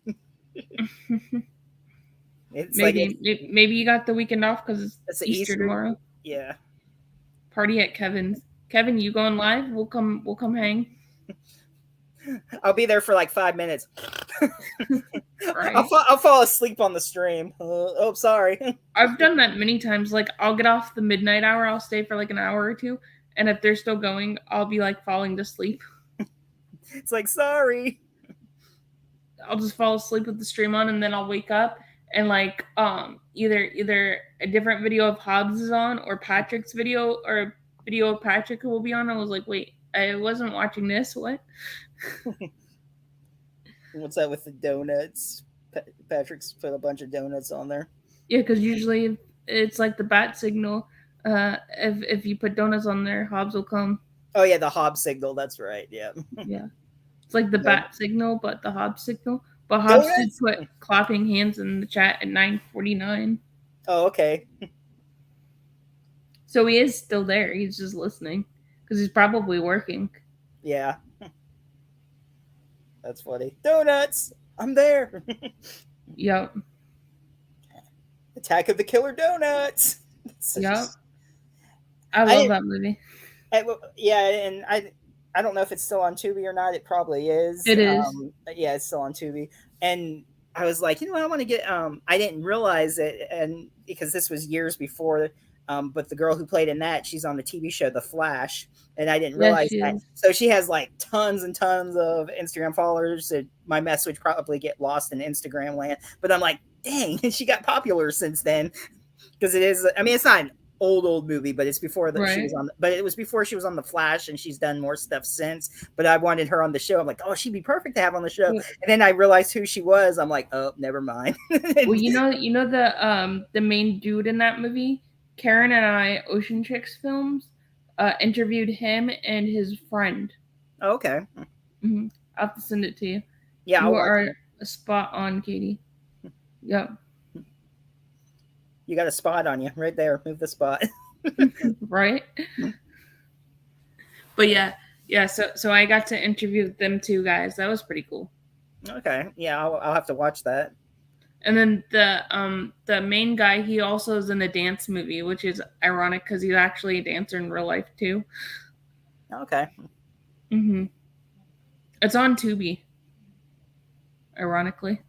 Maybe you got the weekend off because it's Easter tomorrow. Yeah. Party at Kevin's. Kevin, you going live? We'll come hang. I'll be there for like 5 minutes. Right. I'll fall asleep on the stream. Oh, sorry. I've done that many times. Like, I'll get off the midnight hour, I'll stay for like an hour or two, and if they're still going, I'll be like falling to sleep. It's like, sorry. I'll just fall asleep with the stream on, and then I'll wake up and like either a different video of Hobbs is on, or Patrick's video, or a video of Patrick will be on. I was like, wait, I wasn't watching this. What? What's that with the donuts? Patrick's put a bunch of donuts on there. Yeah, because usually it's like the bat signal. If you put donuts on there, Hobbs will come. Oh yeah, the Hobbs signal. That's right. Yeah. Yeah, it's like the bat signal, but the Hobbs signal. But Hobbs did put clapping hands in the chat at 9:49. Oh, okay. So he is still there. He's just listening because he's probably working. Yeah. That's funny. Donuts. I'm there. Yep. Attack of the Killer Donuts. Yep. I love that movie. Yeah, and I don't know if it's still on Tubi or not. It probably is. It is. Yeah, it's still on Tubi. And I was like, I want to get. I didn't realize it, and because this was years before. But the girl who played in that, she's on the TV show The Flash, and I didn't realize that. So she has like tons and tons of Instagram followers. So my mess would probably get lost in Instagram land. But I'm like, dang, she got popular since then. Because it is. I mean, it's not an old movie, but it's before that she was on. But it was before she was on The Flash, and she's done more stuff since. But I wanted her on the show. I'm like, oh, she'd be perfect to have on the show. And then I realized who she was. I'm like, oh, never mind. Well, you know the main dude in that movie. Karen and I, Ocean Chicks Films, interviewed him and his friend. Oh, okay. Mm-hmm. I'll have to send it to you. Yeah, you are a spot on, Katie. Yep. You got a spot on you right there. Move the spot. Right. But yeah. So I got to interview them two guys. That was pretty cool. Okay. Yeah, I'll have to watch that. And then the main guy, he also is in the dance movie, which is ironic because he's actually a dancer in real life too. Okay. Mm-hmm. It's on Tubi. Ironically,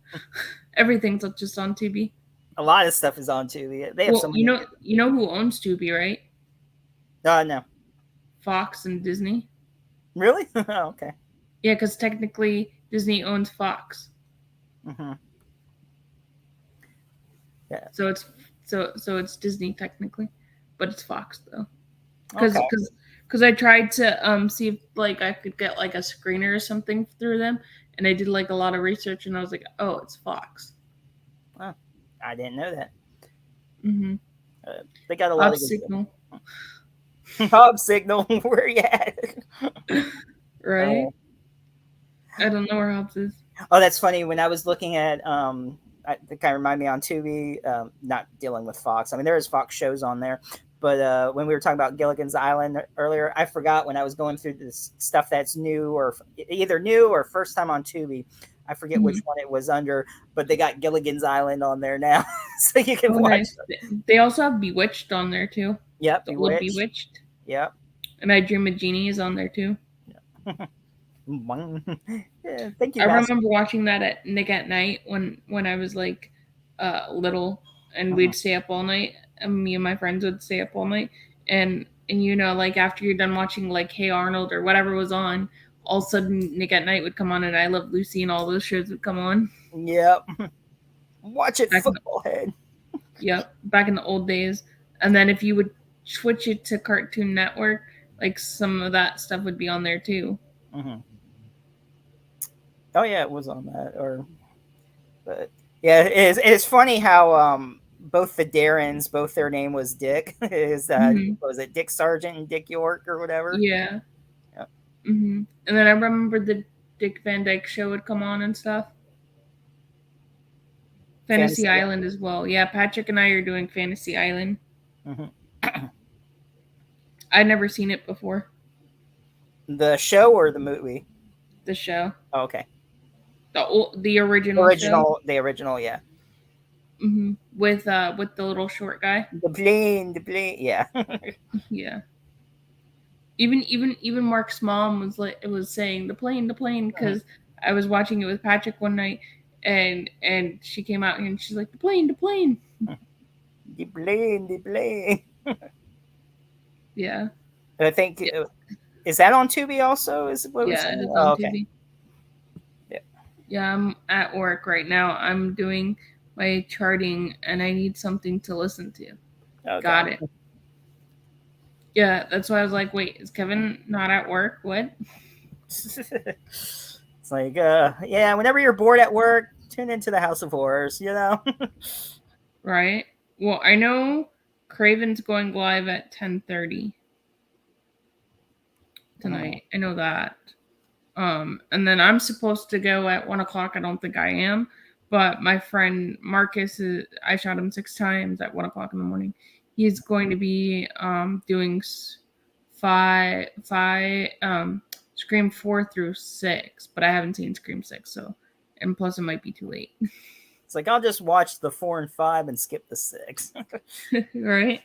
everything's just on Tubi. A lot of stuff is on Tubi. They have so many. You know who owns Tubi, right? No. Fox and Disney. Really? Oh, okay. Yeah, because technically Disney owns Fox. Mm-hmm. Yeah. So it's Disney technically, but it's Fox though. Because I tried to see if like I could get like a screener or something through them, and I did like a lot of research, and I was like, oh, it's Fox. Wow, I didn't know that. Mm-hmm. They got a lot of signal. Hobbs signal. Where you at? Right. I don't know where Hobbs is. Oh, that's funny. When I was looking at it kind of remind me on Tubi, not dealing with Fox. I mean, there is Fox shows on there, but when we were talking about Gilligan's Island earlier, I forgot when I was going through this stuff that's new or either new or first time on Tubi. I forget which one it was under, but they got Gilligan's Island on there now, so you can watch. Nice. They also have Bewitched on there too. Yep, Bewitched. Yep. And I Dream a Genie is on there too. Yeah, thank you. I remember watching that at Nick at Night when I was like little, and we'd stay up all night. And me and my friends would stay up all night, and like after you're done watching like Hey Arnold or whatever was on, all of a sudden Nick at Night would come on, and I Love Lucy and all those shows would come on. Yep. Watch it, football head. Yep, back in the old days. And then if you would switch it to Cartoon Network, like some of that stuff would be on there too. Mm-hmm. Oh yeah, it was on that. But yeah, it's funny how both the Darrens, both their name was Dick. Was it Dick Sargent and Dick York or whatever? Yeah. Yep. Mm-hmm. And then I remember the Dick Van Dyke Show would come on and stuff. Fantasy Island as well. Yeah, Patrick and I are doing Fantasy Island. Mm-hmm. I'd never seen it before. The show or the movie? The show. Oh, okay. The original show. The original, yeah. Mm-hmm. With the little short guy. The plane, yeah. Yeah. Even Mark's mom was saying the plane, because I was watching it with Patrick one night, and she came out and she's like, the plane, the plane. Yeah. I think is that on Tubi also? Is what we're Yeah, saying? it is Oh, on okay. TV. Yeah. Yeah, I'm at work right now. I'm doing my charting and I need something to listen to. Okay. Got it. Yeah, that's why I was like, wait, is Kevin not at work? What? It's like, yeah, whenever you're bored at work, tune into the House of Horrors, you know? Right? Well, I know Craven's going live at 10:30 tonight. I know that. And then I'm supposed to go at 1:00. I don't think I am, but my friend Marcus I shot him 6 times at 1:00 in the morning. He's going to be doing Scream 4 through 6, but I haven't seen Scream 6, so, and plus it might be too late. It's like, I'll just watch the 4 and 5 and skip the 6. Right?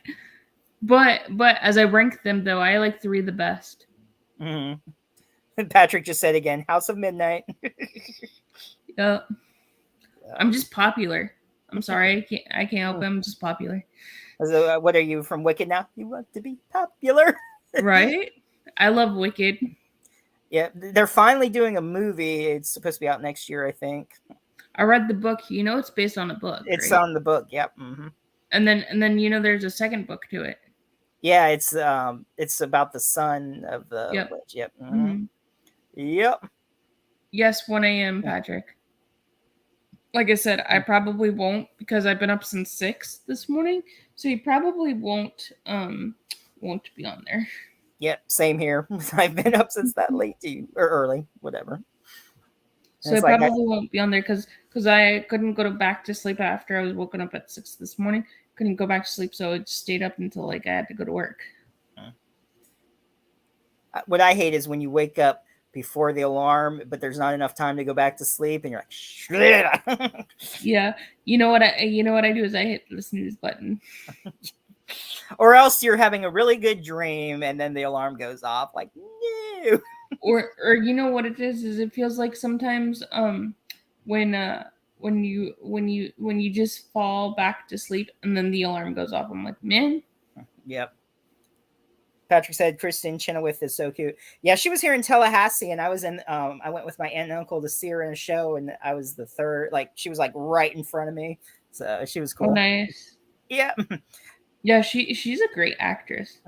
But as I rank them though, I like 3 the best. Mm-hmm. Patrick just said again, House of Midnight. Yep. I'm just popular. I'm sorry, I can't help it. I'm just popular. So, what are you, from Wicked now? You want to be popular? Right? I love Wicked. Yeah, they're finally doing a movie. It's supposed to be out next year, I think. I read the book. You know, it's based on a book. It's right? on the book. Yep. Mm-hmm. And then you know, there's a second book to it. Yeah, it's about the son of the Yep. witch. Yep. Mm-hmm. Mm-hmm. Yep. Yes, 1 a.m. Patrick. Like I said, I probably won't because I've been up since 6 this morning, so he probably won't be on there. Yep, same here. I've been up since that late too, or early, whatever. So I probably won't be on there because I couldn't go back to sleep after I was woken up at 6 this morning. Couldn't go back to sleep, so I just stayed up until like I had to go to work. What I hate is when you wake up before the alarm, but there's not enough time to go back to sleep, and you're like, shit. Yeah, you know what I do is I hit the snooze button. Or else you're having a really good dream, and then the alarm goes off. Like, no. Or you know what it is it feels like sometimes when you just fall back to sleep and then the alarm goes off. I'm like, man. Yep. Patrick said Kristen Chenoweth is so cute. Yeah, she was here in Tallahassee, and I was in. I went with my aunt and uncle to see her in a show, and I was the third. Like, she was like right in front of me, so she was cool. Oh, nice. Yeah. Yeah, she's a great actress.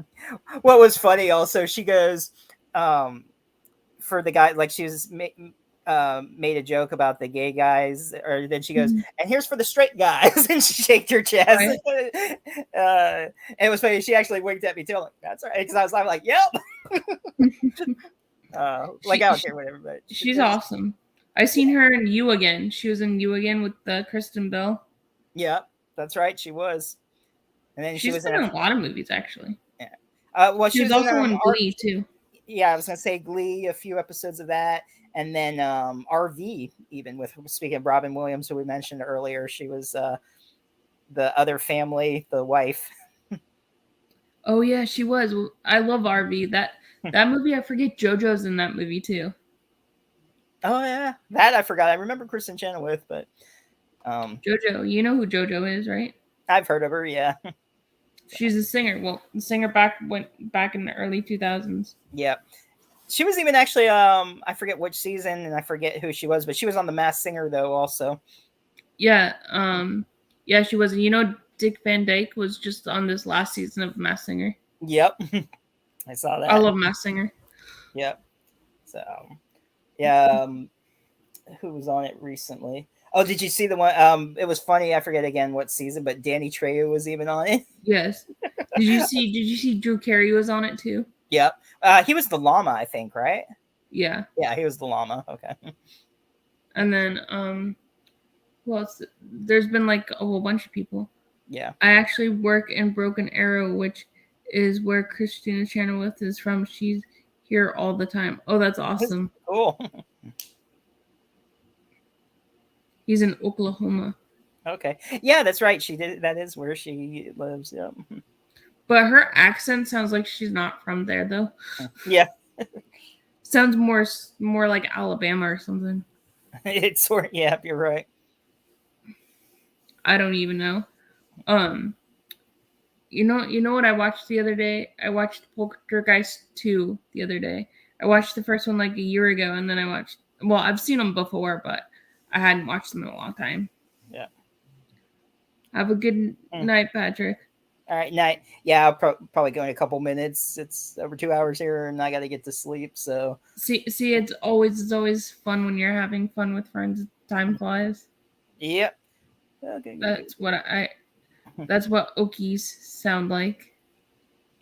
What was funny also, she goes, for the guy, like she was made a joke about the gay guys, or then she goes, and here's for the straight guys, and she shaked her chest. Right. And it was funny. She actually winked at me too. Like, that's right, because I was like, yep. Like, I don't care whatever, but she's awesome. I seen her in You Again. She was in You Again with Kristen Bell. Yeah, that's right. She was. And then she's been in a lot of movies, actually. Yeah. Well, she was also in Glee too. Yeah, I was gonna say Glee, a few episodes of that, and then RV, even with, speaking of Robin Williams, who we mentioned earlier, she was the Other Family, the wife. Oh yeah, she was. I love RV. That movie, I forget JoJo's in that movie too. Oh yeah, that I forgot. I remember Kristen Chenoweth, but JoJo, you know who JoJo is, right? I've heard of her. Yeah. She's a singer. Well, the singer went back in the early 2000s. Yep. She was even actually, I forget which season and I forget who she was, but she was on The Masked Singer though also. Yeah. Yeah, she was. You know, Dick Van Dyke was just on this last season of Masked Singer. Yep. I saw that. I love Masked Singer. Yep. So, yeah. Who was on it recently? Oh, did you see the one? It was funny. I forget again what season, but Danny Trejo was even on it. Yes. Did you see Drew Carey was on it too? Yep. He was the llama, I think, right? Yeah. Yeah, he was the llama. Okay. And then well, there's been like a whole bunch of people. Yeah. I actually work in Broken Arrow, which is where Christina Chenoweth is from. She's here all the time. Oh, that's awesome. That's cool. He's in Oklahoma. Okay. Yeah, that's right. She did. That is where she lives. Yeah. But her accent sounds like she's not from there, though. Yeah. Sounds more like Alabama or something. It's sort. Yeah, you're right. I don't even know. You know what I watched the other day? I watched Poltergeist 2 the other day. I watched the first one like a year ago, and then I've seen them before, but I hadn't watched them in a long time. Yeah. Have a good night, Patrick. All right, night. Yeah, I'll probably go in a couple minutes. It's over 2 hours here, and I got to get to sleep. So see, it's always fun when you're having fun with friends. Time flies. Yep. Okay. That's what Okies sound like.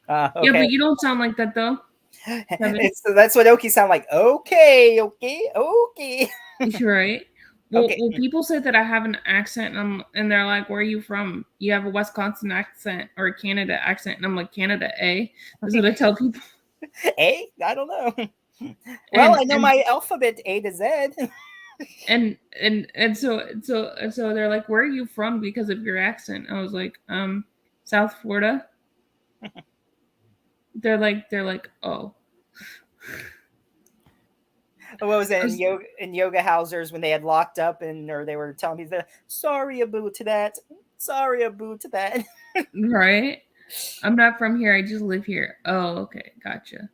Okay. Yeah, but you don't sound like that though. That's what Okie sound like. Okay. Right. Well, Okay. well, people say that I have an accent, and they're like, "Where are you from? You have a Wisconsin accent or a Canada accent?" And I'm like, "Canada, eh?" That's what I tell people. A? I don't know. Well, I know my alphabet A to Z. and so they're like, "Where are you from?" Because of your accent. I was like, South Florida. They're like, oh. What was it in yoga housers when they had locked up or they were telling me that sorry Abu to that. Right. I'm not from here. I just live here. Oh, okay, gotcha.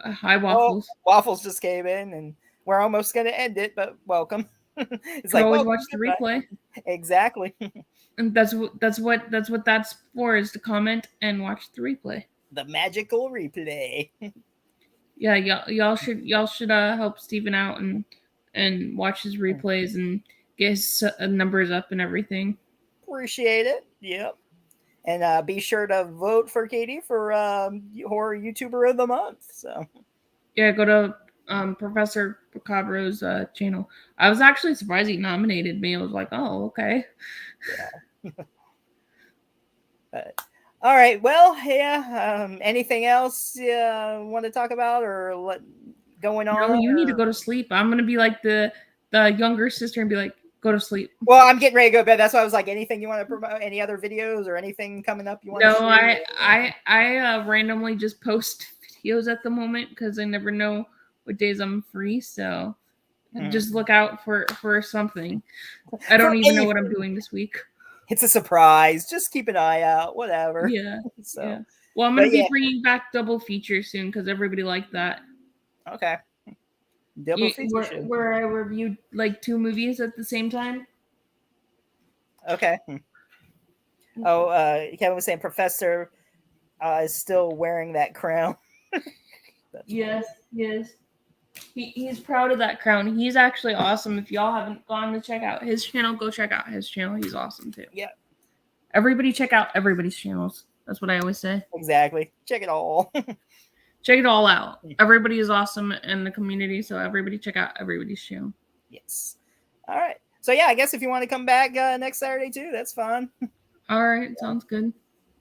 Hi, Waffles. Waffles just came in, and we're almost going to end it, but welcome. It's like always watch the replay. Exactly. And that's what that's for, is to comment and watch the replay. The magical replay. Yeah, y'all should help Steven out and watch his replays and get his numbers up and everything. Appreciate it. Yep. And be sure to vote for Katie for Horror YouTuber of the Month. So yeah, go to Professor Cabro's channel. I was actually surprised he nominated me. I was like, oh, okay. Yeah. All right. Well, yeah. Anything else you want to talk about or going on? No, you need to go to sleep. I'm gonna be like the younger sister and be like, go to sleep. Well, I'm getting ready to go to bed. That's why I was like, anything you want to promote? Any other videos or anything coming up you want? No, I randomly just post videos at the moment because I never know what days I'm free. So just look out for something. I don't even know what I'm doing this week. It's a surprise. Just keep an eye out. Whatever. Yeah. So. Yeah. Well, I'm gonna be bringing back double feature soon because everybody liked that. Okay. Double feature where I reviewed like 2 movies at the same time. Okay. Oh, Kevin was saying Professor is still wearing that crown. Yes. He's proud of that crown. He's actually awesome. If y'all haven't gone to check out his channel, go check out his channel. He's awesome too. Yeah. Everybody check out everybody's channels. That's what I always say. Exactly. Check it all. Check it all out. Everybody is awesome in the community, so everybody check out everybody's channel. Yes. All right. So yeah, I guess if you want to come back next Saturday too, that's fine. All right. Sounds good.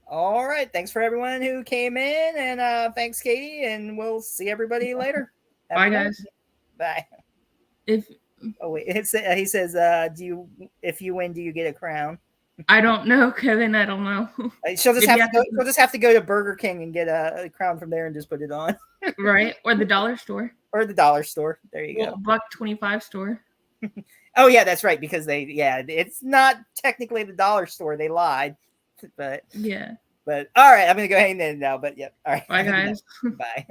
All right. Thanks for everyone who came in, and thanks, Katie, and we'll see everybody later. Bye, guys. Bye. He says, if you win, do you get a crown? I don't know, Kevin. I don't know. She'll just have to go to Burger King and get a crown from there and just put it on. Right. Or the dollar store. Or the dollar store. There you go. $1.25 store. Oh yeah, that's right. Because it's not technically the dollar store. They lied. But yeah. But all right, I'm gonna go ahead and end now. But yeah. All right. Bye, guys. Bye.